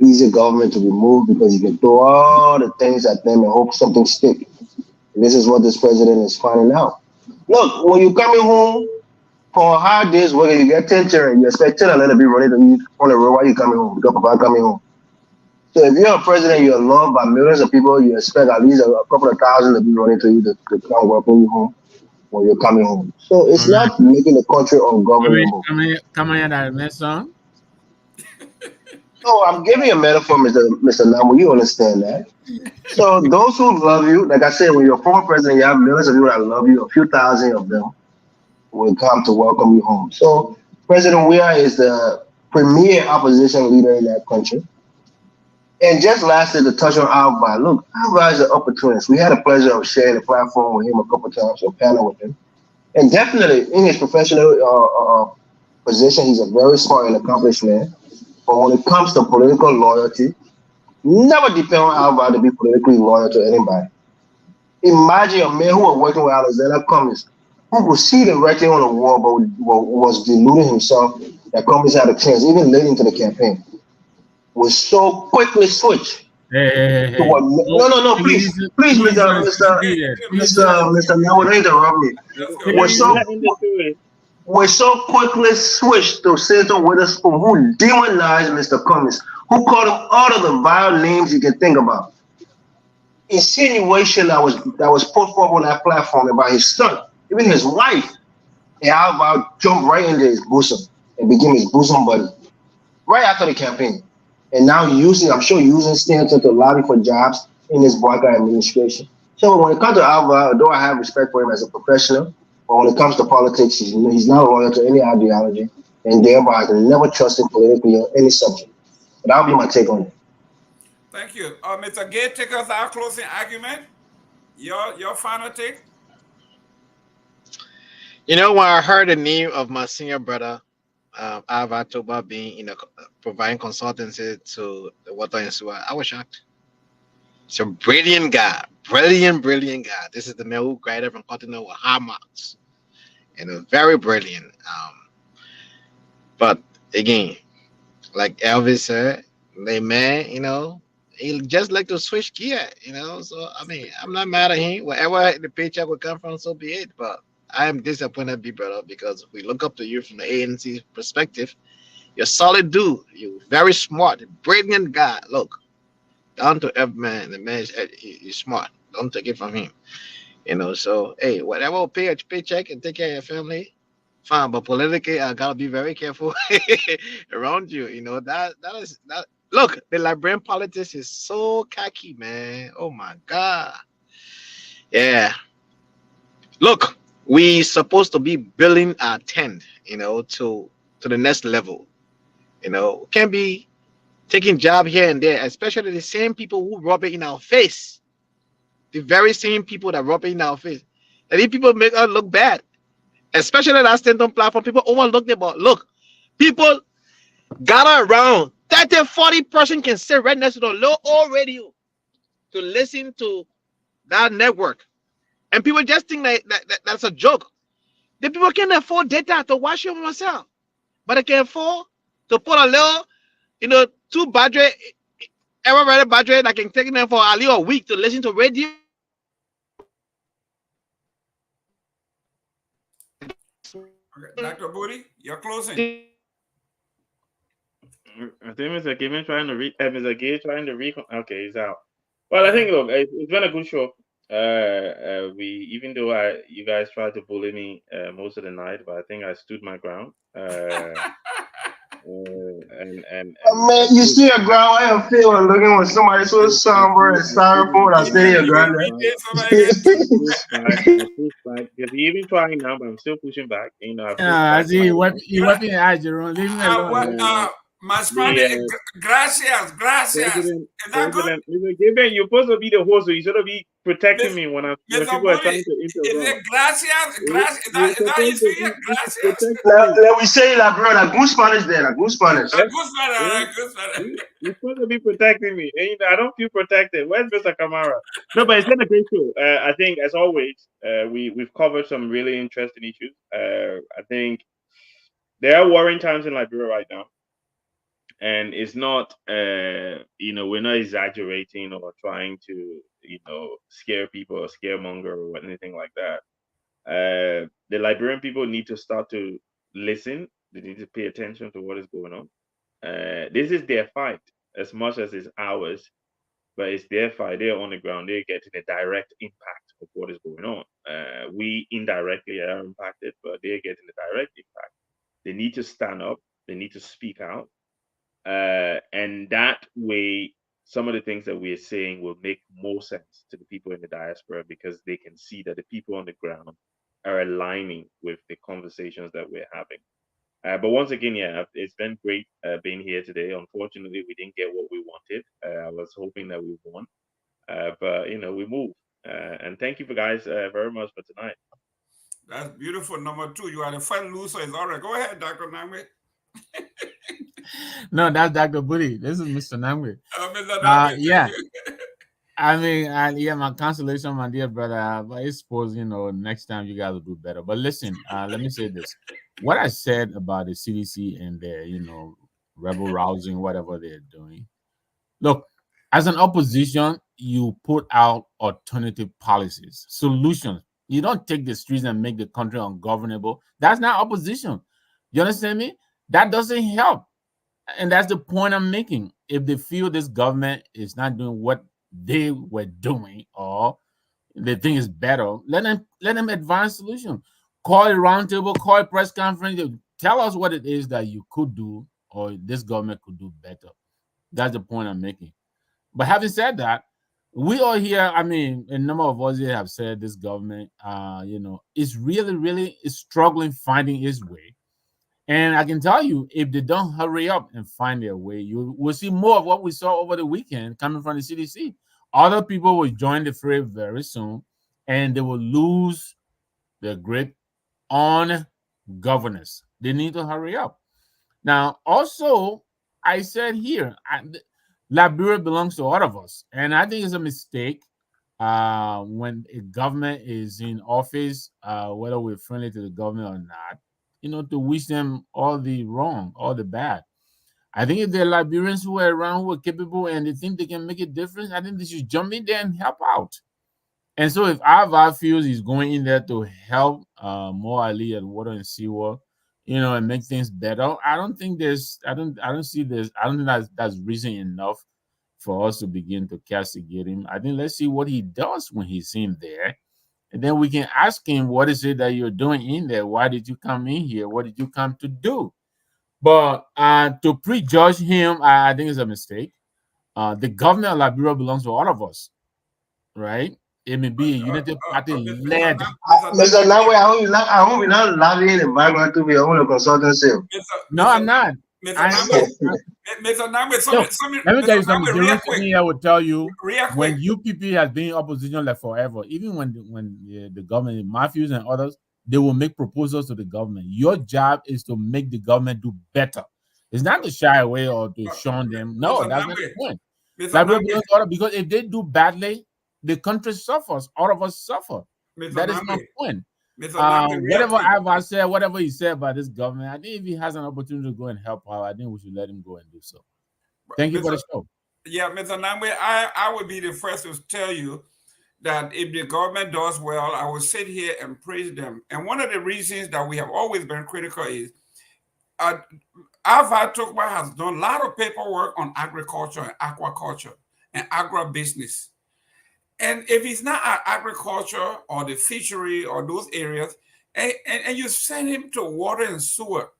easy government to remove because you can throw all the things at them and hope something stick. And this is what this president is finding out. Look, when you're coming home for a hard day's work, you get 10 children, you expect 10 to be running to you on the road while you're coming home. Because Papa coming home. So if you're a president, you're loved by millions of people, you expect at least a couple of thousand to be running to you to come welcome you home when you're coming home. So it's not making the country ungovernable. No, I'm giving you a metaphor, Mr. Namu. You understand that. So those who love you, like I said, when you're a former president, you have millions of people that love you. A few thousand of them will come to welcome you home. So President Weah is the premier opposition leader in that country. And just lastly, to touch on Alva, look, Alva is an opportunist. We had a pleasure of sharing the platform with him a couple of times, a panel with him. And definitely in his professional position, he's a very smart and accomplished man. But when it comes to political loyalty, never depend on Alva to be politically loyal to anybody. Imagine a man who was working with Alexander Cummings, who could see the writing on the wall, but was deluding himself that Cummings had a chance, even late into the campaign. Was so quickly switch. Hey. No, please, Mr. No, don't interrupt me. Was so quickly switched to Senator Witherspoon, who demonized Mr. Cummings, who called him all of the vile names you can think about. Insinuation that was put forward on that platform about his son, even his wife, and how about jumped right into his bosom and became his bosom buddy right after the campaign. And now using Stanton to lobby for jobs in this boycott administration. So when it comes to Alva, although I have respect for him as a professional, but when it comes to politics, he's not loyal to any ideology, and thereby I can never trust him politically on any subject. But that'll be my take on it. Thank you. Mr. Gay, take us our closing argument. Your final take? When I heard the name of my senior brother, Alva Toba being, providing consultancy to the water and sewer, I was shocked. He's a brilliant guy, brilliant guy. This is the man who graduated from Continental with high marks, very brilliant. But again, like Elvis said, the man, he just like to switch gear, So I mean, I'm not mad at him. Wherever the paycheck will come from, so be it. But I am disappointed, big brother, because we look up to you from the ANC perspective. You're a solid dude. You're very smart, brilliant guy. Look, down to earth man. The man is smart. Don't take it from him. So hey, whatever will pay a paycheck and take care of your family, fine. But politically, I gotta be very careful around you. That is that. Look, the Liberian politics is so khaki, man. Oh my God. Yeah. Look. We supposed to be building our tent, to the next level. Can't be taking job here and there, especially the same people who rub it in our face. The very same people that rub it in our face. And these people make us look bad. Especially that stand-on platform, people overlook them. But look, people gather around. 30-40 can sit right next to the low old radio to listen to that network. And people just think that's a joke. The people can afford data to watch it themselves. But they can afford to put a little, 2 battery, every battery that can take them for at least a week to listen to radio. Okay, Dr. Booty, you're closing. I think Mr. Gay trying to read. Okay, he's out. Well, I think, look, it's been a good show. Even though you guys tried to bully me most of the night, but I think I stood my ground. Man, you see a ground. I am feeling looking with somebody so somber and styrofoam. I stay your ground. Because even trying now, but I'm still pushing back. I see you weapon your eyes, Jerome. Leave me alone. My Spanish, gracias. President, Is that good? Mr. Given, you're supposed to be the host, so you should be protecting me when people are trying to Is interrupt. it gracias? Is that you see it? Gracias. Let me say la bro, la good Spanish there, la good Spanish. Good Spanish. You're supposed to be protecting me, and I don't feel protected. Where's Mr. Kamara? No, but it's been a great show. I think, as always, we've covered some really interesting issues. I think there are worrying times in Liberia right now. And it's not, we're not exaggerating or trying to, scare people or scaremonger or anything like that. The Liberian people need to start to listen. They need to pay attention to what is going on. This is their fight as much as it's ours, but it's their fight. They're on the ground. They're getting a direct impact of what is going on. We indirectly are impacted, but they're getting a direct impact. They need to stand up. They need to speak out. And that way, some of the things that we're saying will make more sense to the people in the diaspora because they can see that the people on the ground are aligning with the conversations that we're having. But once again, it's been great being here today. Unfortunately, we didn't get what we wanted. I was hoping that we won, but we moved. And thank you guys very much for tonight. That's beautiful. Number 2, you are the first loser. It's all right. Go ahead, Dr. Nangwe. No, that's Dr. Booty. This is Mr. Nangwe. Mr. Nangwe. Yeah. I mean, my consolation, my dear brother. But I suppose, next time you guys will do better. But listen, let me say this. What I said about the CDC and their, rebel rousing, whatever they're doing. Look, as an opposition, you put out alternative policies, solutions. You don't take the streets and make the country ungovernable. That's not opposition. You understand me? That doesn't help. And that's the point I'm making. If they feel this government is not doing what they were doing or they think is better, let them advance solution. Call a roundtable, call a press conference, tell us what it is that you could do or this government could do better. That's the point I'm making. But having said that, we all here, I mean, a number of us here have said this government, is really, really struggling finding its way. And I can tell you, if they don't hurry up and find their way, you will see more of what we saw over the weekend coming from the CDC. Other people will join the fray very soon, and they will lose their grip on governance. They need to hurry up. Now, also, I said here, Liberia belongs to all of us, and I think it's a mistake when a government is in office, whether we're friendly to the government or not, to wish them all the wrong, all the bad. I think if there are Liberians who are around who are capable and they think they can make a difference, I think they should jump in there and help out. And so if Alva feels he's going in there to help more Ali at Water and Seawall, and make things better, I don't think I don't think that's reason enough for us to begin to castigate him. I think let's see what he does when he's in there. And then we can ask him, what is it that you're doing in there? Why did you come in here? What did you come to do? But to prejudge him, I think is a mistake. The government of Liberia belongs to all of us, right? It may be a Unity Party led. Mr. Nangwe, I won't be not laughing in the background to be on a consultancy. No, I'm not. Mr. Nangwe, let me tell you something. The reason me I would tell you, when UPP has been in opposition like forever, even when the government, Matthews and others, they will make proposals to the government. Your job is to make the government do better. It's not to shy away or to shun them. No, that's not the point. Because if they do badly, the country suffers. All of us suffer. That is my point. Whatever I've said, whatever he said about this government, I think if he has an opportunity to go and help out, I think we should let him go and do so. Thank you for the show. Yeah, Mr. Nangwe, I would be the first to tell you that if the government does well, I will sit here and praise them. And one of the reasons that we have always been critical is Alva Tokma has done a lot of paperwork on agriculture and aquaculture and agribusiness. And if it's not agriculture or the fishery or those areas, and you send him to water and sewer,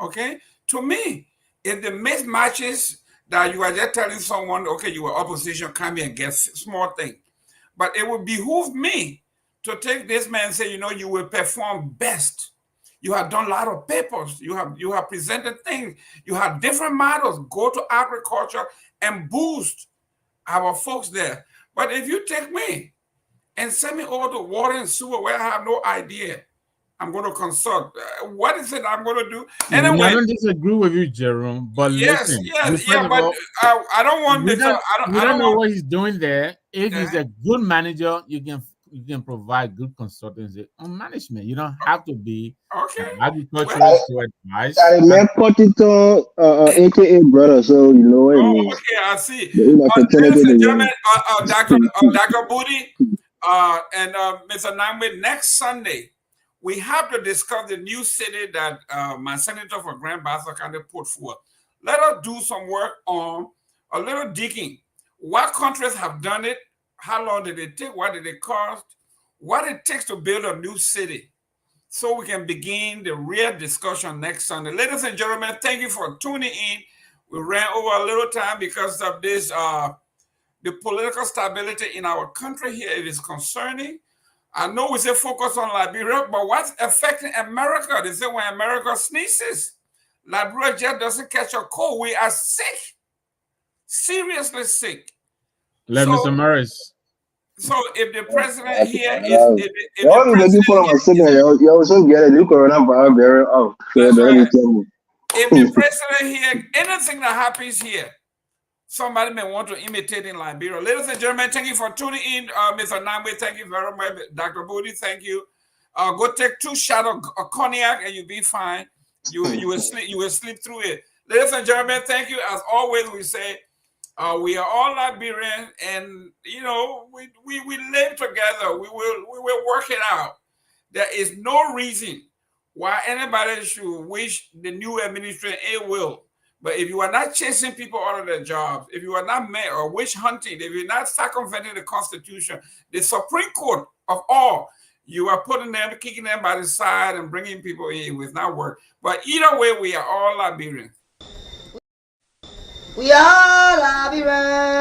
okay? To me, if the mismatches that you are just telling someone, okay, you are opposition, come here and get small thing. But it would behoove me to take this man and say, you will perform best. You have done a lot of papers. You have presented things. You have different models. Go to agriculture and boost our folks there. But if you take me and send me over to water and sewer where I have no idea, I'm going to consult. What is it I'm going to do? Anyway, I don't disagree with you, Jerome. But yes, listen, yes, first of but all, I don't want we this. don't, I don't know want. what he's doing there. If he's a good manager, you can provide good consultancy on management. You don't have to be Okay. an agriculturist to advise. I met Potito, aka brother, so you know what it means. Okay, I see. Ladies and gentlemen, Dr. Booty and Mr. Nangwe, next Sunday, we have to discuss the new city that my senator for Grand Bassa County put forth. Let us do some work on a little digging. What countries have done it? How long did it take? What did it cost? What it takes to build a new city, so we can begin the real discussion next Sunday. Ladies and gentlemen, thank you for tuning in. We ran over a little time because of this, the political stability in our country here. It is concerning. I know we say focus on Liberia, but what's affecting America? They say when America sneezes, Liberia just doesn't catch a cold. We are sick, seriously sick. Let Mr. Morris. So if the president here is, if the president if the president here, anything that happens here, somebody may want to imitate in Liberia. Ladies and gentlemen, thank you for tuning in. Mr. Namwe, thank you very much. Dr. Booty, thank you. Go take 2 shots of cognac and you'll be fine. You will sleep through it. Ladies and gentlemen, thank you. As always, we say we are all Liberian, and you know we live together. We will work it out. There is no reason why anybody should wish the new administration ill will. But if you are not chasing people out of their jobs, if you are not mad or witch hunting, if you're not circumventing the Constitution, the Supreme Court of all, you are putting them, kicking them by the side and bringing people in with not work. But either way, we are all Liberians. We are Liberians.